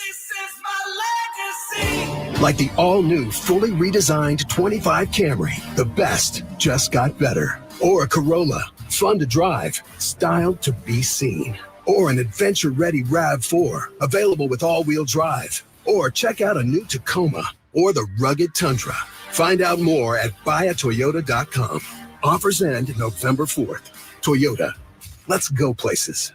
Like the all-new, fully redesigned 25 Camry, the best just got better. Or a Corolla, fun to drive, styled to be seen. Or an adventure-ready RAV4, available with all-wheel drive. Or check out a new Tacoma or the rugged Tundra. Find out more at buyatoyota.com. Offers end November 4th. Toyota, let's go places.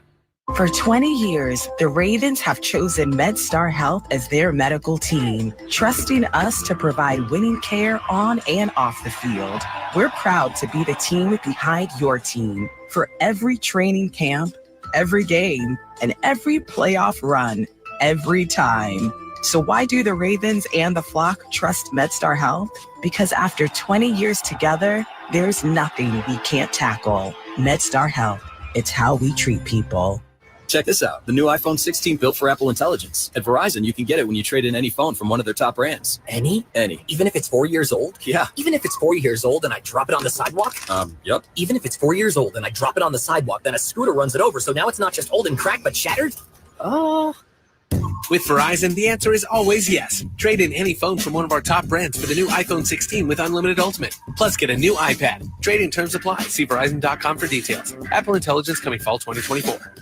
For 20 years, the Ravens have chosen MedStar Health as their medical team, trusting us to provide winning care on and off the field. We're proud to be the team behind your team for every training camp, every game, and every playoff run, every time. So why do the Ravens and the flock trust MedStar Health? Because after 20 years together, there's nothing we can't tackle. MedStar Health, it's how we treat people. Check this out. The new iPhone 16 built for Apple Intelligence. At Verizon, you can get it when you trade in any phone from one of their top brands. Any? Any. Even if it's 4 years old? Yeah. Even if it's 4 years old and I drop it on the sidewalk? Yep. Even if it's 4 years old and I drop it on the sidewalk, then a scooter runs it over, so now it's not just old and cracked, but shattered? With Verizon, the answer is always yes. Trade in any phone from one of our top brands for the new iPhone 16 with unlimited Ultimate. Plus, get a new iPad. Trade-in terms apply. See Verizon.com for details. Apple Intelligence coming fall 2024.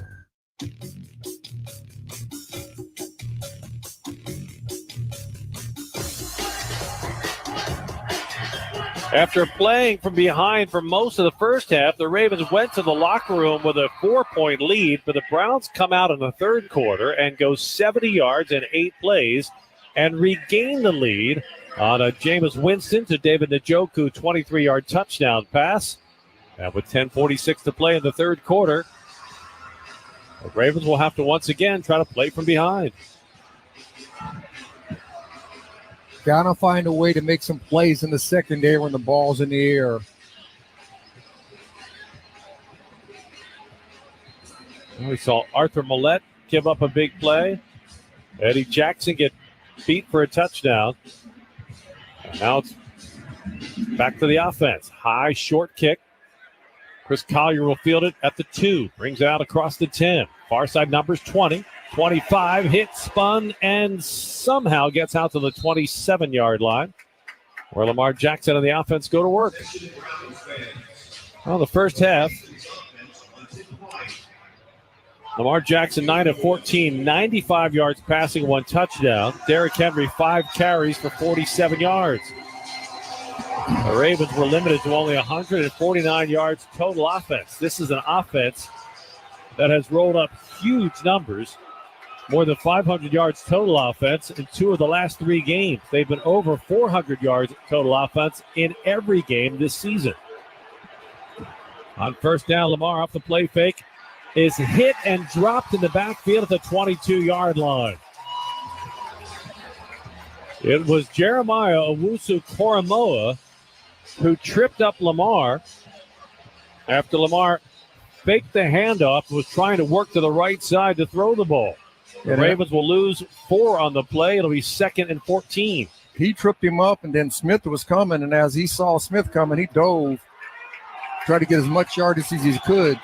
After playing from behind for most of the first half, the Ravens went to the locker room with a 4-point lead, but the Browns come out in the third quarter and go 70 yards in 8 plays and regain the lead on a Jameis Winston to David Njoku 23-yard touchdown pass. And with 10:46 to play in the third quarter, the Ravens will have to once again try to play from behind. Gotta find a way to make some plays in the secondary when the ball's in the air. We saw Arthur Millette give up a big play. Eddie Jackson get beat for a touchdown. And now it's back to the offense. High, short kick. Chris Collier will field it at the 2. Brings it out across the 10. Far side numbers 20. 25, hit, spun, and somehow gets out to the 27-yard line, where Lamar Jackson and the offense go to work. Well, the first half, Lamar Jackson 9 of 14, 95 yards passing, 1 touchdown. Derrick Henry 5 carries for 47 yards. The Ravens were limited to only 149 yards total offense. This is an offense that has rolled up huge numbers. More than 500 yards total offense in 2 of the last 3 games. They've been over 400 yards total offense in every game this season. On first down, Lamar off the play fake is hit and dropped in the backfield at the 22-yard line. It was Jeremiah Owusu-Koramoah who tripped up Lamar after Lamar faked the handoff and was trying to work to the right side to throw the ball. The Ravens will lose 4 on the play. It'll be 2nd and 14. He tripped him up, and then Smith was coming, and as he saw Smith coming, he dove, tried to get as much yardage as he could.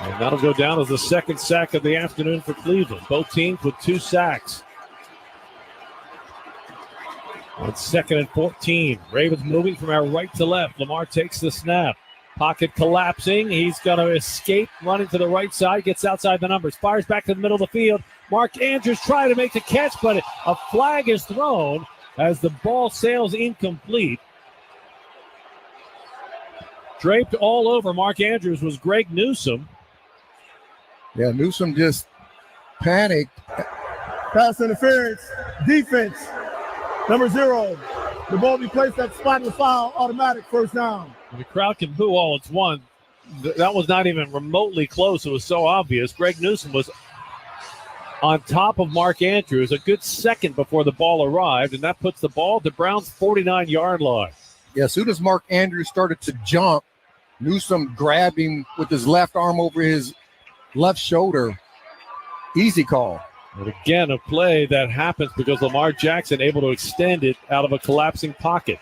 And that'll go down as the 2nd sack of the afternoon for Cleveland. Both teams with 2 sacks. On 2nd and 14. Ravens moving from our right to left. Lamar takes the snap. Pocket collapsing. He's going to escape, running to the right side. Gets outside the numbers. Fires back to the middle of the field. Mark Andrews trying to make the catch, but a flag is thrown as the ball sails incomplete. Draped all over Mark Andrews was Greg Newsome. Yeah, Newsome just panicked. Pass interference. Defense. Number 0. The ball be placed at spot in the foul. Automatic first down. The crowd can boo all it's one. That was not even remotely close. It was so obvious. Greg Newsome was on top of Mark Andrews a good second before the ball arrived, and that puts the ball at the Browns' 49-yard line. Yeah, as soon as Mark Andrews started to jump, Newsome grabbed him with his left arm over his left shoulder. Easy call. And again, a play that happens because Lamar Jackson able to extend it out of a collapsing pocket.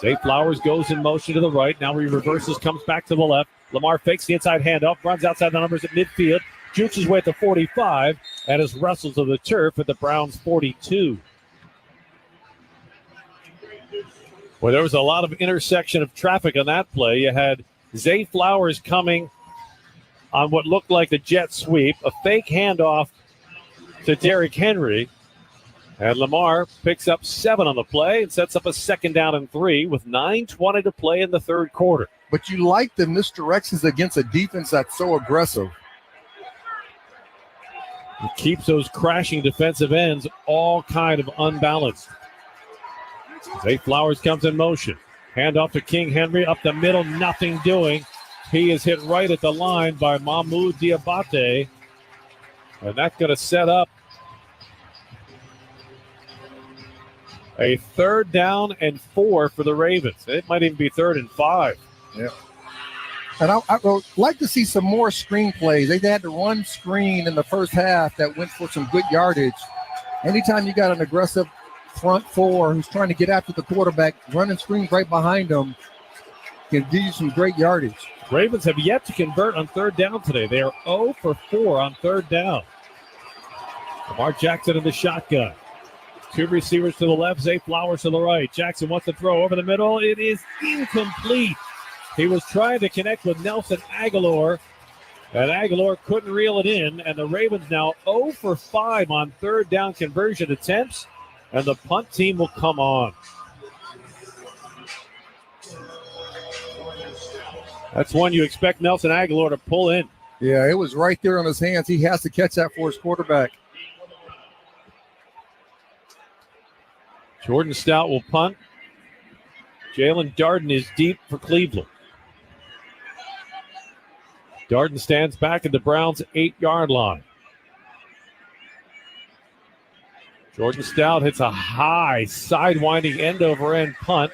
Zay Flowers goes in motion to the right. Now he reverses, comes back to the left. Lamar fakes the inside handoff, runs outside the numbers at midfield, jukes his way at the 45, and is wrestled to the turf at the Browns' 42. Well, there was a lot of intersection of traffic on that play. You had Zay Flowers coming on what looked like a jet sweep, a fake handoff to Derrick Henry. And Lamar picks up 7 on the play and sets up a 2nd down and 3 with 9:20 to play in the third quarter. But you like the misdirections against a defense that's so aggressive. It keeps those crashing defensive ends all kind of unbalanced. Zay Flowers comes in motion. Hand off to King Henry up the middle, nothing doing. He is hit right at the line by Mahmoud Diabate. And that's going to set up a 3rd down and 4 for the Ravens. It might even be 3rd and 5. Yeah. And I would like to see some more screen plays. They had to run screen in the first half that went for some good yardage. Anytime you got an aggressive front 4 who's trying to get after the quarterback, running screens right behind them can give you some great yardage. Ravens have yet to convert on 3rd down today. They are 0 for 4 on 3rd down. Lamar Jackson in the shotgun. Two receivers to the left, Zay Flowers to the right. Jackson wants to throw over the middle. It is incomplete. He was trying to connect with Nelson Aguilar, and Aguilar couldn't reel it in, and the Ravens now 0 for 5 on third down conversion attempts, and the punt team will come on. That's one you expect Nelson Aguilar to pull in. Yeah, it was right there on his hands. He has to catch that for his quarterback. Jordan Stout will punt. Jalen Darden is deep for Cleveland. Darden stands back at the Browns' 8-yard line. Jordan Stout hits a high, sidewinding end-over-end punt.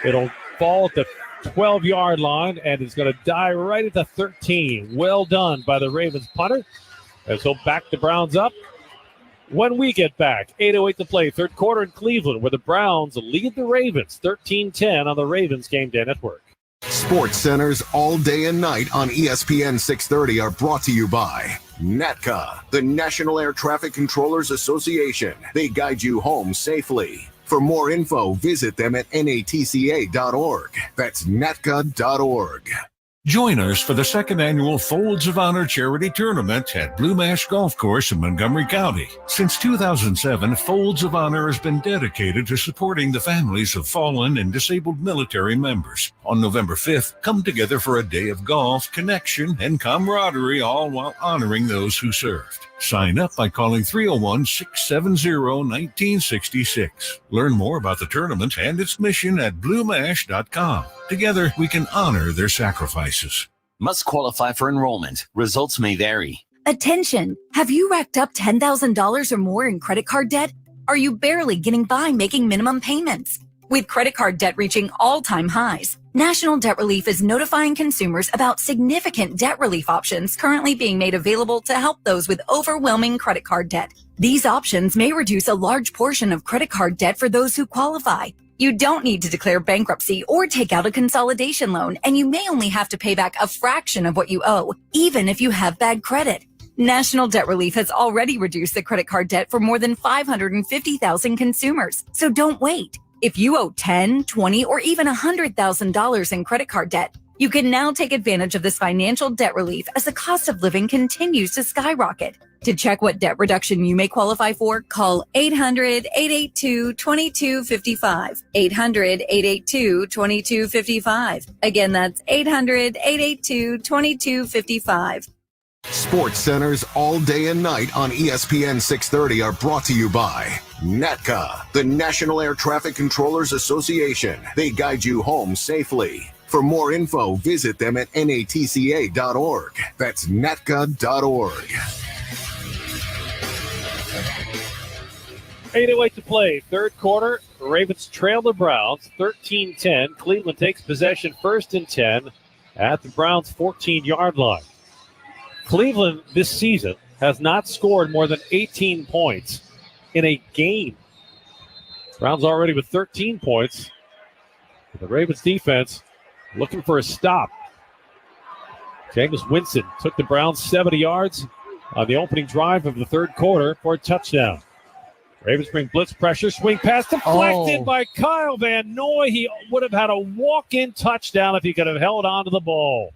It'll fall at the 12-yard line, and it's going to die right at the 13. Well done by the Ravens punter, as he'll back the Browns up. When we get back, 8:08 to play, third quarter in Cleveland, where the Browns lead the Ravens 13-10 on the Ravens Game Day Network. Sports Centers all day and night on ESPN 630 are brought to you by NATCA, the National Air Traffic Controllers Association. They guide you home safely. For more info, visit them at natca.org. That's natca.org. Join us for the second annual Folds of Honor Charity Tournament at Blue Mash Golf Course in Montgomery County. Since 2007, Folds of Honor has been dedicated to supporting the families of fallen and disabled military members. On November 5th, come together for a day of golf, connection, and camaraderie, all while honoring those who served. Sign up by calling 301-670-1966. Learn more about the tournament and its mission at bluemash.com. Together, we can honor their sacrifices. Must qualify for enrollment. Results may vary. Attention! Have you racked up $10,000 or more in credit card debt? Are you barely getting by making minimum payments? With credit card debt reaching all-time highs, National Debt Relief is notifying consumers about significant debt relief options currently being made available to help those with overwhelming credit card debt. These options may reduce a large portion of credit card debt for those who qualify. You don't need to declare bankruptcy or take out a consolidation loan, and you may only have to pay back a fraction of what you owe, even if you have bad credit. National Debt Relief has already reduced the credit card debt for more than 550,000 consumers, so don't wait. If you owe $10,000, $20,000, or even $100,000 in credit card debt, you can now take advantage of this financial debt relief as the cost of living continues to skyrocket. To check what debt reduction you may qualify for, call 800-882-2255. 800-882-2255. Again, that's 800-882-2255. Sports Centers all day and night on ESPN 630 are brought to you by NATCA, the National Air Traffic Controllers Association. They guide you home safely. For more info, visit them at natca.org. That's natca.org. 8:08 to play, third quarter. The Ravens trail the Browns 13-10. Cleveland takes possession first and 10 at the Browns' 14-yard line. Cleveland this season has not scored more than 18 points in a game. Browns already with 13 points. The Ravens defense looking for a stop. Jameis Winston took the Browns 70 yards on the opening drive of the third quarter for a touchdown. Ravens bring blitz pressure, swing pass deflected by Kyle Van Noy. He would have had a walk-in touchdown if he could have held on to the ball.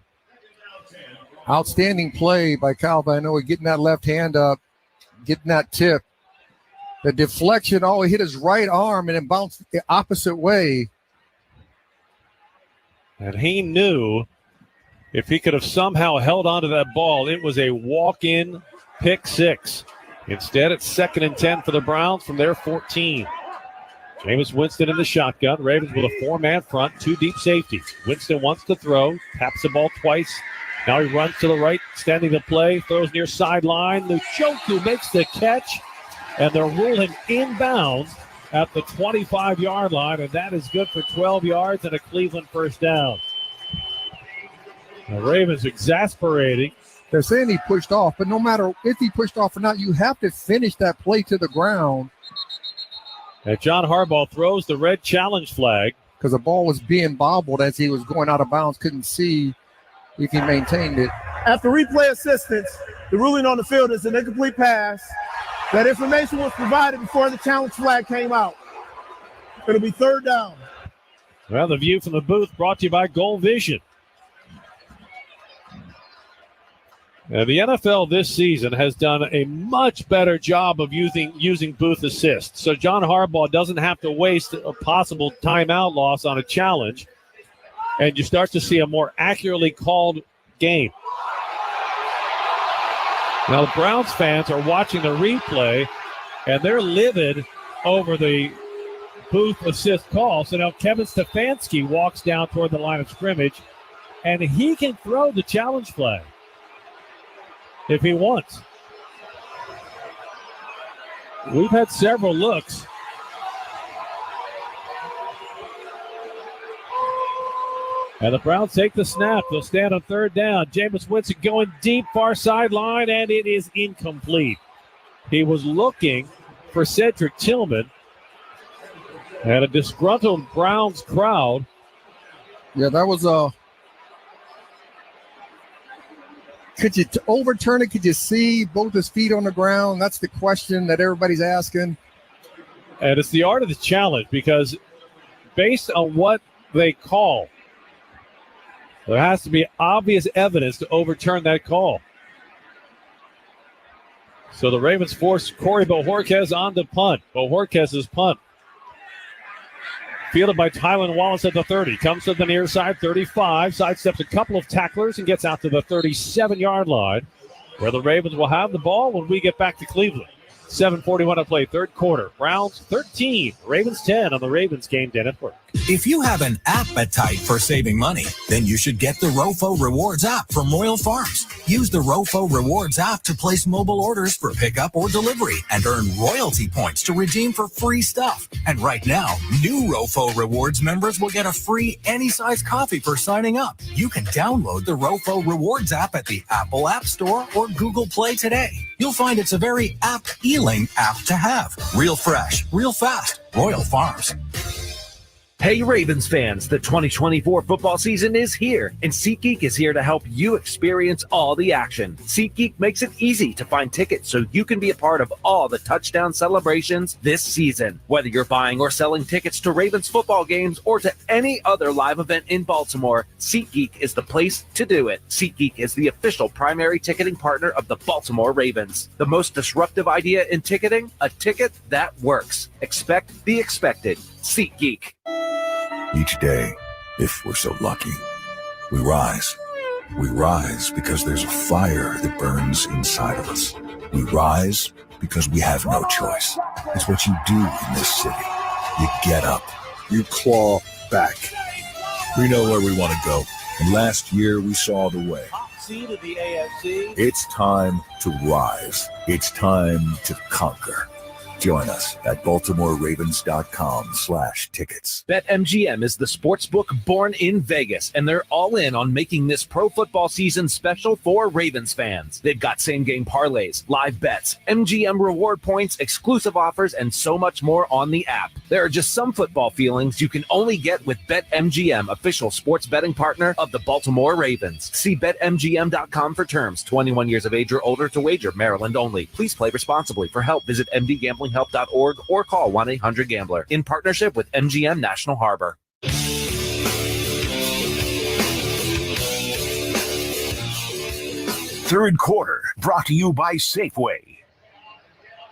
Outstanding play by Kyle Van Noy, getting that left hand up, getting that tip. The deflection, he hit his right arm and it bounced the opposite way. And he knew if he could have somehow held on to that ball, it was a walk-in pick six. Instead, it's 2nd and 10 for the Browns from their 14. Jameis Winston in the shotgun. Ravens with a 4-man front, 2 deep safeties. Winston wants to throw, taps the ball twice. Now he runs to the right, standing the play, throws near sideline. Njoku makes the catch, and they'll rule him inbounds at the 25-yard line, and that is good for 12 yards and a Cleveland first down. The Ravens exasperating. They're saying he pushed off, but no matter if he pushed off or not, you have to finish that play to the ground. And John Harbaugh throws the red challenge flag. Because the ball was being bobbled as he was going out of bounds. Couldn't see if he maintained it. After replay assistance, the ruling on the field is an incomplete pass That information was provided before the challenge flag came out. It'll be third down. Well, the view from the booth brought to you by Goal Vision. The NFL this season has done a much better job of using booth assist. So John Harbaugh doesn't have to waste a possible timeout loss on a challenge. And you start to see a more accurately called game. Now, the Browns fans are watching the replay, and they're livid over the booth assist call. So now Kevin Stefanski walks down toward the line of scrimmage, and he can throw the challenge flag if he wants. We've had several looks. And the Browns take the snap. They'll stand on third down. Jameis Winston going deep, far sideline, and it is incomplete. He was looking for Cedric Tillman. And a disgruntled Browns crowd. Yeah, that was could you overturn it? Could you see both his feet on the ground? That's the question that everybody's asking. And it's the art of the challenge, because based on what they call, there has to be obvious evidence to overturn that call. So the Ravens force Corey Bojorquez on the punt. Bojorquez's punt, fielded by Tylan Wallace at the 30. Comes to the near side, 35. Sidesteps a couple of tacklers and gets out to the 37-yard line, where the Ravens will have the ball when we get back to Cleveland. 7:41 to play, third quarter. Browns 13, Ravens 10 on the Ravens Game Day Network. If you have an appetite for saving money, then you should get the Rofo Rewards app from Royal Farms. Use the Rofo Rewards app to place mobile orders for pickup or delivery and earn royalty points to redeem for free stuff. And right now, new Rofo Rewards members will get a free any-size coffee for signing up. You can download the Rofo Rewards app at the Apple App Store or Google Play today. You'll find it's a very appealing app to have. Real fresh, real fast. Royal Farms. Hey Ravens fans, the 2024 football season is here, and SeatGeek is here to help you experience all the action. SeatGeek makes it easy to find tickets so you can be a part of all the touchdown celebrations this season. Whether you're buying or selling tickets to Ravens football games or to any other live event in Baltimore, SeatGeek is the place to do it. SeatGeek is the official primary ticketing partner of the Baltimore Ravens. The most disruptive idea in ticketing? A ticket that works. Expect the expected. SeatGeek. Each day, if we're so lucky, we rise. We rise because there's a fire that burns inside of us. We rise because we have no choice. It's what you do in this city. You get up. You claw back. We know where we want to go. And last year, we saw the way. Seed of the AFC. It's time to rise. It's time to conquer. Join us at BaltimoreRavens.com/tickets. BetMGM is the sportsbook born in Vegas, and they're all in on making this pro football season special for Ravens fans. They've got same-game parlays, live bets, MGM reward points, exclusive offers, and so much more on the app. There are just some football feelings you can only get with BetMGM, official sports betting partner of the Baltimore Ravens. See BetMGM.com for terms. 21 years of age or older to wager. Maryland only. Please play responsibly. For help, visit mdgamblinghelp.org or call 1-800-GAMBLER in partnership with MGM National Harbor. Third quarter brought to you by Safeway.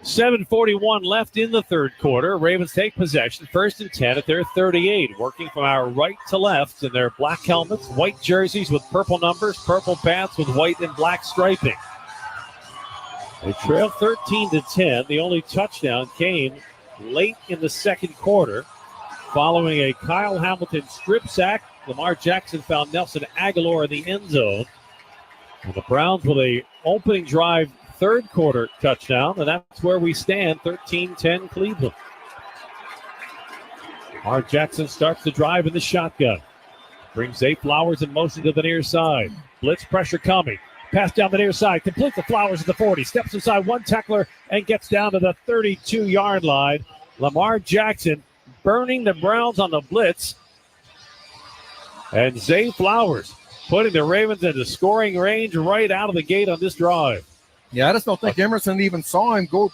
7:41 left in the third quarter. Ravens take possession, 1st and 10 at their 38. Working from our right to left in their black helmets, white jerseys with purple numbers, purple pants with white and black striping. They trail 13-10. The only touchdown came late in the second quarter following a Kyle Hamilton strip sack. Lamar Jackson found Nelson Aguilar in the end zone. And the Browns with a opening drive third quarter touchdown, and that's where we stand, 13-10 Cleveland. Lamar Jackson starts the drive in the shotgun. Brings Zay Flowers in motion to the near side. Blitz pressure coming. Pass down the near side, complete the Flowers at the 40, steps inside one tackler and gets down to the 32-yard line. Lamar Jackson burning the Browns on the blitz. And Zay Flowers putting the Ravens into scoring range right out of the gate on this drive. Yeah, I just don't think Emerson even saw him go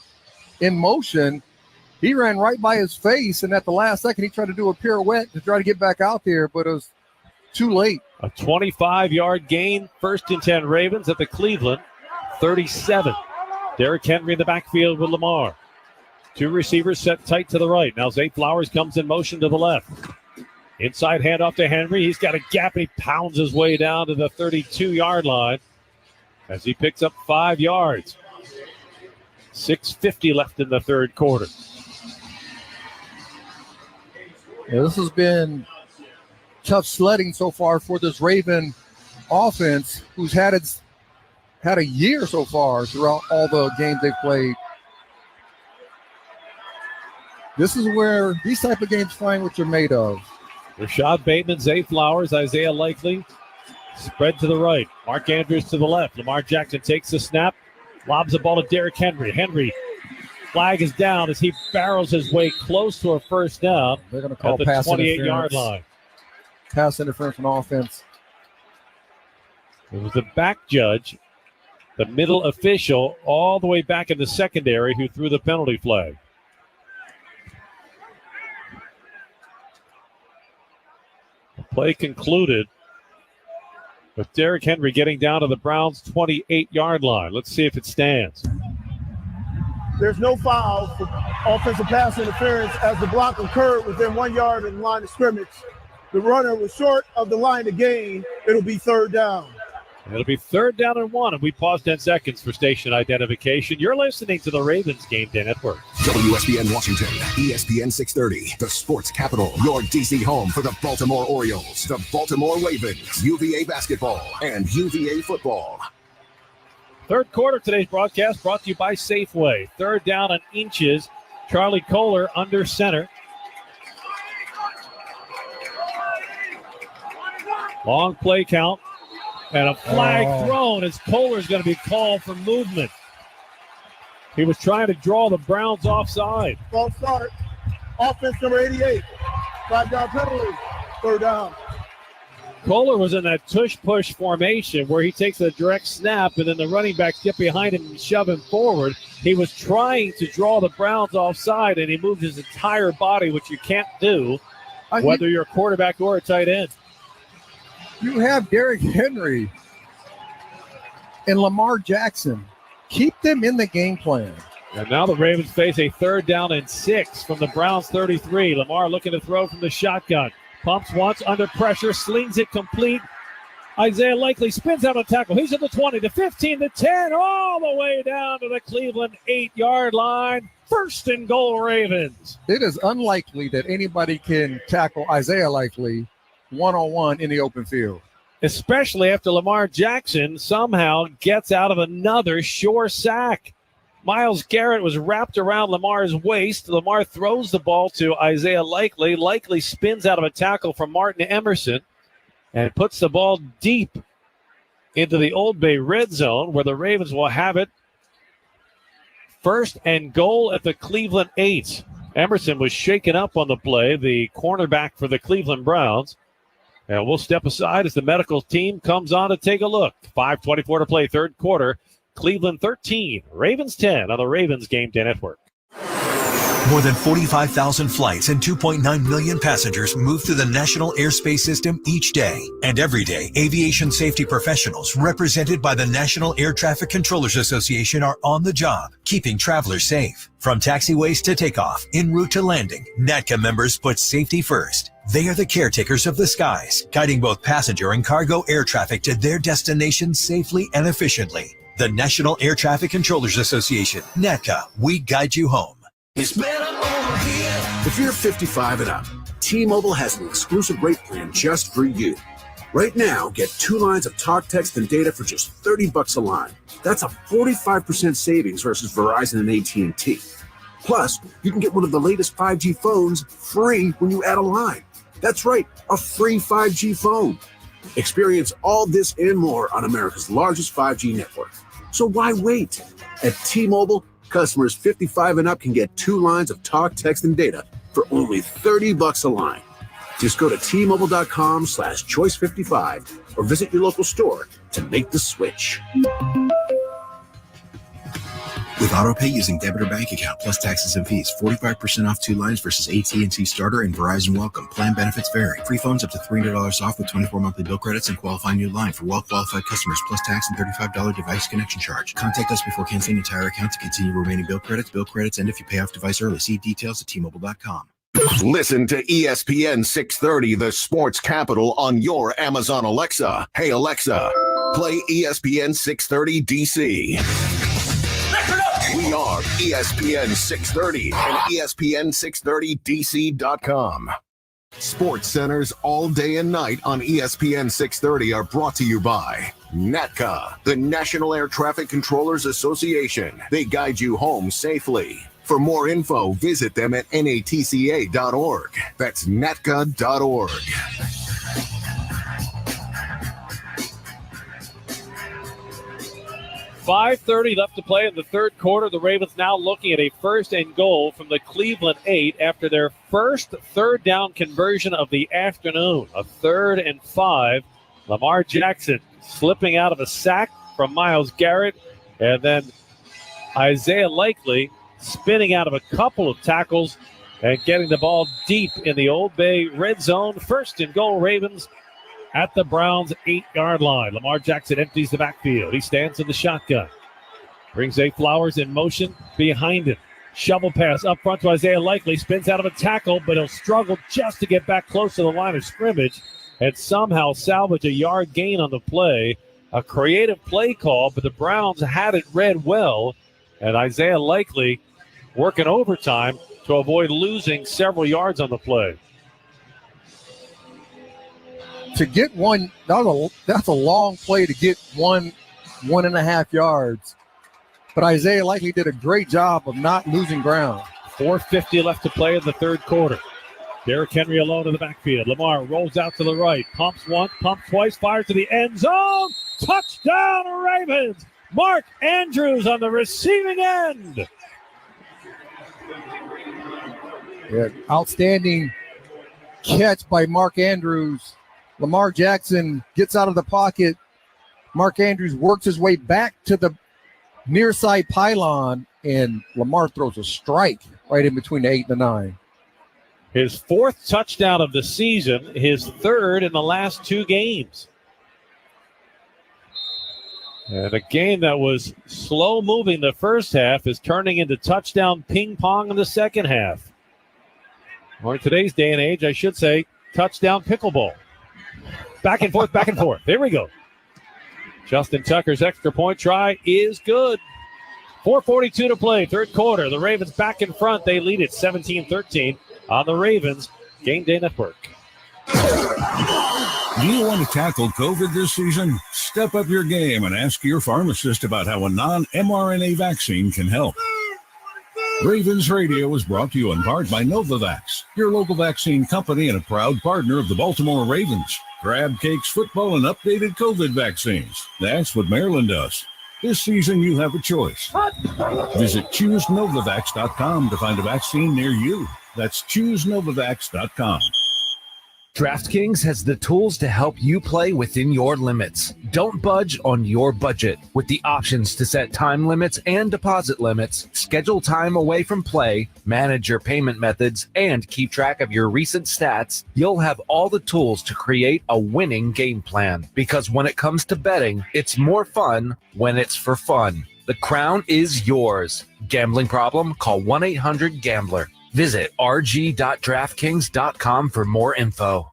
in motion. He ran right by his face, and at the last second, he tried to do a pirouette to try to get back out there, but it was too late. A 25-yard gain, 1st and 10 Ravens at the Cleveland 37. Derrick Henry in the backfield with Lamar. 2 receivers set tight to the right. Now Zay Flowers comes in motion to the left. Inside handoff to Henry. He's got a gap. He pounds his way down to the 32-yard line as he picks up 5 yards. 6:50 left in the third quarter. Yeah, this has been tough sledding so far for this Raven offense, who's had a year so far throughout all the games they've played. This is where these type of games find what you're made of. Rashad Bateman, Zay Flowers, Isaiah Likely, spread to the right. Mark Andrews to the left. Lamar Jackson takes the snap, lobs the ball to Derrick Henry. Henry, flag is down as he barrels his way close to a first down. They're going to call at the pass 28-yard line. Pass interference on offense. It was the back judge, the middle official, all the way back in the secondary who threw the penalty flag. The play concluded with Derrick Henry getting down to the Browns' 28-yard line. Let's see if it stands. There's no foul for offensive pass interference as the block occurred within 1 yard of the line of scrimmage. The runner was short of the line to gain. It'll be third down. It'll be 3rd down and 1, and we pause 10 seconds for station identification. You're listening to the Ravens Game Day Network. WSBN Washington, ESPN 630, the sports capital, your DC home for the Baltimore Orioles, the Baltimore Ravens, UVA basketball, and UVA football. Third quarter, today's broadcast brought to you by Safeway. 3rd down and inches. Charlie Kohler under center. Long play count. And a flag thrown as Kohler's going to be called for movement. He was trying to draw the Browns offside. False start. Offense number 88. 5-yard penalty. 3rd down. Kohler was in that tush-push formation where he takes a direct snap and then the running backs get behind him and shove him forward. He was trying to draw the Browns offside, and he moved his entire body, which you can't do, whether you're a quarterback or a tight end. You have Derrick Henry and Lamar Jackson. Keep them in the game plan. And now the Ravens face a 3rd down and 6 from the Browns' 33. Lamar looking to throw from the shotgun. Pumps once, under pressure, slings it complete. Isaiah Likely spins out a tackle. He's at the 20, the 15, the 10, all the way down to the Cleveland 8-yard line. 1st and goal, Ravens. It is unlikely that anybody can tackle Isaiah Likely one-on-one in the open field. Especially after Lamar Jackson somehow gets out of another sure sack. Myles Garrett was wrapped around Lamar's waist. Lamar throws the ball to Isaiah Likely. Likely spins out of a tackle from Martin Emerson and puts the ball deep into the Old Bay red zone where the Ravens will have it. 1st and goal at the Cleveland 8. Emerson was shaken up on the play, the cornerback for the Cleveland Browns. And we'll step aside as the medical team comes on to take a look. 5:24 to play, 3rd quarter. Cleveland 13, Ravens 10 on the Ravens Game Day Network. More than 45,000 flights and 2.9 million passengers move through the national airspace system each day. And every day, aviation safety professionals represented by the National Air Traffic Controllers Association are on the job, keeping travelers safe. From taxiways to takeoff, en route to landing, NATCA members put safety first. They are the caretakers of the skies, guiding both passenger and cargo air traffic to their destinations safely and efficiently. The National Air Traffic Controllers Association, NATCA, we guide you home. It's better over here. If you're 55 and up, T-Mobile has an exclusive rate plan just for you. Right now, get 2 lines of talk, text, and data for just $30 a line. That's a 45% savings versus Verizon and AT&T. Plus, you can get one of the latest 5G phones free when you add a line. That's right, a free 5G phone. Experience all this and more on America's largest 5G network. So why wait? At T-Mobile, customers 55 and up can get 2 lines of talk, text, and data for only $30 a line. Just go to T-Mobile.com/choice55 or visit your local store to make the switch. With AutoPay using debit or bank account plus taxes and fees, 45% off 2 lines versus AT&T Starter and Verizon Welcome. Plan benefits vary. Free phones up to $300 off with 24 monthly bill credits and qualifying new line for well-qualified customers plus tax and $35 device connection charge. Contact us before canceling entire account to continue remaining bill credits, and if you pay off device early. See details at T-Mobile.com. Listen to ESPN 630, the sports capital, on your Amazon Alexa. Hey, Alexa, play ESPN 630 DC. We are ESPN 630 and ESPN630DC.com. Sports centers all day and night on ESPN 630 are brought to you by NATCA, the National Air Traffic Controllers Association. They guide you home safely. For more info, visit them at natca.org. That's natca.org. 5:30 left to play in the third quarter. The Ravens now looking at a 1st and goal from the Cleveland 8 after their first third down conversion of the afternoon. A 3rd and 5. Lamar Jackson slipping out of a sack from Myles Garrett, and then Isaiah Likely spinning out of a couple of tackles and getting the ball deep in the Old Bay red zone. 1st and goal, Ravens at the Browns' 8-yard line. Lamar Jackson empties the backfield. He stands in the shotgun. Brings Zay Flowers in motion behind him. Shovel pass up front to Isaiah Likely. Spins out of a tackle, but he'll struggle just to get back close to the line of scrimmage and somehow salvage a yard gain on the play. A creative play call, but the Browns had it read well, and Isaiah Likely working overtime to avoid losing several yards on the play. To get one, that's a long play to get 1.5 yards. But Isaiah Likely did a great job of not losing ground. 4:50 left to play in the third quarter. Derrick Henry alone in the backfield. Lamar rolls out to the right. Pumps once, pumps twice, fires to the end zone. Touchdown, Ravens. Mark Andrews on the receiving end. Yeah, outstanding catch by Mark Andrews. Lamar Jackson gets out of the pocket. Mark Andrews works his way back to the near side pylon, and Lamar throws a strike right in between the 8 and the 9. His 4th touchdown of the season, his 3rd in the last 2 games. And a game that was slow moving the first half is turning into touchdown ping pong in the second half. Or in today's day and age, I should say, touchdown pickleball. Back and forth, back and forth. There we go. Justin Tucker's extra point try is good. 4:42 to play, third quarter. The Ravens back in front. They lead it 17-13 on the Ravens Game Day Network. Do you want to tackle COVID this season? Step up your game and ask your pharmacist about how a non-mRNA vaccine can help. Ravens Radio is brought to you in part by Novavax, your local vaccine company and a proud partner of the Baltimore Ravens. Crab cakes, football, and updated COVID vaccines. That's what Maryland does. This season, you have a choice. Visit ChooseNovavax.com to find a vaccine near you. That's ChooseNovavax.com. DraftKings has the tools to help you play within your limits. Don't budge on your budget. With the options to set time limits and deposit limits, schedule time away from play, manage your payment methods, and keep track of your recent stats, you'll have all the tools to create a winning game plan. Because when it comes to betting, it's more fun when it's for fun. The crown is yours. Gambling problem? Call 1-800-GAMBLER. Visit rg.draftkings.com for more info.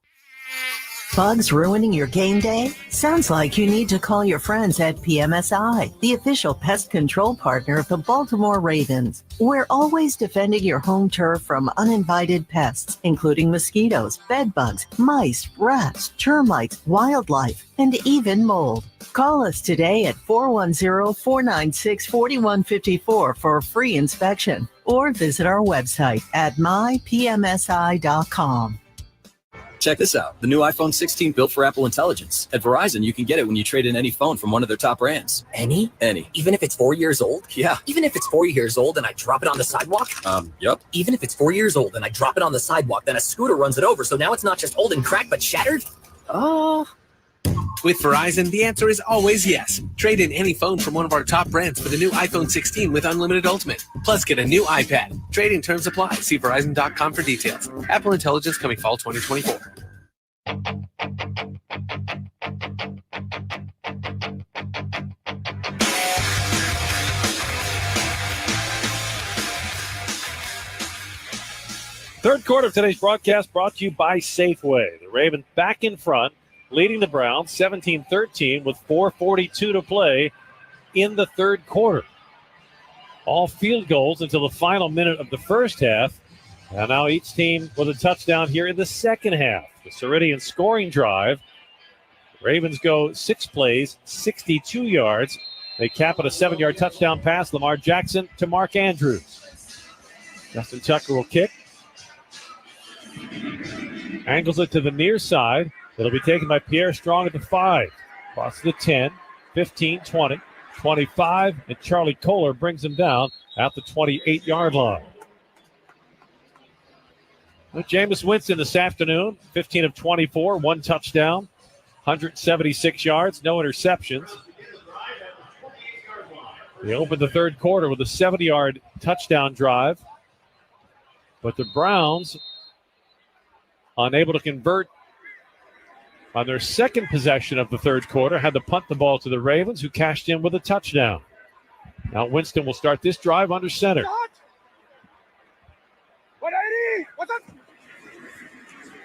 Bugs ruining your game day? Sounds like you need to call your friends at PMSI, the official pest control partner of the Baltimore Ravens. We're always defending your home turf from uninvited pests, including mosquitoes, bed bugs, mice, rats, termites, wildlife, and even mold. Call us today at 410-496-4154 for a free inspection, or visit our website at mypmsi.com. Check this out. The new iPhone 16 built for Apple Intelligence. At Verizon, you can get it when you trade in any phone from one of their top brands. Any? Any. Even if it's 4 years old? Yeah. Even if it's 4 years old and I drop it on the sidewalk? Yep. Even if it's 4 years old and I drop it on the sidewalk, then a scooter runs it over, so now it's not just old and cracked, but shattered? With Verizon, the answer is always yes. Trade in any phone from one of our top brands for the new iPhone 16 with unlimited Ultimate. Plus, get a new iPad. Trading terms apply. See Verizon.com for details. Apple Intelligence coming fall 2024. Third quarter of today's broadcast brought to you by Safeway. The Ravens back in front, leading the Browns 17-13 with 4:42 to play in the third quarter. All field goals until the final minute of the first half. And now each team with a touchdown here in the second half. The Ceridian scoring drive. Ravens go 6 plays, 62 yards. They cap at a 7-yard touchdown pass. Lamar Jackson to Mark Andrews. Justin Tucker will kick. Angles it to the near side. It'll be taken by Pierre Strong at the 5. Across the 10, 15, 20, 25, and Charlie Kohler brings him down at the 28-yard line. Jameis Winston this afternoon, 15 of 24, 1 touchdown, 176 yards, no interceptions. They opened the third quarter with a 70-yard touchdown drive, but the Browns unable to convert on their second possession of the third quarter, had to punt the ball to the Ravens, who cashed in with a touchdown. Now Winston will start this drive under center.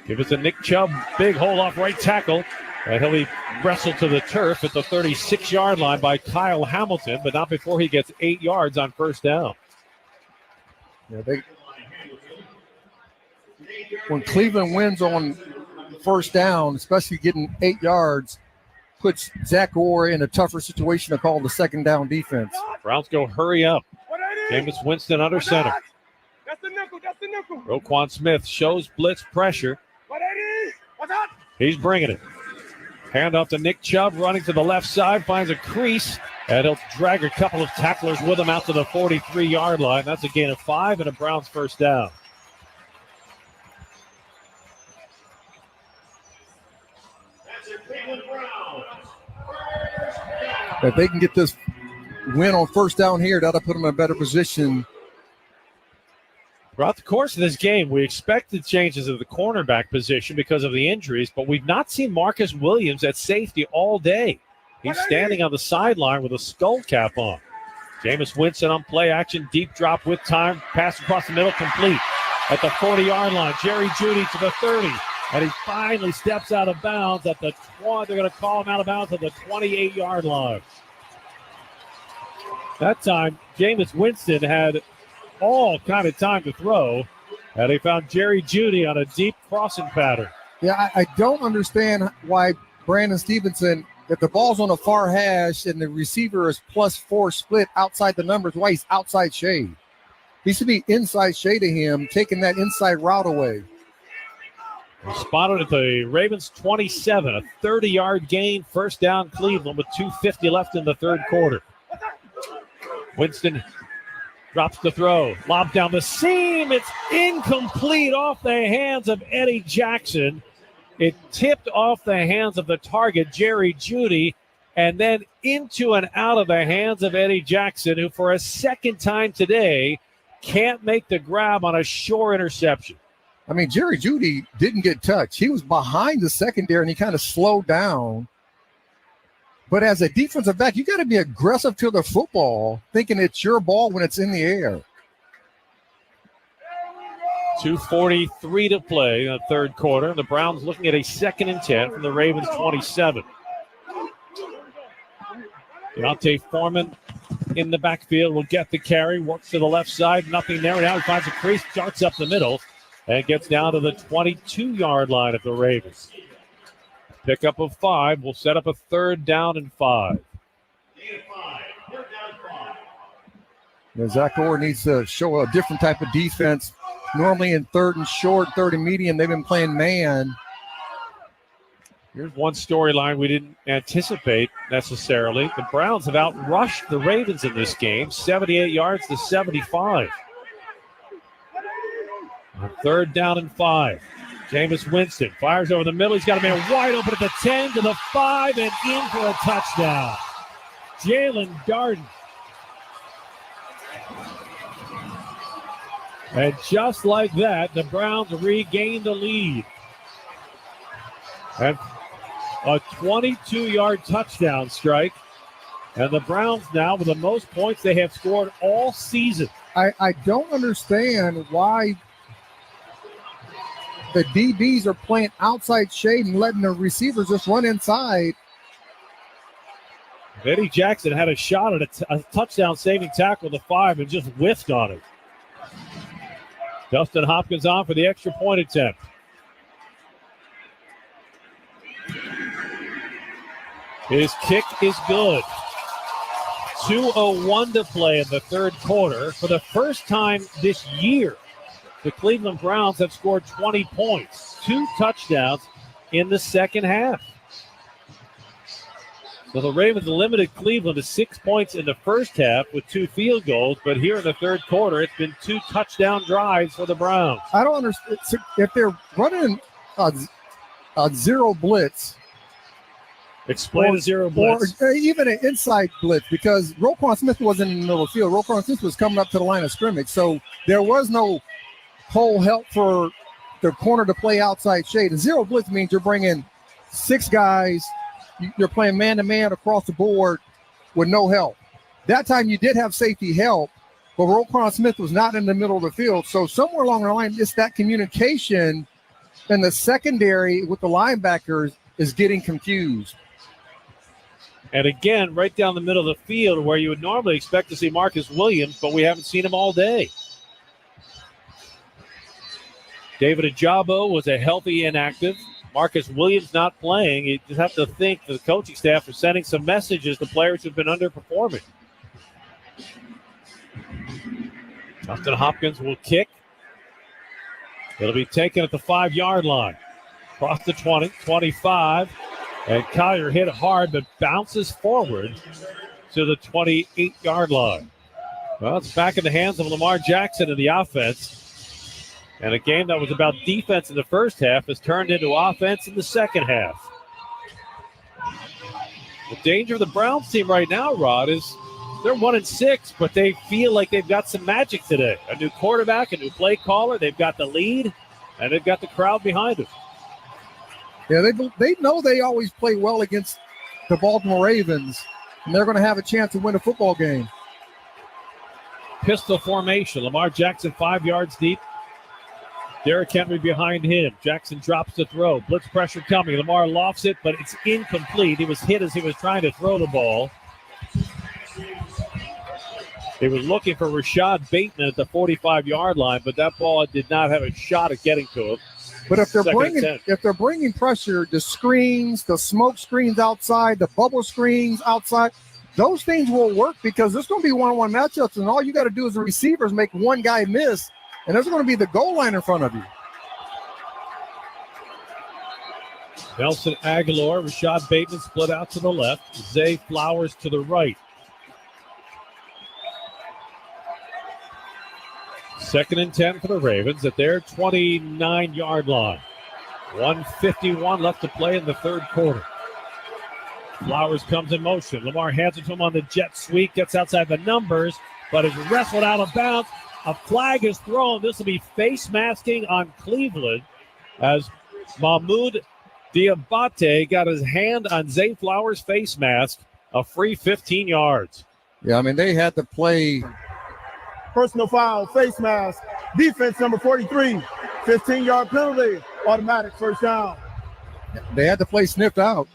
Give it to Nick Chubb. Big hole off right tackle. And he'll be wrestled to the turf at the 36-yard line by Kyle Hamilton, but not before he gets 8 yards on first down. Yeah, when Cleveland wins on first down, especially getting 8 yards, puts Zach Orr in a tougher situation to call the second down defense. Browns go hurry up. Jameis Winston under center. That's the nickel. Roquan Smith shows blitz pressure. He's bringing it. Hand off to Nick Chubb, running to the left side, finds a crease, and he'll drag a couple of tacklers with him out to the 43-yard line. That's a gain of 5 and a Browns first down. If they can get this win on first down here, that'll put them in a better position. Throughout the course of this game, we expected changes at the cornerback position because of the injuries, but we've not seen Marcus Williams at safety all day. He's standing on the sideline with a skull cap on. Jameis Winston on play action, deep drop with time, pass across the middle, complete. At the 40-yard line, Jerry Jeudy to the 30, and he finally steps out of bounds at the 20. They're going to call him out of bounds at the 28-yard line. That time, Jameis Winston had all kind of time to throw, and he found Jerry Jeudy on a deep crossing pattern. Yeah, I don't understand why Brandon Stevenson, if the ball's on a far hash and the receiver is +4 split outside the numbers, why he's outside shade. He should be inside shade of him, taking that inside route away. Spotted at the Ravens 27, a 30-yard gain, first down Cleveland with 2:50 left in the third quarter. Winston drops the throw, lob down the seam. It's incomplete off the hands of Eddie Jackson. It tipped off the hands of the target, Jerry Jeudy, and then into and out of the hands of Eddie Jackson, who for a second time today can't make the grab on a sure interception. I mean, Jerry Jeudy didn't get touched. He was behind the secondary, and he kind of slowed down. But as a defensive back, you got to be aggressive to the football, thinking it's your ball when it's in the air. 2:43 to play in the third quarter. The Browns looking at a 2nd and 10 from the Ravens 27. Deontay Foreman in the backfield will get the carry, works to the left side, nothing there. Now he finds a crease, darts up the middle, and gets down to the 22-yard line of the Ravens. Pickup of 5 will set up a 3rd down and 5. Yeah, Zach Orr needs to show a different type of defense. Normally in 3rd and short, 3rd and medium, they've been playing man. Here's one storyline we didn't anticipate necessarily. The Browns have outrushed the Ravens in this game, 78 yards to 75. On 3rd down and 5. Jameis Winston fires over the middle. He's got a man wide open at the 10 to the 5 and in for a touchdown. Jalen Darden. And just like that, the Browns regain the lead. And a 22-yard touchdown strike. And the Browns now with the most points they have scored all season. I don't understand why the DBs are playing outside shade and letting the receivers just run inside. Eddie Jackson had a shot at a touchdown-saving tackle at the 5 and just whiffed on it. Dustin Hopkins on for the extra point attempt. His kick is good. 2:01 to play in the third quarter. For the first time this year, the Cleveland Browns have scored 20 points, 2 touchdowns in the second half. So the Ravens limited Cleveland to 6 points in the first half with 2 field goals, but here in the third quarter, it's been 2 touchdown drives for the Browns. I don't understand. If they're running a zero blitz, explain a zero blitz. Or even an inside blitz, because Roquan Smith wasn't in the middle of the field. Roquan Smith was coming up to the line of scrimmage, so there was no whole help for the corner to play outside shade. A zero blitz means you're bringing 6 guys. You're playing man-to-man across the board with no help. That time you did have safety help, but Roquan Smith was not in the middle of the field. So somewhere along the line, it's that communication in the secondary with the linebackers is getting confused. And again, right down the middle of the field where you would normally expect to see Marcus Williams, but we haven't seen him all day. David Ajabo was a healthy inactive. Marcus Williams not playing. You just have to think the coaching staff is sending some messages to players who've been underperforming. Justin Hopkins will kick. It'll be taken at the 5-yard line. Across the 20, 25. And Collier hit hard, but bounces forward to the 28-yard line. Well, it's back in the hands of Lamar Jackson in the offense. And a game that was about defense in the first half has turned into offense in the second half. The danger of the Browns team right now, Rod, is they're 1-6, but they feel like they've got some magic today. A new quarterback, a new play caller. They've got the lead, and they've got the crowd behind them. Yeah, they know they always play well against the Baltimore Ravens, and they're going to have a chance to win a football game. Pistol formation. Lamar Jackson 5 yards deep. Derrick Henry behind him. Jackson drops the throw. Blitz pressure coming. Lamar lofts it, but it's incomplete. He was hit as he was trying to throw the ball. They were looking for Rashad Bateman at the 45-yard line, but that ball did not have a shot at getting to him. But if they're bringing pressure, the screens, the smoke screens outside, the bubble screens outside, those things will work because there's going to be one-on-one matchups, and all you got to do as a receiver is make one guy miss, and there's going to be the goal line in front of you. Nelson Aguilar, Rashad Bateman split out to the left. Zay Flowers to the right. 2nd and 10 for the Ravens at their 29-yard line. 1:51 left to play in the third quarter. Flowers comes in motion. Lamar hands it to him on the jet sweep. Gets outside the numbers, but is wrestled out of bounds. A flag is thrown. This will be face masking on Cleveland as Mahmoud Diabate got his hand on Zay Flowers' face mask. A free 15 yards. Yeah, I mean, they had to play. Personal foul, face mask, defense number 43, 15-yard penalty, automatic first down. They had to play sniffed out.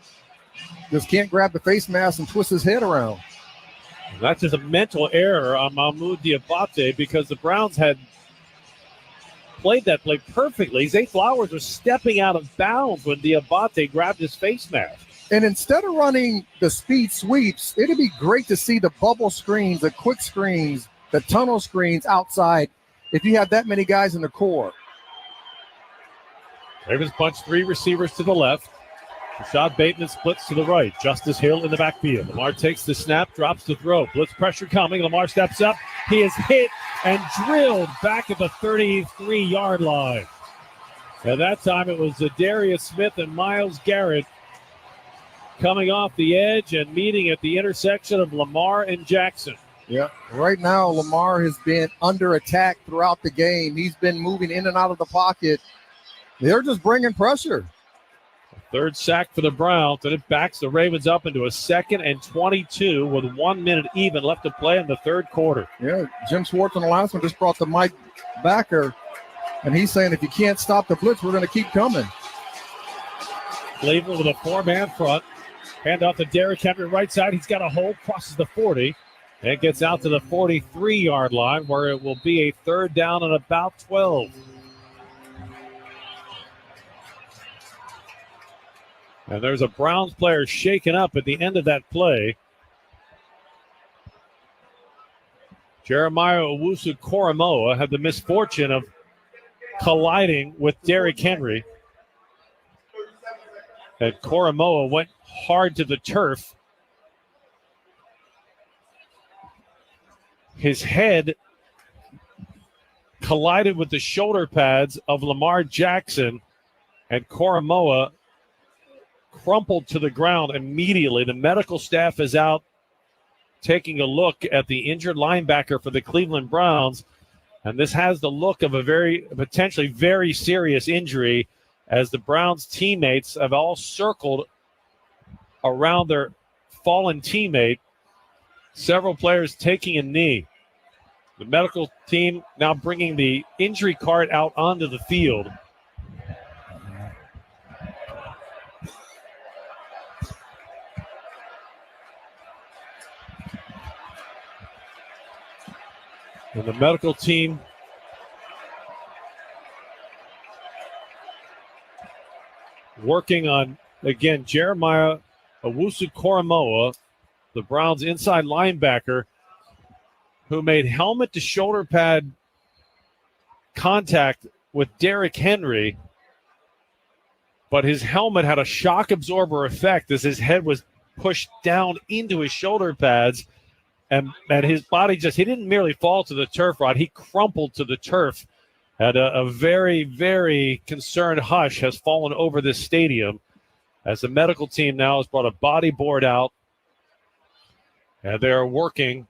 Just can't grab the face mask and twist his head around. That's just a mental error on Mahmoud Diabate because the Browns had played that play perfectly. Zay Flowers was stepping out of bounds when Diabate grabbed his face mask. And instead of running the speed sweeps, it'd be great to see the bubble screens, the quick screens, the tunnel screens outside if you have that many guys in the core. Ravens punch 3 receivers to the left. Rashad Bateman splits to the right. Justice Hill in the backfield. Lamar takes the snap, drops the throw. Blitz pressure coming. Lamar steps up. He is hit and drilled back at the 33-yard line. And that time it was Darius Smith and Myles Garrett coming off the edge and meeting at the intersection of Lamar and Jackson. Yeah, right now Lamar has been under attack throughout the game. He's been moving in and out of the pocket. They're just bringing pressure. Third sack for the Browns, and it backs the Ravens up into a 2nd and 22 with 1 minute even left to play in the third quarter. Yeah, Jim Schwartz on the last one just brought the mic backer, and he's saying if you can't stop the blitz, we're going to keep coming. Cleveland with a 4-man front. Hand off to Derrick Henry, right side. He's got a hole, crosses the 40, and gets out to the 43-yard line, where it will be a 3rd down and about 12. And there's a Browns player shaken up at the end of that play. Jeremiah Owusu-Koramoah had the misfortune of colliding with Derrick Henry. And Koramoah went hard to the turf. His head collided with the shoulder pads of Lamar Jackson, and Koramoah crumpled to the ground immediately. The medical staff is out taking a look at the injured linebacker for the Cleveland Browns, and this has the look of a potentially very serious injury, as the Browns teammates have all circled around their fallen teammate, several players taking a knee. The medical team now bringing the injury cart out onto the field. And the medical team working on, again, Jeremiah Owusu-Koramoah, the Browns' inside linebacker, who made helmet to shoulder pad contact with Derrick Henry, but his helmet had a shock absorber effect as his head was pushed down into his shoulder pads. And his body he didn't merely fall to the turf, Rod. He crumpled to the turf. And a very, very concerned hush has fallen over this stadium as the medical team now has brought a body board out. And they are working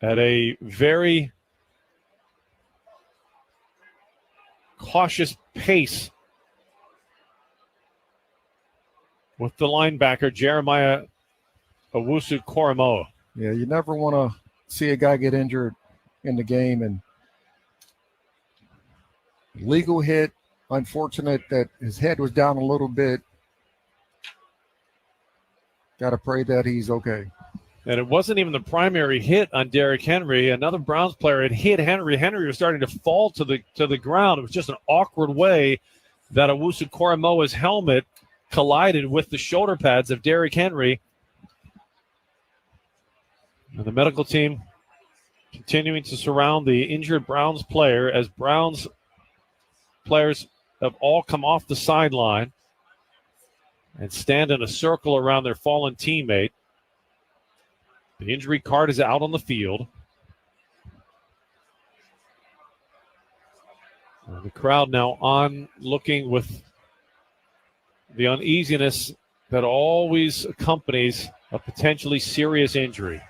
at a very cautious pace with the linebacker, Jeremiah Owusu-Koramoah. Yeah, you never want to see a guy get injured in the game. And legal hit, unfortunate that his head was down a little bit. Got to pray that he's okay. And it wasn't even the primary hit on Derrick Henry. Another Browns player had hit Henry. Henry was starting to fall to the ground. It was just an awkward way that Owusu-Koramoah's helmet collided with the shoulder pads of Derrick Henry. And the medical team continuing to surround the injured Browns player as Browns players have all come off the sideline and stand in a circle around their fallen teammate. The injury card is out on the field. And the crowd now on looking with the uneasiness that always accompanies a potentially serious injury.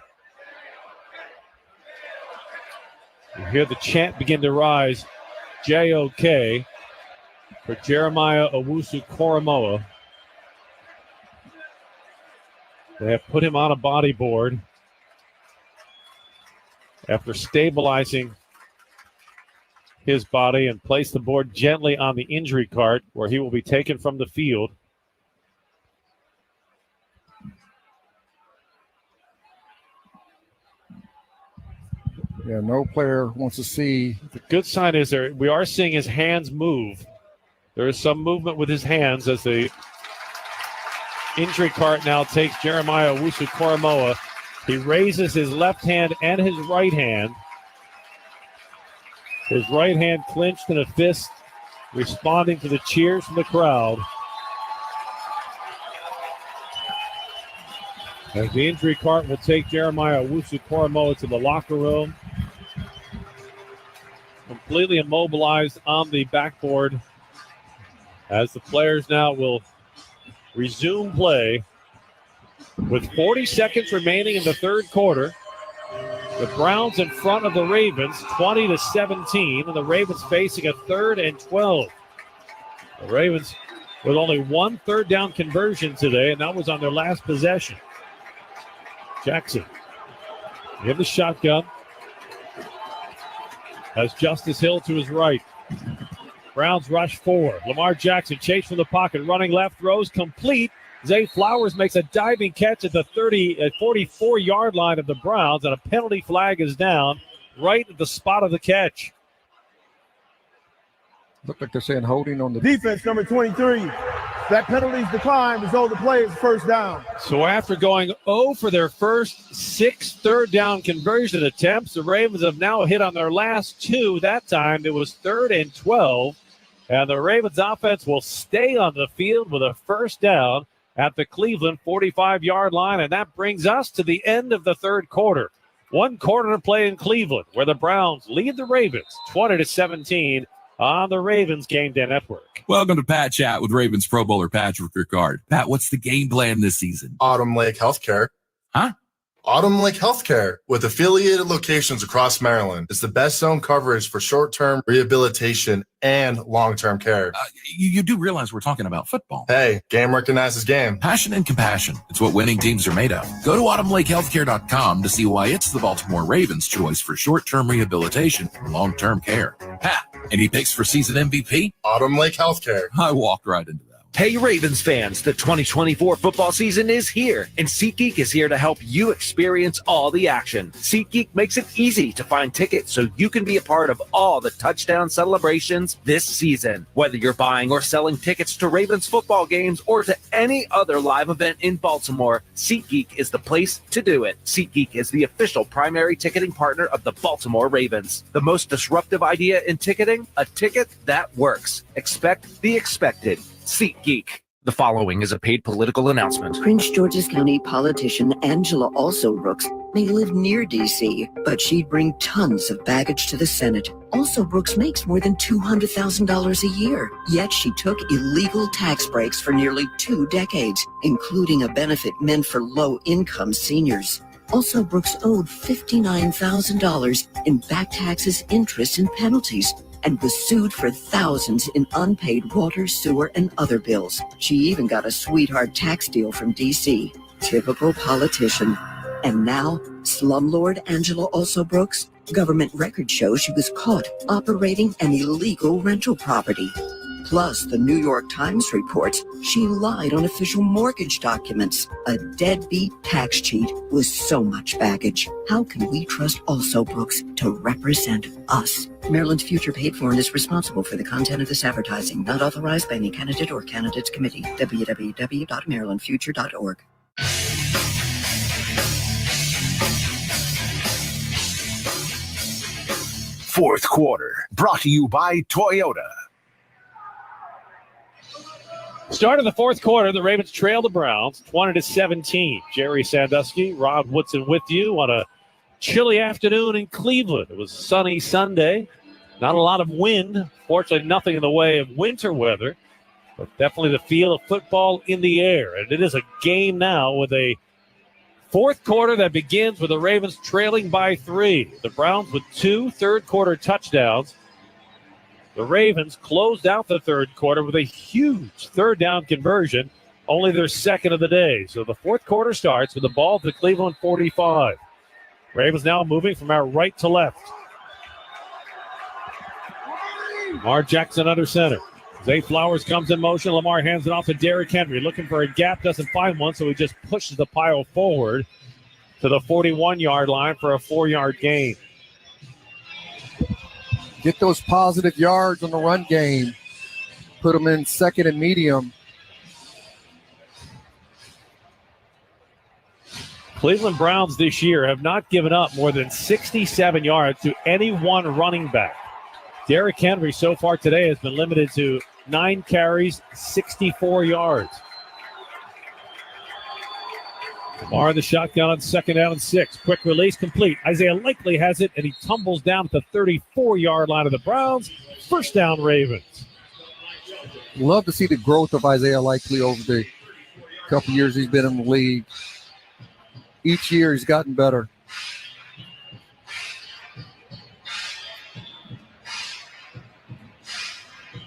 You hear the chant begin to rise, JOK, for Jeremiah Owusu-Koramoah. They have put him on a body board after stabilizing his body and placed the board gently on the injury cart where he will be taken from the field. Yeah, no player wants to see. The good sign is we are seeing his hands move. There is some movement with his hands as the injury cart now takes Jeremiah Owusu-Koramoah. He raises his left hand and his right hand. His right hand clenched in a fist, responding to the cheers from the crowd. As the injury cart will take Jeremiah Owusu-Koramoah to the locker room. completely immobilized on the backboard as the players now will resume play with 40 seconds remaining in the third quarter. The Browns in front of the Ravens, 20-17, and the Ravens facing a 3rd and 12. The Ravens with only one third down conversion today, and that was on their last possession. Jackson in the shotgun. Has Justice Hill to his right. Browns rush 4. Lamar Jackson chased from the pocket, running left, throws complete. Zay Flowers makes a diving catch at the 44-yard line of the Browns, and a penalty flag is down right at the spot of the catch. Look like they're saying holding on the defense, number 23. That penalty's declined, result of the play is first down. So after going 0 for their first 6 third down conversion attempts, the Ravens have now hit on their last 2. That time it was 3rd and 12. And the Ravens offense will stay on the field with a first down at the Cleveland 45-yard line. And that brings us to the end of the third quarter. 1 quarter to play in Cleveland, where the Browns lead the Ravens 20-17 on the Ravens Game Day Network. Welcome to Pat Chat with Ravens Pro Bowler Patrick Ricard. Pat, what's the game plan this season? Autumn Lake Healthcare. Huh? Autumn Lake Healthcare, with affiliated locations across Maryland, is the best zone coverage for short-term rehabilitation and long-term care. You do realize we're talking about football. Hey, game recognizes game. Passion and compassion. It's what winning teams are made of. Go to autumnlakehealthcare.com to see why it's the Baltimore Ravens' choice for short-term rehabilitation and long-term care. Pat, any picks for season MVP? Autumn Lake Healthcare. I walked right into that. Hey Ravens fans, the 2024 football season is here, and SeatGeek is here to help you experience all the action. SeatGeek makes it easy to find tickets so you can be a part of all the touchdown celebrations this season. Whether you're buying or selling tickets to Ravens football games or to any other live event in Baltimore, SeatGeek is the place to do it. SeatGeek is the official primary ticketing partner of the Baltimore Ravens. The most disruptive idea in ticketing? A ticket that works. Expect the expected. SeatGeek. The following is a paid political announcement. Prince George's County politician Angela Also Brooks may live near D.C., but she'd bring tons of baggage to the Senate. Also Brooks makes more than $200,000 a year, yet she took illegal tax breaks for nearly 2 decades, including a benefit meant for low-income seniors. Also Brooks owed $59,000 in back taxes, interest, and penalties, and was sued for thousands in unpaid water, sewer, and other bills. She even got a sweetheart tax deal from D.C. Typical politician. And now, slumlord Angela Also Brooks? Government records show she was caught operating an illegal rental property. Plus, the New York Times reports she lied on official mortgage documents. A deadbeat tax cheat with so much baggage. How can we trust Also Brooks to represent us? Maryland's Future Paid For and is responsible for the content of this advertising, not authorized by any candidate or candidates committee. www.marylandfuture.org. Fourth quarter, brought to you by Toyota. Start of the fourth quarter, the Ravens trail the Browns 20-17. Jerry Sandusky, Rob Woodson with you on a chilly afternoon in Cleveland. It was a sunny Sunday. Not a lot of wind. Fortunately, nothing in the way of winter weather, but definitely the feel of football in the air. And it is a game now with a fourth quarter that begins with the Ravens trailing by 3. The Browns with 2 third-quarter touchdowns. The Ravens closed out the third quarter with a huge third down conversion, only their second of the day. So the fourth quarter starts with the ball at the Cleveland 45. Ravens now moving from our right to left. Lamar Jackson under center. Zay Flowers comes in motion. Lamar hands it off to Derrick Henry, looking for a gap, doesn't find one, so he just pushes the pile forward to the 41-yard line for a 4-yard gain. Get those positive yards on the run game. Put them in second and medium. Cleveland Browns this year have not given up more than 67 yards to any one running back. Derrick Henry so far today has been limited to 9 carries, 64 yards. Lamar in the shotgun on 2nd down and 6. Quick release complete. Isaiah Likely has it, and he tumbles down at the 34-yard line of the Browns. First down, Ravens. Love to see the growth of Isaiah Likely over the couple years he's been in the league. Each year he's gotten better.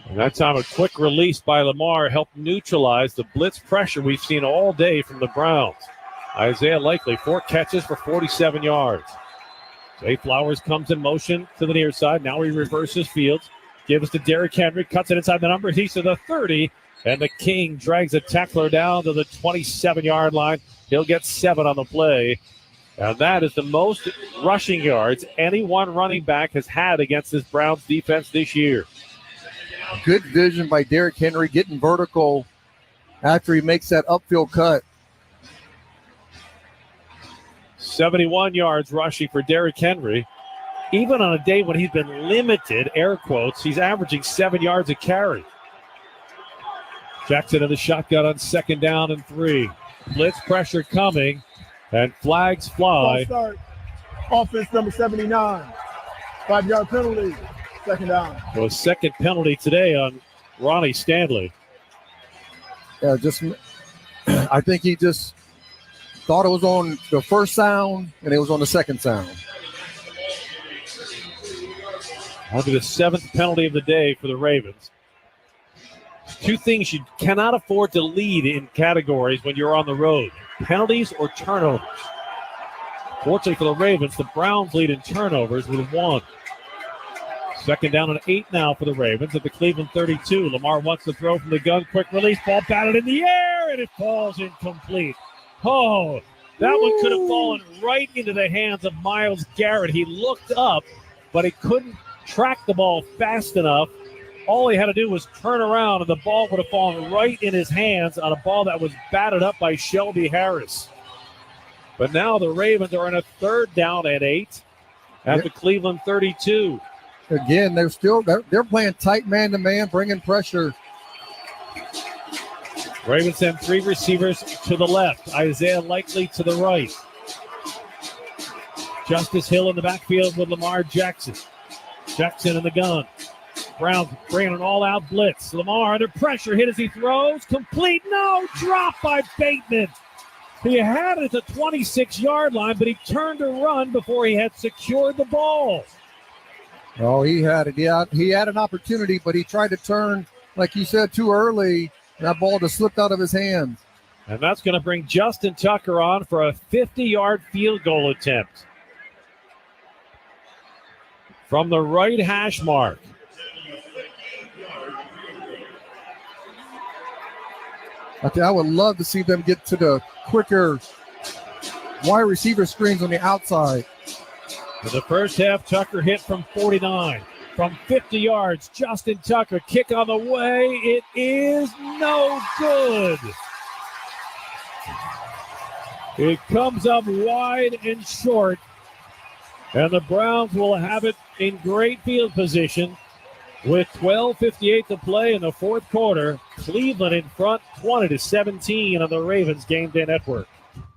And that time, a quick release by Lamar helped neutralize the blitz pressure we've seen all day from the Browns. Isaiah Likely, 4 catches for 47 yards. Zay Flowers comes in motion to the near side. Now he reverses fields. Gives to Derrick Henry. Cuts it inside the numbers. He's to the 30. And the King drags a tackler down to the 27-yard line. He'll get 7 on the play. And that is the most rushing yards any one running back has had against this Browns defense this year. Good vision by Derrick Henry, getting vertical after he makes that upfield cut. 71 yards rushing for Derrick Henry. Even on a day when he's been limited, air quotes, he's averaging 7 yards a carry. Jackson in the shotgun on 2nd down and 3. Blitz pressure coming, and flags fly. Start. Offense number 79. 5-yard penalty. 2nd down. So a second penalty today on Ronnie Stanley. Yeah, I think he just thought it was on the first sound, and it was on the second sound. That'll be the 7th penalty of the day for the Ravens. 2 things you cannot afford to lead in categories when you're on the road: penalties or turnovers. Fortunately for the Ravens, the Browns lead in turnovers with 1. 2nd down and 8 now for the Ravens at the Cleveland 32. Lamar wants to throw from the gun. Quick release. Ball batted in the air, and it falls incomplete. Oh, that one could have fallen right into the hands of Myles Garrett. He looked up, but he couldn't track the ball fast enough. All he had to do was turn around, and the ball would have fallen right in his hands on a ball that was batted up by Shelby Harris. But now the Ravens are in a 3rd down and 8 at the Cleveland 32. Again, they're playing tight man-to-man, bringing pressure. Ravens send 3 receivers to the left. Isaiah Likely to the right. Justice Hill in the backfield with Lamar Jackson. Jackson in the gun. Browns bringing an all-out blitz. Lamar under pressure, hit as he throws. Complete, no, drop by Bateman. He had it at the 26-yard line, but he turned to run before he had secured the ball. Oh, he had it. Yeah, he had an opportunity, but he tried to turn, like you said, too early. That ball just slipped out of his hands. And that's going to bring Justin Tucker on for a 50-yard field goal attempt. From the right hash mark. I would love to see them get to the quicker wide receiver screens on the outside. In the first half, Tucker hit from 49. From 50 yards, Justin Tucker, kick on the way. It is no good. It comes up wide and short. And the Browns will have it in great field position with 12:58 to play in the 4th quarter. Cleveland in front 20-17 on the Ravens Game Day Network.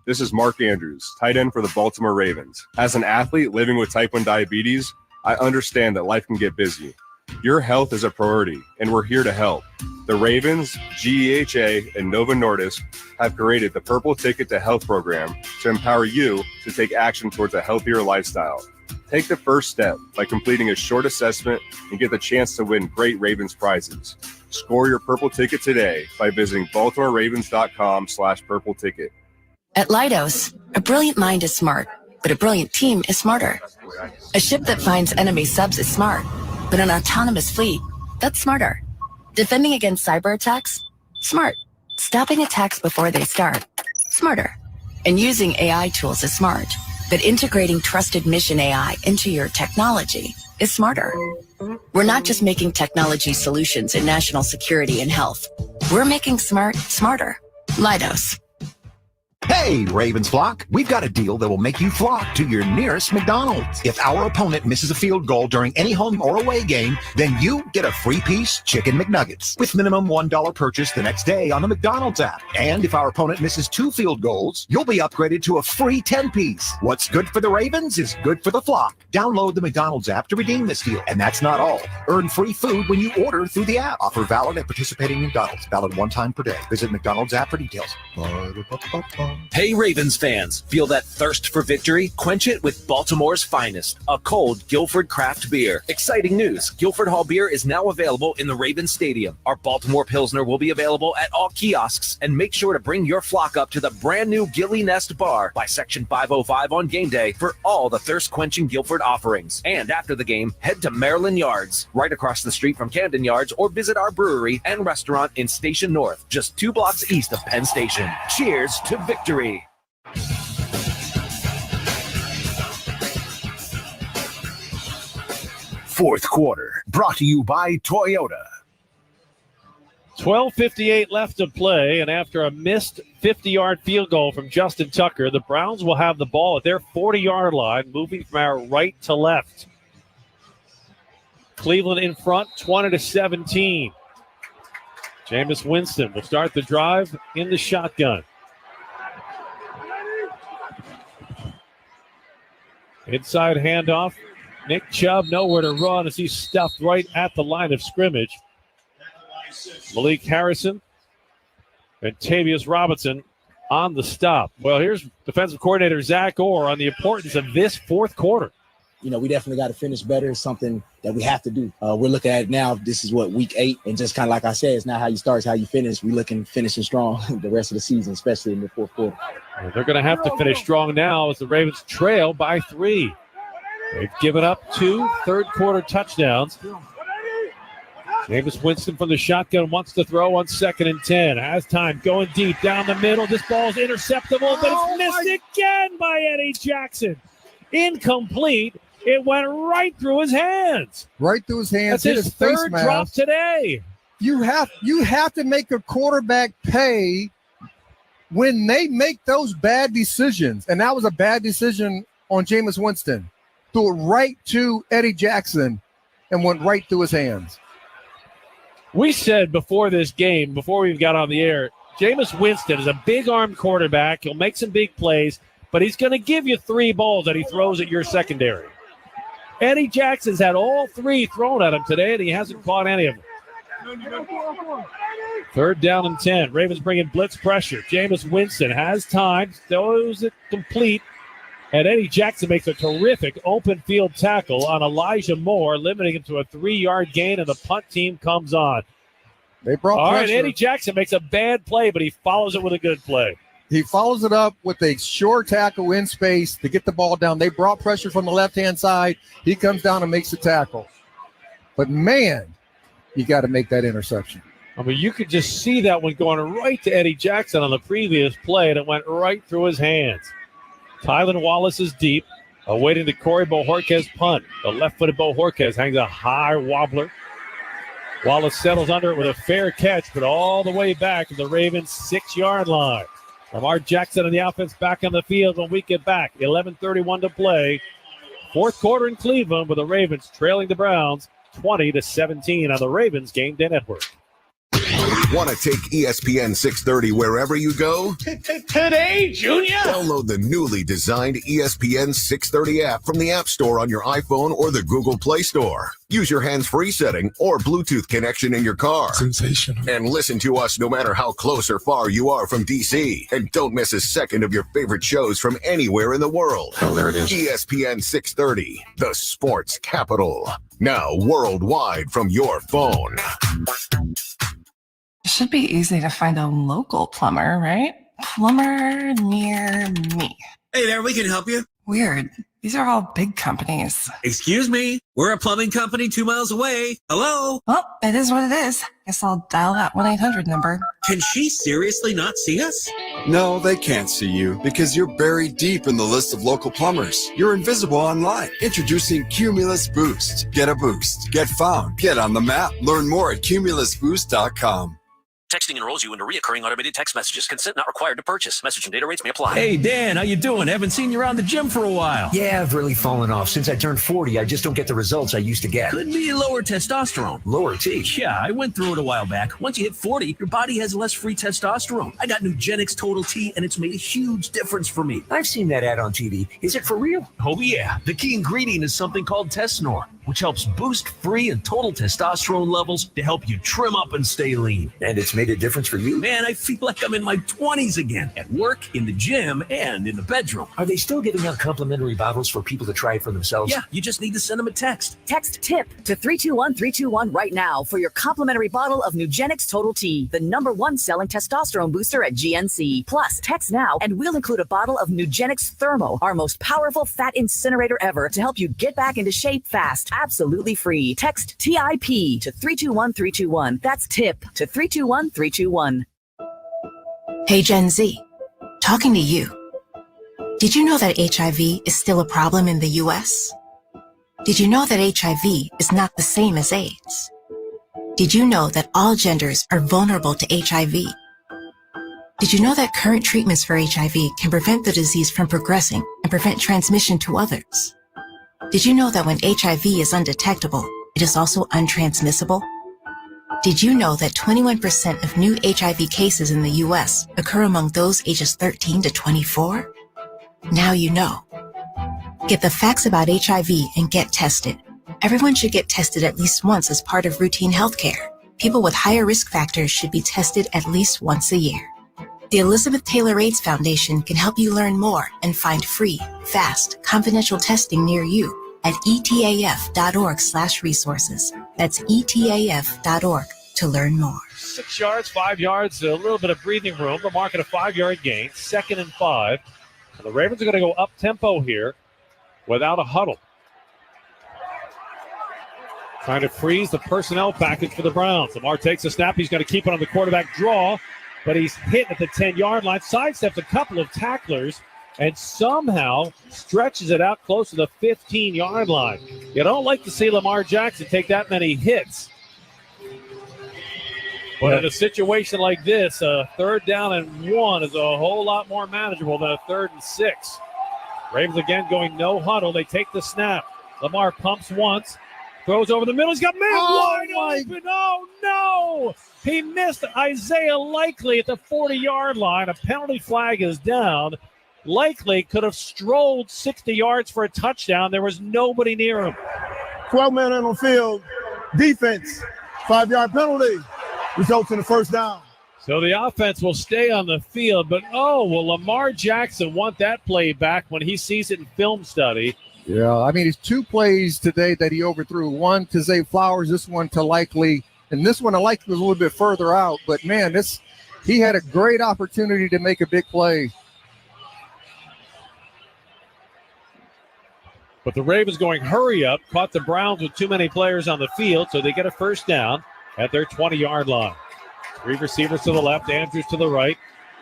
This is Mark Andrews, tight end for the Baltimore Ravens. As an athlete living with type 1 diabetes, I understand that life can get busy. Your health is a priority, and we're here to help. The Ravens, GEHA, and Novo Nordisk have created the Purple Ticket to Health program to empower you to take action towards a healthier lifestyle. Take the first step by completing a short assessment and get the chance to win great Ravens prizes. Score your Purple Ticket today by visiting BaltimoreRavens.com/Purple Ticket. At Leidos, a brilliant mind is smart, but a brilliant team is smarter. A ship that finds enemy subs is smart, but an autonomous fleet, that's smarter. Defending against cyber attacks? Smart. Stopping attacks before they start? Smarter. And using AI tools is smart, but integrating trusted mission AI into your technology is smarter. We're not just making technology solutions in national security and health. We're making smart smarter. Leidos. Hey, Ravens flock, we've got a deal that will make you flock to your nearest McDonald's. If our opponent misses a field goal during any home or away game, then you get a free piece chicken McNuggets with minimum $1 purchase the next day on the McDonald's app. And if our opponent misses 2 field goals, you'll be upgraded to a free 10-piece. What's good for the Ravens is good for the flock. Download the McDonald's app to redeem this deal. And that's not all. Earn free food when you order through the app. Offer valid at participating McDonald's. Valid 1 time per day. Visit McDonald's app for details. Hey Ravens fans, feel that thirst for victory? Quench it with Baltimore's finest, a cold Guilford craft beer. Exciting news, Guilford Hall beer is now available in the Ravens Stadium. Our Baltimore Pilsner will be available at all kiosks, and make sure to bring your flock up to the brand new Gilly Nest Bar by Section 505 on game day for all the thirst-quenching Guilford offerings. And after the game, head to Maryland Yards, right across the street from Camden Yards, or visit our brewery and restaurant in Station North, just 2 blocks east of Penn Station. Cheers to victory. Fourth quarter, brought to you by Toyota. 12:58 left to play, and after a missed 50-yard field goal from Justin Tucker, the Browns will have the ball at their 40-yard line, moving from our right to left. Cleveland in front, 20-17. Jameis Winston will start the drive in the shotgun. Inside handoff. Nick Chubb nowhere to run as he's stuffed right at the line of scrimmage. Malik Harrison and Tavius Robinson on the stop. Well, here's defensive coordinator Zach Orr on the importance of this fourth quarter. You know, we definitely got to finish better. It's something that we have to do. We're looking at it now. This is week 8. And just kind of like I said, it's not how you start, it's how you finish. We're looking finishing strong the rest of the season, especially in the fourth quarter. And they're going to have to finish strong now as the Ravens trail by 3. They've given up 2 third-quarter touchdowns. Jameis Winston from the shotgun wants to throw on 2nd and 10. Has time, going deep down the middle. This ball's interceptable, but it's missed again by Eddie Jackson. Incomplete. It went right through his hands. Right through his hands. That's his third drop today. You have to make a quarterback pay when they make those bad decisions. And that was a bad decision on Jameis Winston. Threw it right to Eddie Jackson and went right through his hands. We said before this game, before we got on the air, Jameis Winston is a big-armed quarterback. He'll make some big plays, but he's going to give you 3 balls that he throws at your secondary. Eddie Jackson's had all 3 thrown at him today, and he hasn't caught any of them. 3rd down and 10. Ravens bringing blitz pressure. Jameis Winston has time, throws it complete, and Eddie Jackson makes a terrific open field tackle on Elijah Moore, limiting him to a 3-yard gain, and the punt team comes on. They brought all pressure. right, Eddie Jackson makes a bad play, but he follows it with a good play. He follows it up with a short tackle in space to get the ball down. They brought pressure from the left-hand side. He comes down and makes the tackle. But, man, you got to make that interception. I mean, you could just see that one going right to Eddie Jackson on the previous play, and it went right through his hands. Tylan Wallace is deep, awaiting the Corey Bohorquez punt. The left-footed Bohorquez hangs a high wobbler. Wallace settles under it with a fair catch, but all the way back to the Ravens' 6-yard line. Lamar Jackson and the offense back on the field when we get back. 11:31 to play. Fourth quarter in Cleveland with the Ravens trailing the Browns 20-17 on the Ravens Game Day Network. Want to take ESPN 630 wherever you go? Today, Junior! Download the newly designed ESPN 630 app from the App Store on your iPhone or the Google Play Store. Use your hands-free setting or Bluetooth connection in your car. Sensational. And listen to us no matter how close or far you are from DC. And don't miss a second of your favorite shows from anywhere in the world. Oh, there it is. ESPN 630, the sports capital. Now worldwide from your phone. It should be easy to find a local plumber, right? Plumber near me. Hey there, we can help you. Weird. These are all big companies. Excuse me, we're a plumbing company 2 miles away. Hello? Well, it is what it is. Guess I'll dial that 1-800 number. Can she seriously not see us? No, they can't see you because you're buried deep in the list of local plumbers. You're invisible online. Introducing Cumulus Boost. Get a boost. Get found. Get on the map. Learn more at cumulusboost.com. Texting enrolls you into recurring automated text messages. Consent not required to purchase. Message and data rates may apply. Hey, Dan, how you doing? Haven't seen you around the gym for a while. Yeah, I've really fallen off. Since I turned 40, I just don't get the results I used to get. Could be lower testosterone. Lower T? Yeah, I went through it a while back. Once you hit 40, your body has less free testosterone. I got Nugenix Total T, and it's made a huge difference for me. I've seen that ad on TV. Is it for real? Oh, yeah. The key ingredient is something called Tesnor, which helps boost free and total testosterone levels to help you trim up and stay lean. And it's made a difference for you? Man, I feel like I'm in my 20s again, at work, in the gym, and in the bedroom. Are they still giving out complimentary bottles for people to try it for themselves? Yeah, you just need to send them a text. Text TIP to 321-321 right now for your complimentary bottle of Nugenix Total T, the #1 selling testosterone booster at GNC. Plus, text now and we'll include a bottle of Nugenix Thermo, our most powerful fat incinerator ever, to help you get back into shape fast. Absolutely free. Text TIP to 321-321. That's TIP to 321-321. Hey Gen Z, talking to you. Did you know that HIV is still a problem in the US? Did you know that HIV is not the same as AIDS? Did you know that all genders are vulnerable to HIV? Did you know that current treatments for HIV can prevent the disease from progressing and prevent transmission to others? Did you know that when HIV is undetectable, it is also untransmissible? Did you know that 21% of new HIV cases in the US occur among those ages 13 to 24? Now you know. Get the facts about HIV and get tested. Everyone should get tested at least once as part of routine healthcare. People with higher risk factors should be tested at least once a year. The Elizabeth Taylor AIDS Foundation can help you learn more and find free, fast, confidential testing near you at etaf.org/resources. That's etaf.org to learn more. 6 yards, 5 yards, a little bit of breathing room. The mark at a 5-yard gain, 2nd and 5. And the Ravens are going to go up tempo here without a huddle. Trying to freeze the personnel package for the Browns. Lamar takes a snap. He's going to keep it on the quarterback draw, but he's hit at the 10-yard line, sidesteps a couple of tacklers, and somehow stretches it out close to the 15-yard line. You don't like to see Lamar Jackson take that many hits. But in a situation like this, a 3rd down and 1 is a whole lot more manageable than a 3rd and 6. Ravens again going no huddle. They take the snap. Lamar pumps once, throws over the middle. He's got man wide open. Oh, no. He missed Isaiah Likely at the 40-yard line. A penalty flag is down. Likely could have strolled 60 yards for a touchdown. There was nobody near him. 12 men on the field. Defense. 5-yard penalty. Results in a 1st down. So the offense will stay on the field, but will Lamar Jackson want that play back when he sees it in film study? Yeah, I mean, it's 2 plays today that he overthrew. One to Zay Flowers, this one to Likely, and this one to Likely was a little bit further out. But, man, he had a great opportunity to make a big play. But the Ravens going hurry up, caught the Browns with too many players on the field, so they get a 1st down at their 20-yard line. 3 receivers to the left, Andrews to the right.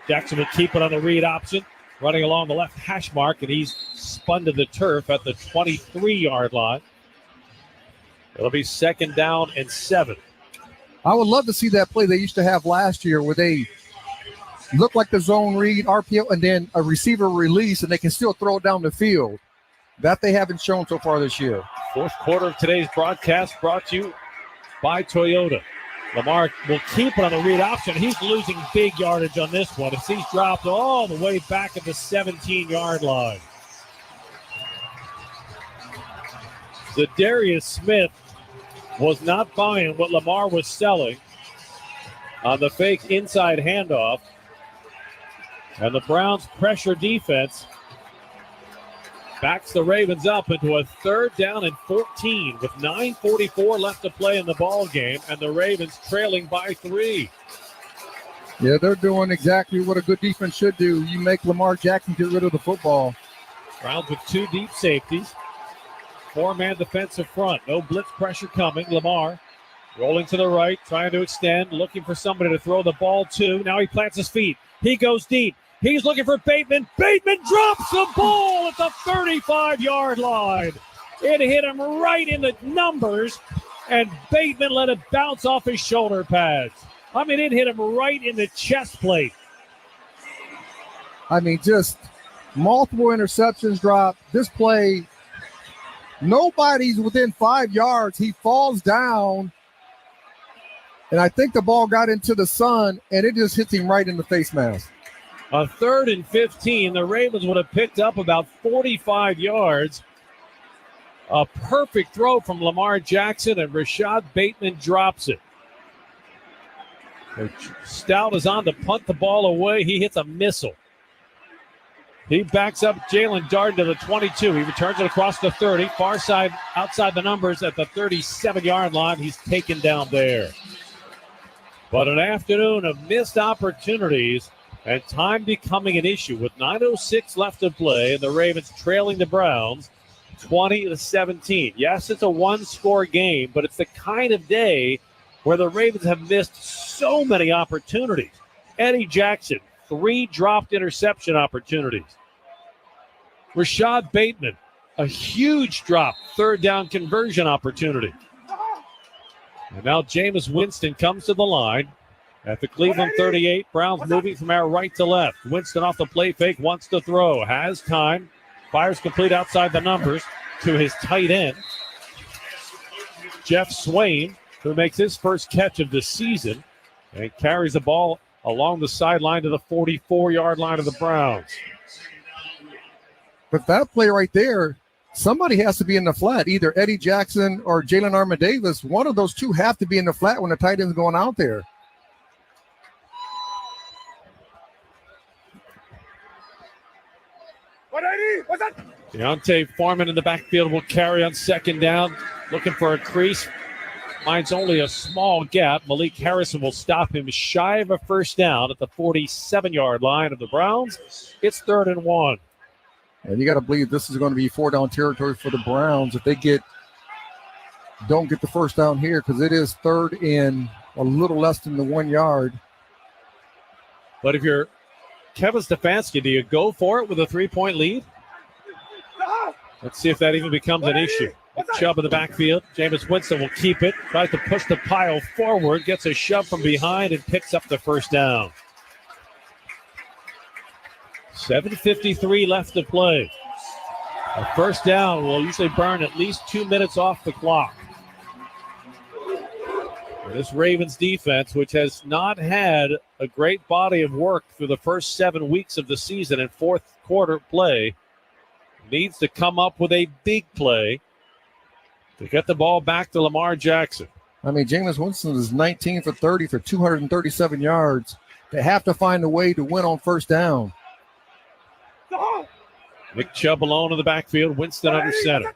Jackson will keep it on the read option, running along the left hash mark, and he's spun to the turf at the 23-yard line. It'll be 2nd down and 7. I would love to see that play they used to have last year where they look like the zone read, RPO, and then a receiver release, and they can still throw it down the field. That they haven't shown so far this year. 4th quarter of today's broadcast brought to you by Toyota. Lamar will keep it on the read option. He's losing big yardage on this one. He's dropped all the way back at the 17-yard line. Zadarius Smith was not buying what Lamar was selling on the fake inside handoff. And the Browns' pressure defense backs the Ravens up into a 3rd down and 14 with 9:44 left to play in the ball game, and the Ravens trailing by 3. Yeah, they're doing exactly what a good defense should do. You make Lamar Jackson get rid of the football. Browns with 2 deep safeties. 4-man defensive front. No blitz pressure coming. Lamar rolling to the right, trying to extend, looking for somebody to throw the ball to. Now he plants his feet. He goes deep. He's looking for Bateman. Bateman drops the ball at the 35-yard line. It hit him right in the numbers, and Bateman let it bounce off his shoulder pads. I mean, it hit him right in the chest plate. I mean, just multiple interceptions dropped. This play, nobody's within 5 yards. He falls down, and I think the ball got into the sun, and it just hits him right in the face mask. A 3rd and 15. The Ravens would have picked up about 45 yards. A perfect throw from Lamar Jackson, and Rashad Bateman drops it. Stout is on to punt the ball away. He hits a missile. He backs up Jalen Darden to the 22. He returns it across the 30. Far side, outside the numbers at the 37-yard line. He's taken down there. But an afternoon of missed opportunities and time becoming an issue with 9:06 left to play and the Ravens trailing the Browns 20-17. Yes, it's a one-score game, but it's the kind of day where the Ravens have missed so many opportunities. Eddie Jackson, 3 dropped interception opportunities. Rashad Bateman, a huge drop, 3rd down conversion opportunity. And now Jameis Winston comes to the line at the Cleveland 38. Browns moving from our right to left. Winston off the play fake, wants to throw, has time, fires complete outside the numbers to his tight end, Jeff Swain, who makes his first catch of the season and carries the ball along the sideline to the 44-yard line of the Browns. But that play right there, somebody has to be in the flat, either Eddie Jackson or Jalen Armour-Davis. One of those two have to be in the flat when the tight end's going out there. Deontay Foreman in the backfield will carry on 2nd down, looking for a crease. Finds only a small gap. Malik Harrison will stop him shy of a 1st down at the 47-yard line of the Browns. It's 3rd and 1. And you got to believe this is going to be 4-down territory for the Browns if they don't get the 1st down here, because it is 3rd and a little less than the 1 yard. But if you're Kevin Stefanski, do you go for it with a 3-point lead? Let's see if that even becomes an issue. Chubb in the backfield. Jameis Winston will keep it. Tries to push the pile forward. Gets a shove from behind and picks up the 1st down. 7:53 left to play. A 1st down will usually burn at least 2 minutes off the clock. This Ravens defense, which has not had a great body of work through the first 7 weeks of the season and 4th quarter play, needs to come up with a big play to get the ball back to Lamar Jackson. I mean, Jameis Winston is 19 for 30 for 237 yards. They have to find a way to win on 1st down. Nick Chubb alone in the backfield. Winston under center.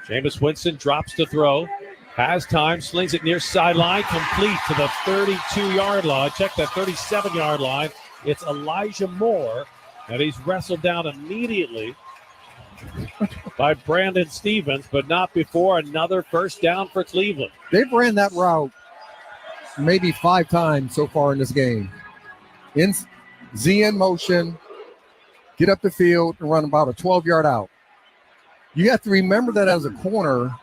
Jameis Winston drops to throw. Has time. Slings it near sideline. Complete to the 32-yard line. Check that 37-yard line. It's Elijah Moore. And he's wrestled down immediately by Brandon Stevens, but not before another 1st down for Cleveland. They've ran that route maybe 5 times so far in this game. In Z motion, get up the field and run about a 12-yard out. You have to remember that as a corner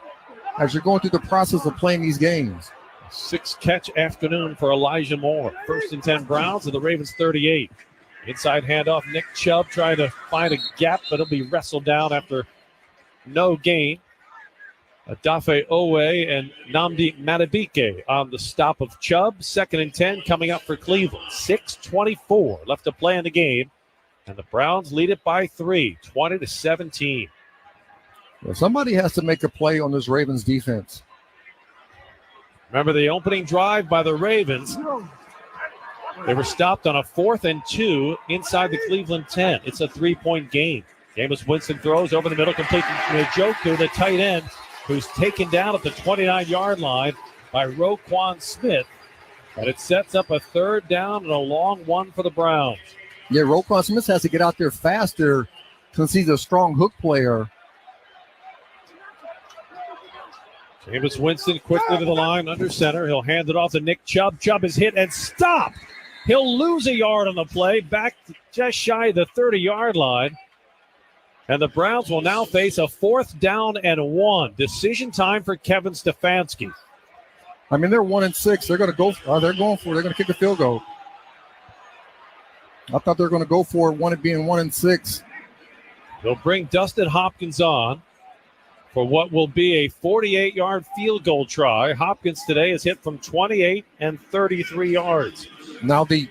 as you're going through the process of playing these games. 6-catch afternoon for Elijah Moore. 1st and 10 Browns at the Ravens 38. Inside handoff, Nick Chubb trying to find a gap, but it'll be wrestled down after no gain. Adafe Owe and Nnamdi Madubuike on the stop of Chubb. 2nd and 10 coming up for Cleveland. 6:24 left to play in the game. And the Browns lead it by 3, 20-17. Well, somebody has to make a play on this Ravens defense. Remember the opening drive by the Ravens. They were stopped on a 4th and 2 inside the Cleveland 10. It's a 3-point game. Jameis Winston throws over the middle, complete to Njoku, the tight end, who's taken down at the 29-yard line by Roquan Smith. And it sets up a 3rd down and a long one for the Browns. Yeah, Roquan Smith has to get out there faster since he's a strong hook player. Jameis Winston quickly to the line under center. He'll hand it off to Nick Chubb. Chubb is hit and stopped. He'll lose a yard on the play, back just shy of the 30-yard line. And the Browns will now face a 4th down and 1. Decision time for Kevin Stefanski. I mean, they're 1-6. They're going to go. They're going to kick a field goal. I thought they were going to go for it, being 1-6. They'll bring Dustin Hopkins on for what will be a 48-yard field goal try. Hopkins today has hit from 28 and 33 yards. Now the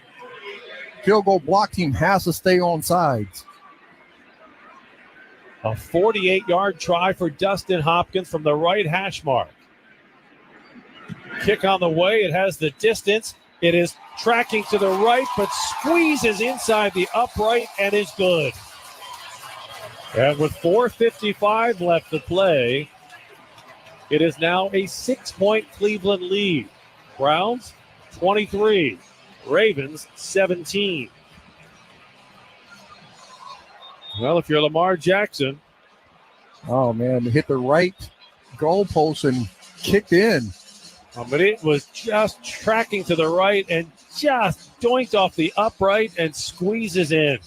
field goal block team has to stay on sides. A 48-yard try for Dustin Hopkins from the right hash mark. Kick on the way. It has the distance. It is tracking to the right, but squeezes inside the upright and is good. And with 4:55 left to play, it is now a 6-point Cleveland lead. Browns 23, Ravens 17. Well, if you're Lamar Jackson. Oh, man, hit the right goalpost and kicked in. But it was just tracking to the right and just doinked off the upright and squeezes in.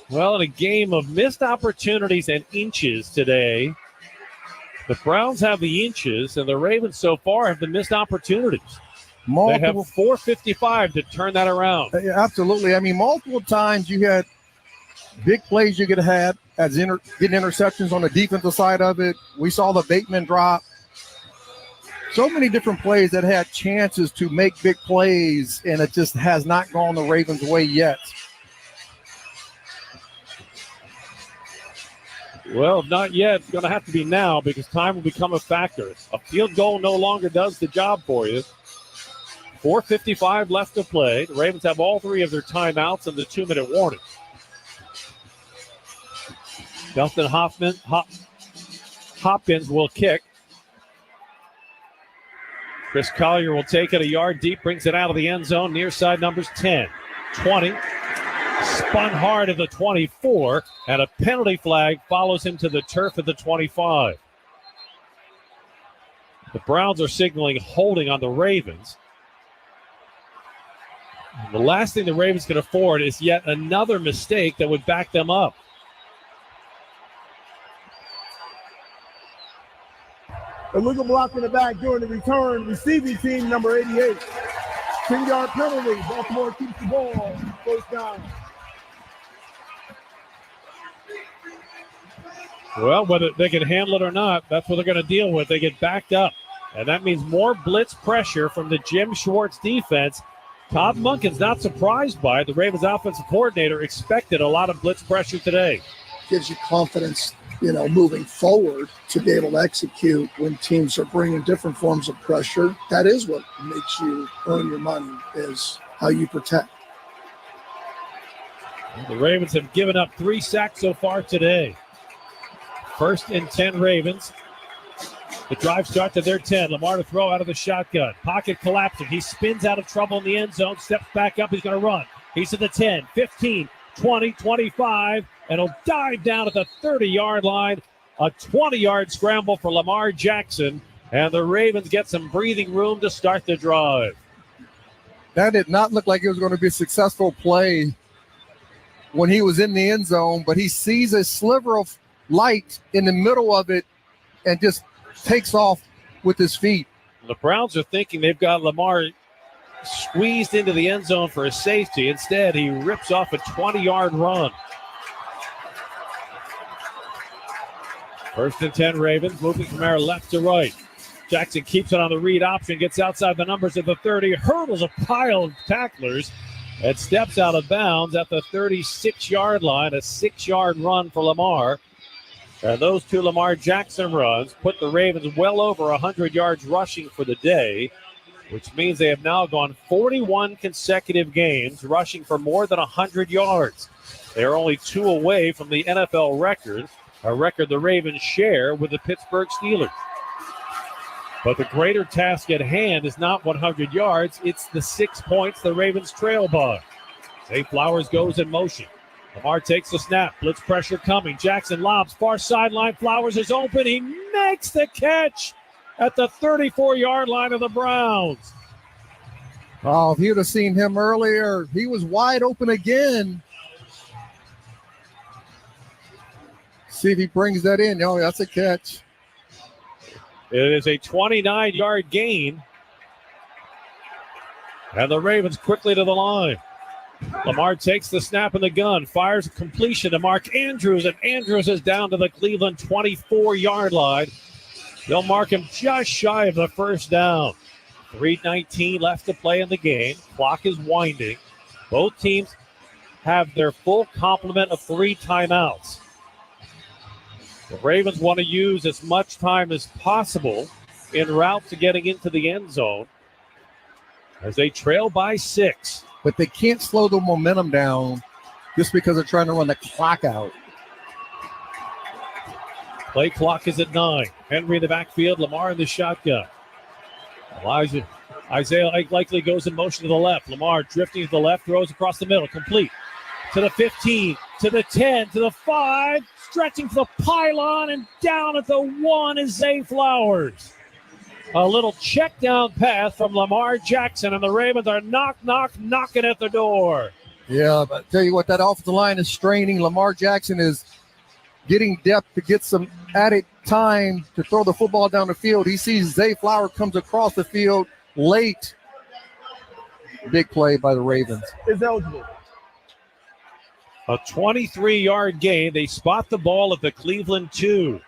Well, in a game of missed opportunities and inches today, the Browns have the inches and the Ravens so far have the missed opportunities. They have 4:55 to turn that around. Absolutely. I mean, multiple times you had big plays you could have had as getting interceptions on the defensive side of it. We saw the Bateman drop. So many different plays that had chances to make big plays, and it just has not gone the Ravens' way yet. Well, not yet. It's going to have to be now because time will become a factor. A field goal no longer does the job for you. 4:55 left to play. The Ravens have all three of their timeouts and the 2-minute warning. Dustin Hopkins will kick. Chris Collier will take it a yard deep, brings it out of the end zone, near side numbers 10, 20. Spun hard at the 24, and a penalty flag follows him to the turf at the 25. The Browns are signaling holding on the Ravens. The last thing the Ravens can afford is yet another mistake that would back them up. Illegal block in the back during the return. Receiving team number 88. 10-yard penalty. Baltimore keeps the ball. First down. Well, whether they can handle it or not, that's what they're going to deal with. They get backed up. And that means more blitz pressure from the Jim Schwartz defense. Todd Monken's not surprised by it. The Ravens offensive coordinator expected a lot of blitz pressure today. Gives you confidence, moving forward to be able to execute when teams are bringing different forms of pressure. That is what makes you earn your money, is how you protect. The Ravens have given up 3 sacks so far today. 1st and 10 Ravens. The drive starts at their 10. Lamar to throw out of the shotgun. Pocket collapsing. He spins out of trouble in the end zone. Steps back up. He's going to run. He's at the 10, 15, 20, 25. And he'll dive down at the 30-yard line. A 20-yard scramble for Lamar Jackson. And the Ravens get some breathing room to start the drive. That did not look like it was going to be a successful play when he was in the end zone, but he sees a sliver of light in the middle of it and just takes off with his feet. The Browns are thinking they've got Lamar squeezed into the end zone for a safety. Instead, he rips off a 20-yard run. 1st and 10 Ravens, moving from our left to right. Jackson keeps it on the read option, gets outside the numbers at the 30, hurdles a pile of tacklers, and steps out of bounds at the 36-yard line. A 6-yard run for Lamar. And those 2 Lamar Jackson runs put the Ravens well over 100 yards rushing for the day, which means they have now gone 41 consecutive games rushing for more than 100 yards. They are only 2 away from the NFL record, a record the Ravens share with the Pittsburgh Steelers. But the greater task at hand is not 100 yards, it's the 6 points the Ravens trail by. Zay Flowers goes in motion. Lamar takes the snap. Blitz pressure coming. Jackson lobs. Far sideline. Flowers is open. He makes the catch at the 34-yard line of the Browns. Oh, if you'd have seen him earlier, he was wide open again. See if he brings that in. Oh, that's a catch. It is a 29-yard gain. And the Ravens quickly to the line. Lamar takes the snap in the gun, fires a completion to Mark Andrews, and Andrews is down to the Cleveland 24-yard line. They'll mark him just shy of the first down. 3:19 left to play in the game. Clock is winding. Both teams have their full complement of 3 timeouts. The Ravens want to use as much time as possible en route to getting into the end zone as they trail by 6. But they can't slow the momentum down just because they're trying to run the clock out. Play clock is at 9. Henry in the backfield, Lamar in the shotgun. Isaiah likely goes in motion to the left. Lamar drifting to the left, throws across the middle, complete. To the 15, to the 10, to the 5, stretching to the pylon, and down at the 1 is Zay Flowers. A little check down pass from Lamar Jackson, and the Ravens are knocking at the door. Yeah, but I tell you what, that offensive line is straining. Lamar Jackson is getting depth to get some added time to throw the football down the field. He sees Zay Flower comes across the field late. Big play by the Ravens. Is eligible. A 23-yard gain. They spot the ball at the Cleveland 2.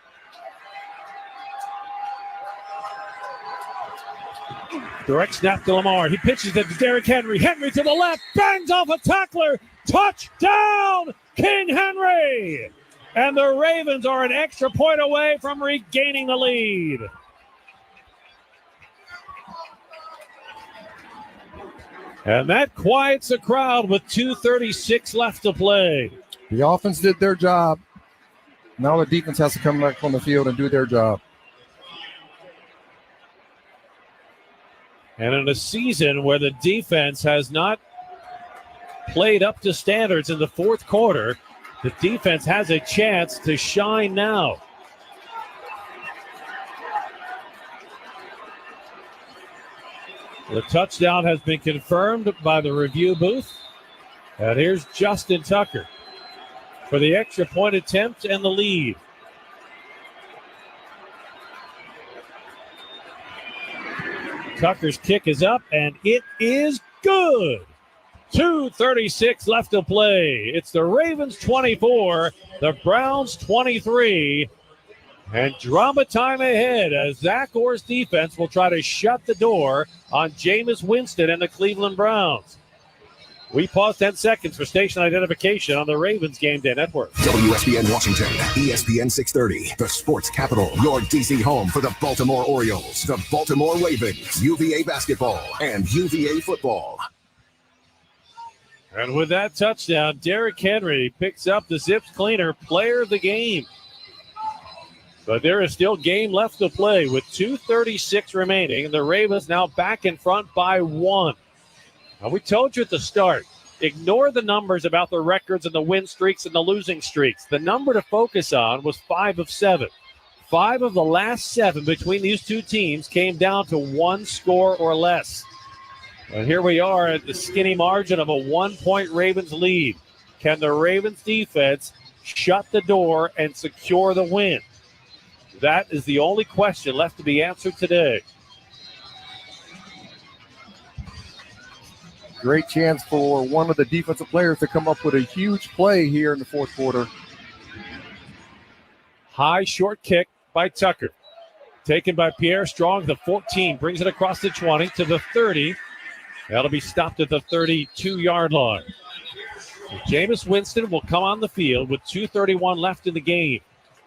Direct snap to Lamar. He pitches it to Derrick Henry. Henry to the left. Bangs off a tackler. Touchdown, King Henry. And the Ravens are an extra point away from regaining the lead. And that quiets the crowd with 2:36 left to play. The offense did their job. Now the defense has to come back on the field and do their job. And in a season where the defense has not played up to standards in the fourth quarter, the defense has a chance to shine now. The touchdown has been confirmed by the review booth. And here's Justin Tucker for the extra point attempt and the lead. Tucker's kick is up, and it is good. 2:36 left to play. It's the Ravens 24, the Browns 23. And drama time ahead as Zach Orr's defense will try to shut the door on Jameis Winston and the Cleveland Browns. We pause 10 seconds for station identification on the Ravens Game Day Network. WSBN Washington, ESPN 630, the sports capital, your DC home for the Baltimore Orioles, the Baltimore Ravens, UVA basketball, and UVA football. And with that touchdown, Derrick Henry picks up the Zips Cleaner Player of the Game. But there is still game left to play with 2:36 remaining. The Ravens now back in front by 1. Now, we told you at the start, ignore the numbers about the records and the win streaks and the losing streaks. The number to focus on was 5 of 7. 5 of the last 7 between these two teams came down to 1 score or less. And here we are at the skinny margin of a 1-point Ravens lead. Can the Ravens defense shut the door and secure the win? That is the only question left to be answered today. Great chance for one of the defensive players to come up with a huge play here in the fourth quarter. High short kick by Tucker. Taken by Pierre Strong, the 14. Brings it across the 20 to the 30. That'll be stopped at the 32-yard line. So Jameis Winston will come on the field with 2:31 left in the game.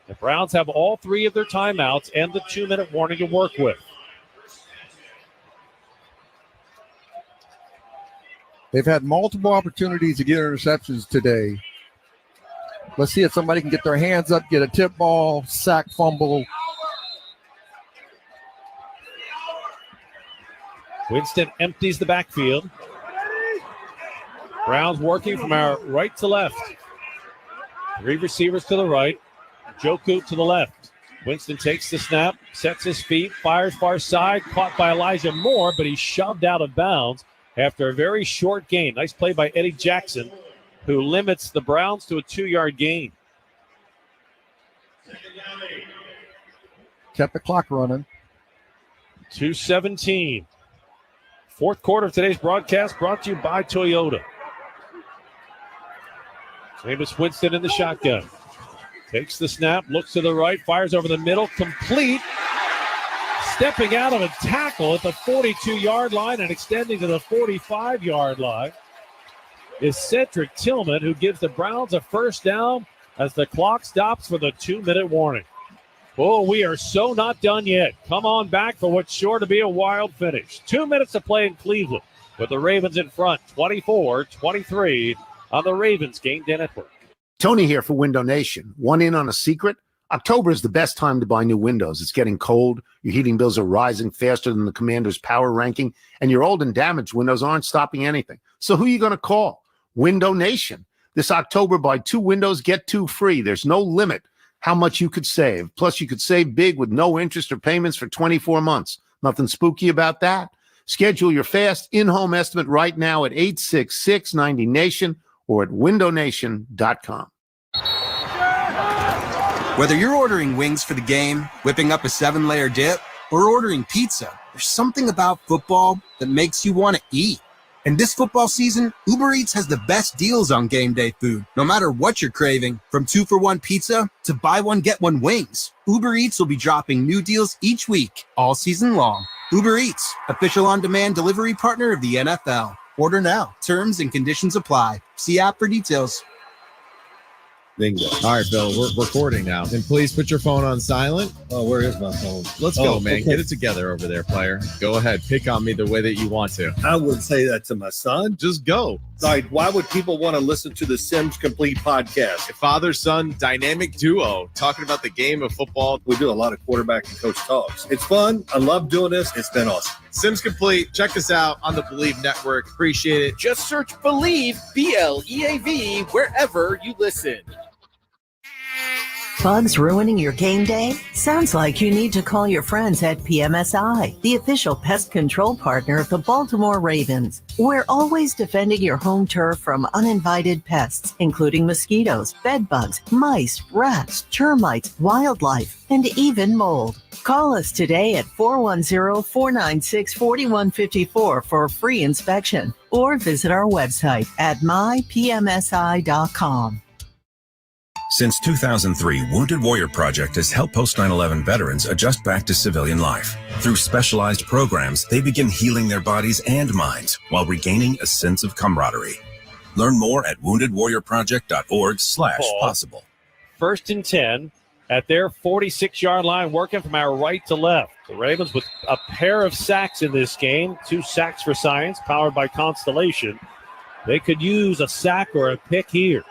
The Browns have all 3 of their timeouts and the 2-minute warning to work with. They've had multiple opportunities to get interceptions today. Let's see if somebody can get their hands up, get a tip ball, sack, fumble. Winston empties the backfield. Browns working from our right to left. 3 receivers to the right. Joku to the left. Winston takes the snap, sets his feet, fires far side, caught by Elijah Moore, but he's shoved out of bounds after a very short gain. Nice play by Eddie Jackson, who limits the Browns to a 2-yard gain. Kept the clock running. 2:17. Fourth quarter of today's broadcast brought to you by Toyota. Jameis Winston in the shotgun. Takes the snap, looks to the right, fires over the middle, complete. Stepping out of a tackle at the 42-yard line and extending to the 45-yard line is Cedric Tillman, who gives the Browns a first down as the clock stops for the 2-minute warning. Oh, we are so not done yet. Come on back for what's sure to be a wild finish. 2 minutes to play in Cleveland with the Ravens in front, 24-23 on the Ravens Game Day Network. Tony here for Window Nation. One in on a secret? October is the best time to buy new windows. It's getting cold, your heating bills are rising faster than the Commander's power ranking, and your old and damaged windows aren't stopping anything. So who are you going to call? Window Nation. This October, buy 2 windows, get 2 free. There's no limit how much you could save. Plus, you could save big with no interest or payments for 24 months. Nothing spooky about that. Schedule your fast in-home estimate right now at 866-90-NATION or at windownation.com. Whether you're ordering wings for the game, whipping up a 7-layer dip, or ordering pizza, there's something about football that makes you want to eat. And this football season, Uber Eats has the best deals on game day food. No matter what you're craving, from 2-for-1 pizza to buy one, get one wings, Uber Eats will be dropping new deals each week, all season long. Uber Eats, official on-demand delivery partner of the NFL. Order now. Terms and conditions apply. See app for details. Bingo. All right, Bill, we're recording now. And please put your phone on silent. Oh, where is my phone? Let's go, man. Okay. Get it together over there, player. Go ahead. Pick on me the way that you want to. I wouldn't say that to my son. Just go. Like, why would people want to listen to the Sims Complete podcast? A father-son dynamic duo talking about the game of football. We do a lot of quarterback and coach talks. It's fun. I love doing this. It's been awesome. Sims Complete. Check us out on the Believe Network. Appreciate it. Just search Believe, BLEAV, wherever you listen. Bugs ruining your game day? Sounds like you need to call your friends at PMSI, the official pest control partner of the Baltimore Ravens. We're always defending your home turf from uninvited pests, including mosquitoes, bedbugs, mice, rats, termites, wildlife, and even mold. Call us today at 410-496-4154 for a free inspection, or visit our website at mypmsi.com. Since 2003, Wounded Warrior Project has helped post 9/11 veterans adjust back to civilian life. Through specialized programs, they begin healing their bodies and minds while regaining a sense of camaraderie. Learn more at woundedwarriorproject.org/possible. 1st and 10 at their 46-yard line, working from our right to left. The Ravens with a pair of sacks in this game, 2 sacks for science, powered by Constellation. They could use a sack or a pick here.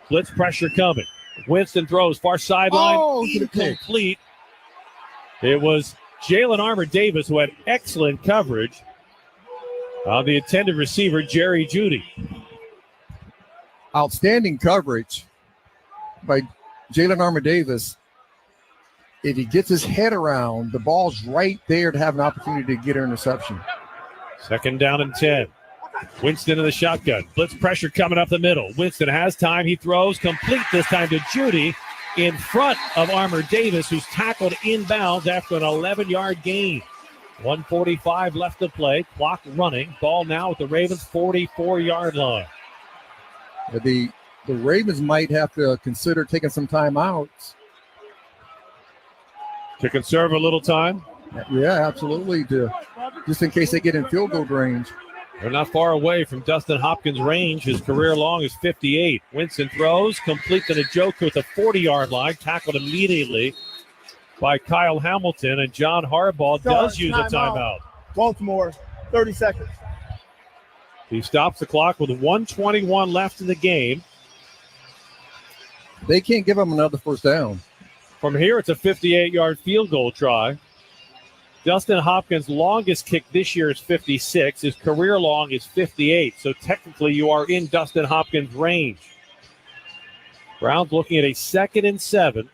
Blitz pressure coming. Winston throws far sideline. Incomplete. It was Jalen Armour-Davis who had excellent coverage on the intended receiver, Jerry Jeudy. Outstanding coverage by Jalen Armour-Davis. If he gets his head around, the ball's right there to have an opportunity to get an interception. 2nd down and 10. Winston in the shotgun. Blitz pressure coming up the middle. Winston has time. He throws complete this time to Jeudy in front of Armour-Davis, who's tackled inbounds after an 11-yard gain. 1:45 left to play. Clock running. Ball now at the Ravens' 44-yard line. The Ravens might have to consider taking some timeouts. To conserve a little time? Yeah, absolutely. Just in case they get in field goal range. They're not far away from Dustin Hopkins' range. His career long is 58. Winston throws, complete to Njoku at the 40-yard line, tackled immediately by Kyle Hamilton, and John Harbaugh does use a timeout. Baltimore, 30 seconds. He stops the clock with 1:21 left in the game. They can't give him another first down. From here, it's a 58-yard field goal try. Dustin Hopkins' longest kick this year is 56. His career long is 58. So technically you are in Dustin Hopkins' range. Browns looking at a 2nd and 7.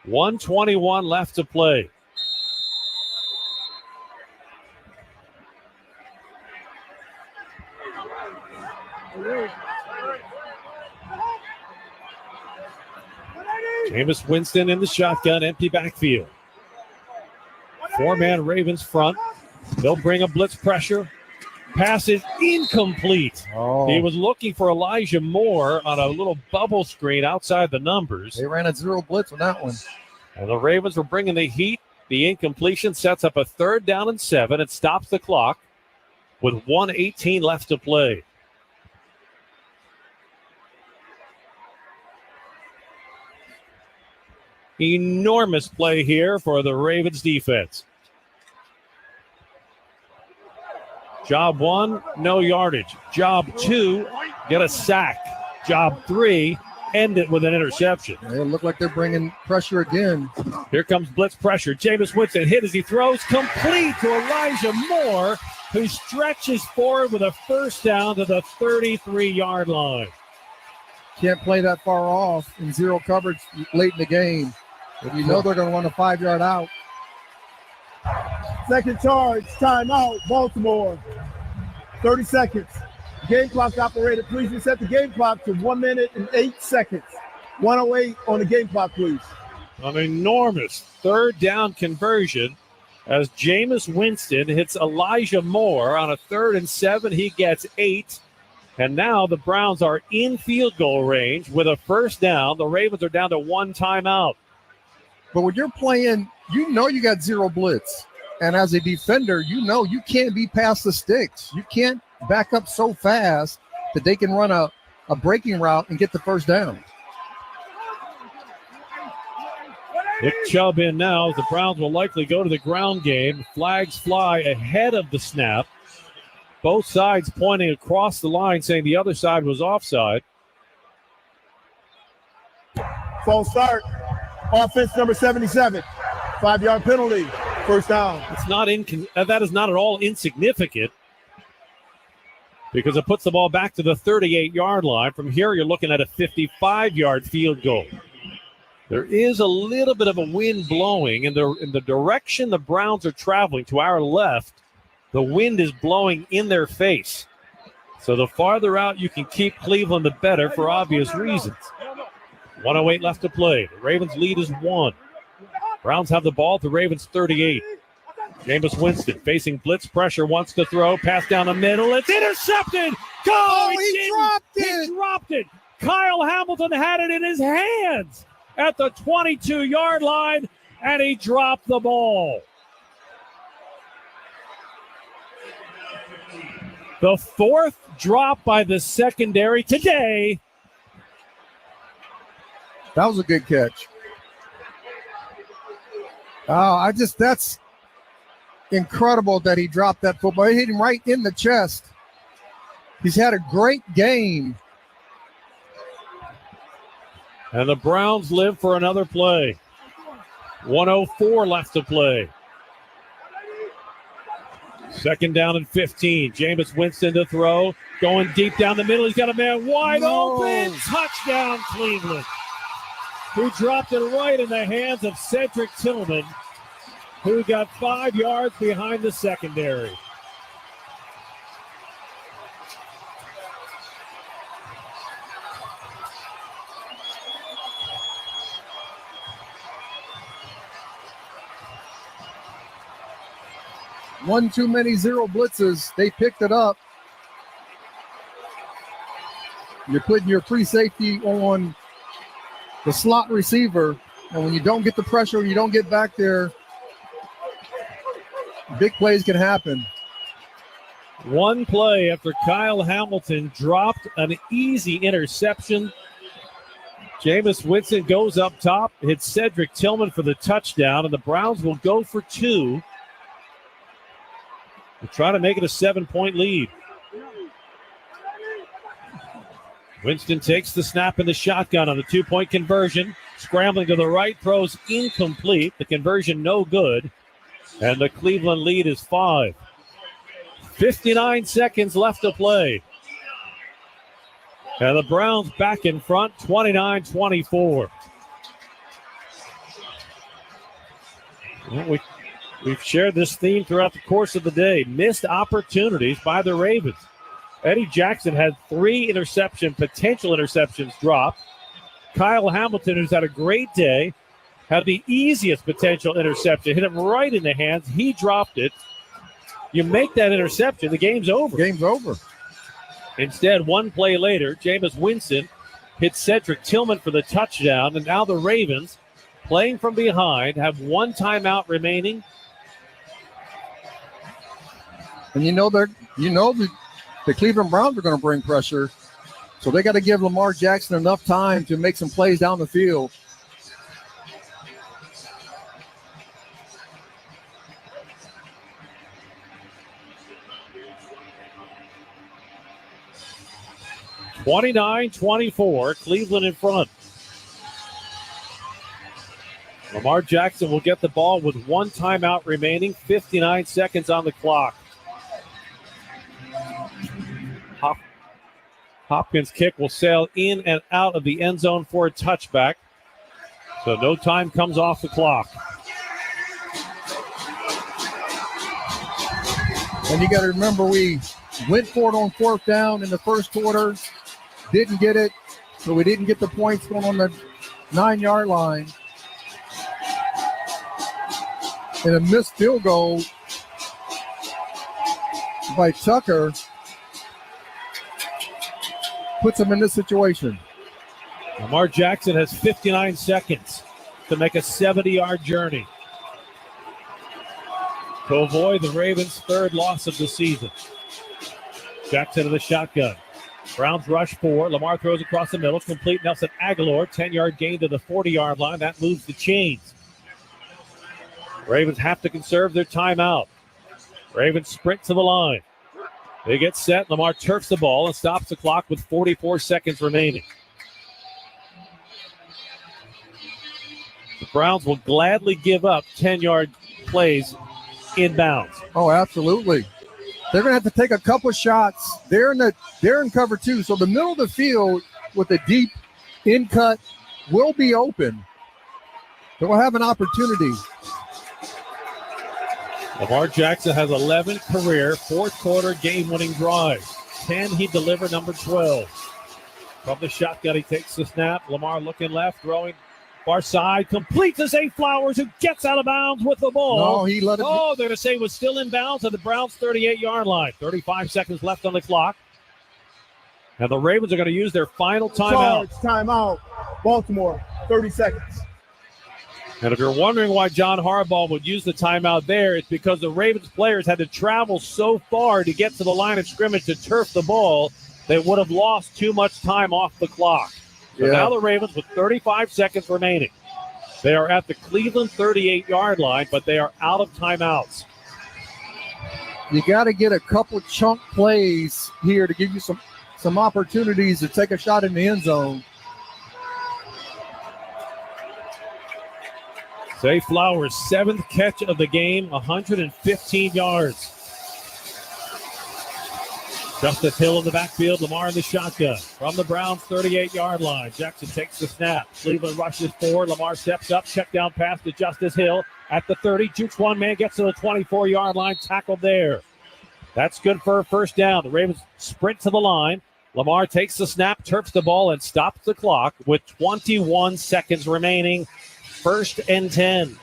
1:21 left to play. Jameis Winston in the shotgun, empty backfield. Four-man Ravens front. They'll bring a blitz pressure. Pass is incomplete. Oh. He was looking for Elijah Moore on a little bubble screen outside the numbers. They ran a zero blitz on that one. And the Ravens were bringing the heat. The incompletion sets up a 3rd down and 7. It stops the clock with 1:18 left to play. Enormous play here for the Ravens defense. Job 1, no yardage. Job 2, get a sack. Job 3, end it with an interception. They look like they're bringing pressure again. Here comes blitz pressure. Jameis Winston hit as he throws, complete to Elijah Moore, who stretches forward with a 1st down to the 33-yard line. Can't play that far off in zero coverage late in the game. If you know they're going to run a 5-yard out. Second charge, timeout, Baltimore. 30 seconds. Game clock operator, please reset the game clock to 1 minute and 8 seconds. 1:08 on the game clock, please. An enormous 3rd down conversion as Jameis Winston hits Elijah Moore on a 3rd and 7. He gets 8. And now the Browns are in field goal range with a 1st down. The Ravens are down to 1 timeout. But when you're playing, you know you got zero blitz. And as a defender, you know you can't be past the sticks. You can't back up so fast that they can run a breaking route and get the 1st down. Nick Chubb in now. The Browns will likely go to the ground game. Flags fly ahead of the snap. Both sides pointing across the line saying the other side was offside. False start. Offense number 77. 5-yard penalty. 1st down. It's not that is not at all insignificant because it puts the ball back to the 38-yard line. From here, you're looking at a 55-yard field goal. There is a little bit of a wind blowing in the direction the Browns are traveling to our left. The wind is blowing in their face. So the farther out you can keep Cleveland, the better for obvious reasons. 1:08 left to play. The Ravens lead is 1. Browns have the ball at the Ravens 38. Jameis Winston facing blitz pressure, wants to throw, pass down the middle. It's intercepted. Go! He dropped it. Kyle Hamilton had it in his hands at the 22-yard line, and he dropped the ball. The 4th drop by the secondary today. That was a good catch. Oh, that's incredible that he dropped that football. It hit him right in the chest. He's had a great game. And the Browns live for another play. 1:04 left to play. 2nd down and 15. Jameis Winston to throw. Going deep down the middle. He's got a man wide open. Touchdown, Cleveland. Who dropped it right in the hands of Cedric Tillman, who got 5 yards behind the secondary. One too many zero blitzes. They picked it up. You're putting your free safety on the slot receiver, and when you don't get the pressure, when you don't get back there, big plays can happen. One play after Kyle Hamilton dropped an easy interception. Jameis Winston goes up top, hits Cedric Tillman for the touchdown, and the Browns will go for 2 to try to make it a 7-point lead. Winston takes the snap in the shotgun on the 2-point conversion. Scrambling to the right, throws incomplete. The conversion no good. And the Cleveland lead is 5. 59 seconds left to play. And the Browns back in front, 29-24. Well, we've shared this theme throughout the course of the day. Missed opportunities by the Ravens. Eddie Jackson had 3 potential interceptions dropped. Kyle Hamilton, who's had a great day, had the easiest potential interception. Hit him right in the hands. He dropped it. You make that interception, the game's over. Game's over. Instead, one play later, Jameis Winston hit Cedric Tillman for the touchdown, and now the Ravens, playing from behind, have one timeout remaining. And the Cleveland Browns are going to bring pressure, so they got to give Lamar Jackson enough time to make some plays down the field. (29-24), Cleveland in front. Lamar Jackson will get the ball with one timeout remaining, 59 seconds on the clock. Hopkins' kick will sail in and out of the end zone for a touchback. So no time comes off the clock. And you got to remember, we went for it on fourth down in the first quarter, didn't get it, so we didn't get the points going on the 9-yard line. And a missed field goal by Tucker puts him in this situation. Lamar Jackson has 59 seconds to make a 70-yard journey to avoid the Ravens' third loss of the season. Jackson to the shotgun. Browns rush 4. Lamar throws across the middle. Complete. Nelson Aguilar, 10-yard gain to the 40-yard line. That moves the chains. Ravens have to conserve their timeout. Ravens sprint to the line. They get set. Lamar turfs the ball and stops the clock with 44 seconds remaining. The Browns will gladly give up 10-yard plays inbounds. Oh, absolutely. They're going to have to take a couple shots. They're in cover 2. So the middle of the field with a deep in cut will be open. They will have an opportunity. Lamar Jackson has 11 career fourth-quarter game-winning drives. 10 he delivered, number 12. From the shotgun, he takes the snap. Lamar looking left, throwing far side. Complete to Zay Flowers, who gets out of bounds with the ball. No, he let it. Oh, they're going to say it was still in bounds at the Browns' 38-yard line. 35 seconds left on the clock. And the Ravens are going to use their final timeout. Timeout. Baltimore, 30 seconds. And if you're wondering why John Harbaugh would use the timeout there, it's because the Ravens players had to travel so far to get to the line of scrimmage to turf the ball, they would have lost too much time off the clock. So now the Ravens with 35 seconds remaining. They are at the Cleveland 38-yard line, but they are out of timeouts. You got to get a couple chunk plays here to give you some opportunities to take a shot in the end zone. Zay Flowers, 7th catch of the game, 115 yards. Justice Hill in the backfield, Lamar in the shotgun. From the Browns' 38-yard line, Jackson takes the snap. Cleveland rushes forward. Lamar steps up, check down pass to Justice Hill at the 30. Jukes one man, gets to the 24-yard line, tackled there. That's good for a first down. The Ravens sprint to the line. Lamar takes the snap, turfs the ball, and stops the clock with 21 seconds remaining. 1st and 10.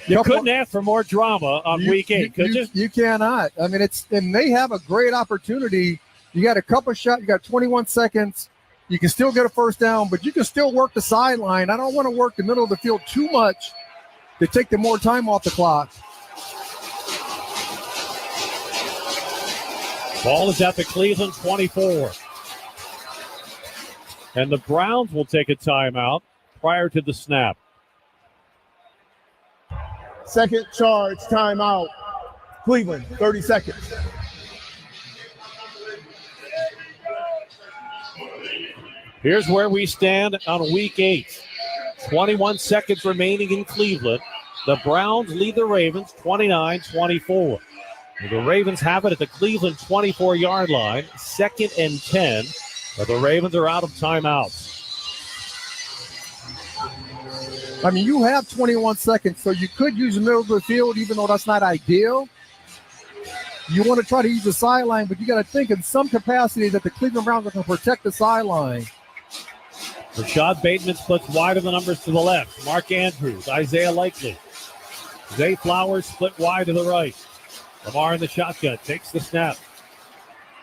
You couldn't ask for more drama on week 8, could you? You cannot. I mean, and they have a great opportunity. You got a couple shots. You got 21 seconds. You can still get a first down, but you can still work the sideline. I don't want to work the middle of the field too much to take the more time off the clock. Ball is at the Cleveland 24. And the Browns will take a timeout prior to the snap. Second charge, timeout. Cleveland, 30 seconds. Here's where we stand on week 8. 21 seconds remaining in Cleveland. The Browns lead the Ravens 29-24. The Ravens have it at the Cleveland 24-yard line. 2nd and 10. But the Ravens are out of timeouts. I mean, you have 21 seconds, so you could use the middle of the field, even though that's not ideal. You want to try to use the sideline, but you got to think in some capacity that the Cleveland Browns are going to protect the sideline. Rashad Bateman splits wide of the numbers to the left. Mark Andrews, Isaiah Likely. Zay Flowers split wide to the right. Lamar in the shotgun, takes the snap.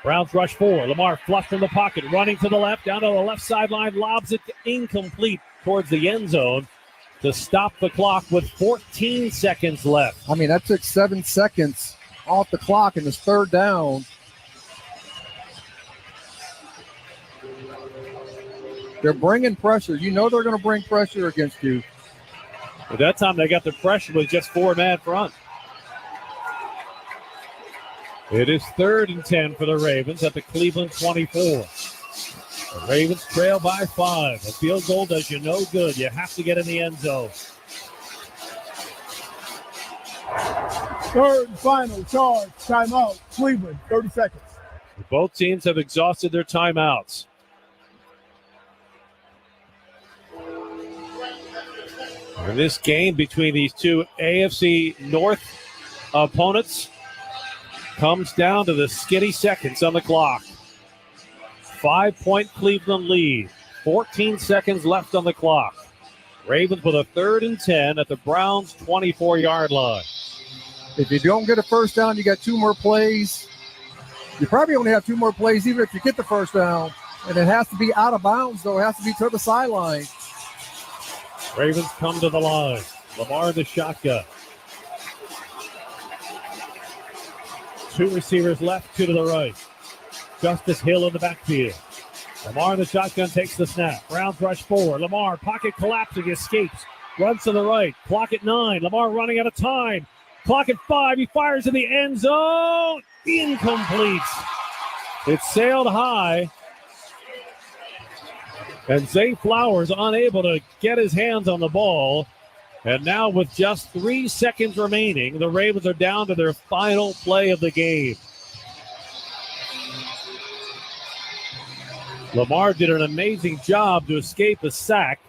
Browns rush 4. Lamar flushed from the pocket, running to the left, down to the left sideline, lobs it incomplete towards the end zone to stop the clock with 14 seconds left. I mean, that took 7 seconds off the clock and it's third down. They're bringing pressure. You know they're going to bring pressure against you. At that time, they got the pressure with just 4-man front. It is 3rd and 10 for the Ravens at the Cleveland 24. The Ravens trail by 5. A field goal does you no good. You have to get in the end zone. Third and final charge. Timeout. Cleveland, 30 seconds. Both teams have exhausted their timeouts. In this game between these two AFC North opponents comes down to the skinny seconds on the clock. 5-point Cleveland lead. 14 seconds left on the clock. Ravens with a 3rd and 10 at the Browns' 24-yard line. If you don't get a first down, you got 2 more plays. You probably only have 2 more plays even if you get the first down. And it has to be out of bounds, though. It has to be to the sideline. Ravens come to the line. Lamar in the shotgun. 2 receivers left, 2 to the right. Justice Hill in the backfield. Lamar in the shotgun takes the snap. Browns rush 4. Lamar, pocket collapsing, escapes. Runs to the right. Clock at 9. Lamar running out of time. Clock at 5. He fires in the end zone. Incomplete. It sailed high. And Zay Flowers unable to get his hands on the ball. And now with just 3 seconds remaining, the Ravens are down to their final play of the game. Lamar did an amazing job to escape a sack.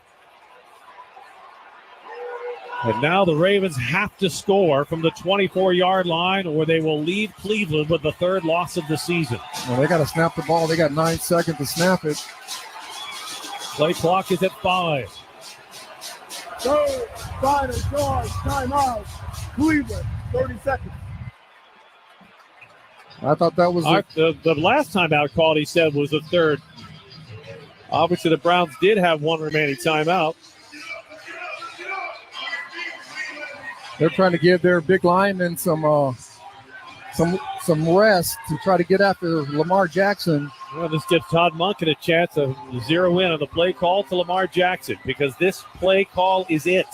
And now the Ravens have to score from the 24-yard line or they will leave Cleveland with the 3rd loss of the season. Well, they got to snap the ball. They got 9 seconds to snap it. Play clock is at 5. Third, final charge, timeout. Cleveland, 30 seconds. I thought that was the last timeout called, he said, was the 3rd. Obviously, the Browns did have 1 remaining timeout. They're trying to give their big linemen some rest to try to get after Lamar Jackson. Well, this gives Todd Monken a chance to zero in on the play call to Lamar Jackson because this play call is it.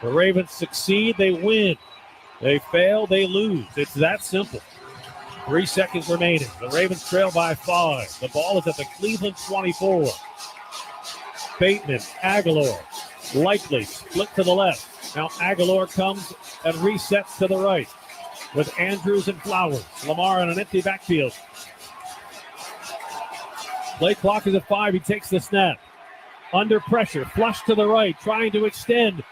The Ravens succeed, they win. They fail, they lose. It's that simple. 3 seconds remaining. The Ravens trail by 5. The ball is at the Cleveland 24. Bateman, Aguilar, Likely, split to the left. Now Aguilar comes and resets to the right with Andrews and Flowers. Lamar in an empty backfield. Play clock is at 5. He takes the snap. Under pressure. Flush to the right. Trying to extend.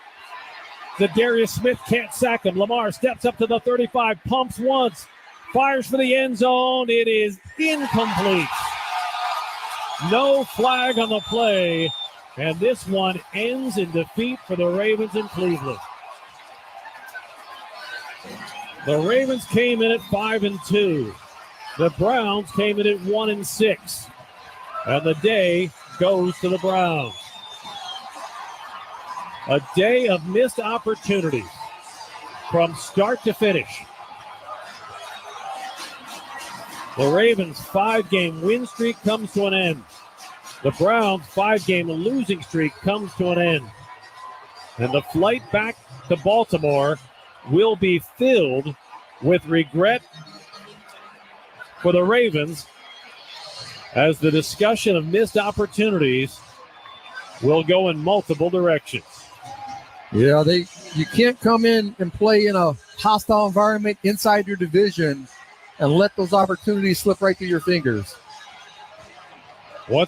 Zadarius Smith can't sack him. Lamar steps up to the 35. Pumps once. Fires for the end zone. It is incomplete. No flag on the play. And this one ends in defeat for the Ravens in Cleveland. The Ravens came in at 5-2. The Browns came in at 1-6. And the day goes to the Browns. A day of missed opportunities from start to finish. The Ravens' 5-game win streak comes to an end. The Browns' 5-game losing streak comes to an end. And the flight back to Baltimore will be filled with regret for the Ravens as the discussion of missed opportunities will go in multiple directions. Yeah, you can't come in and play in a hostile environment inside your division and let those opportunities slip right through your fingers.